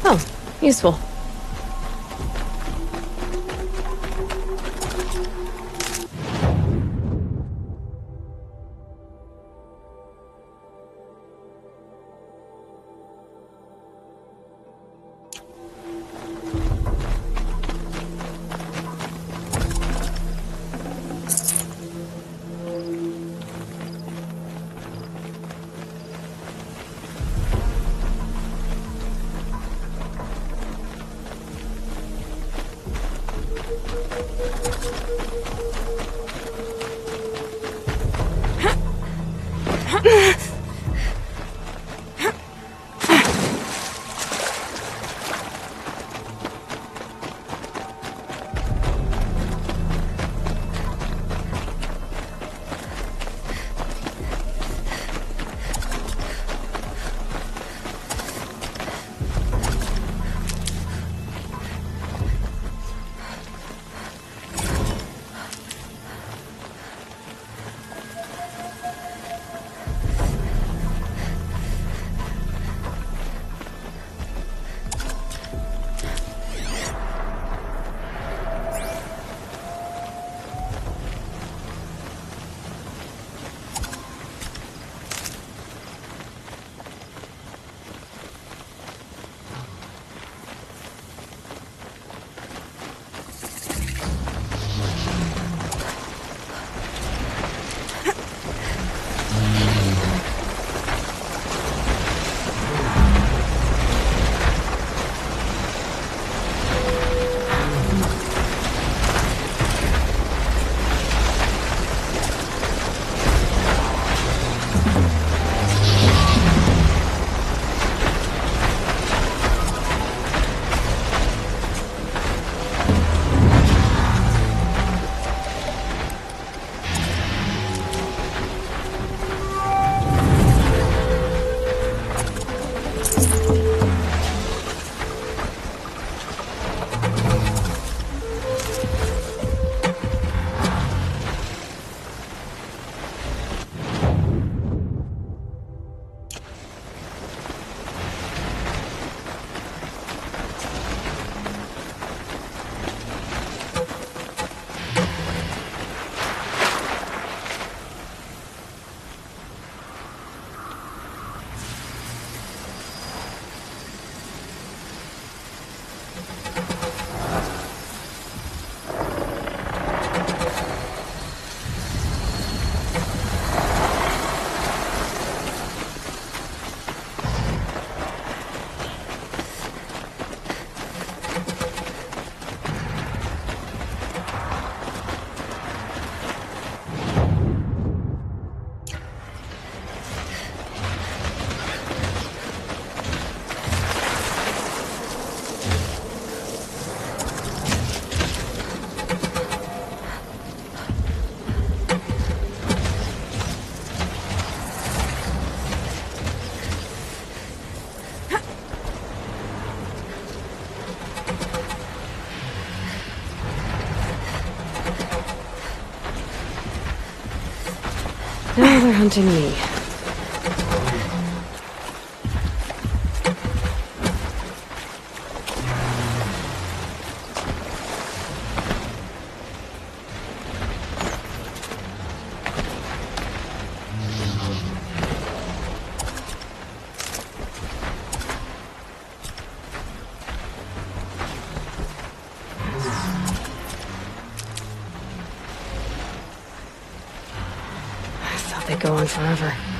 Oh, useful. Now they're hunting me. They go on forever.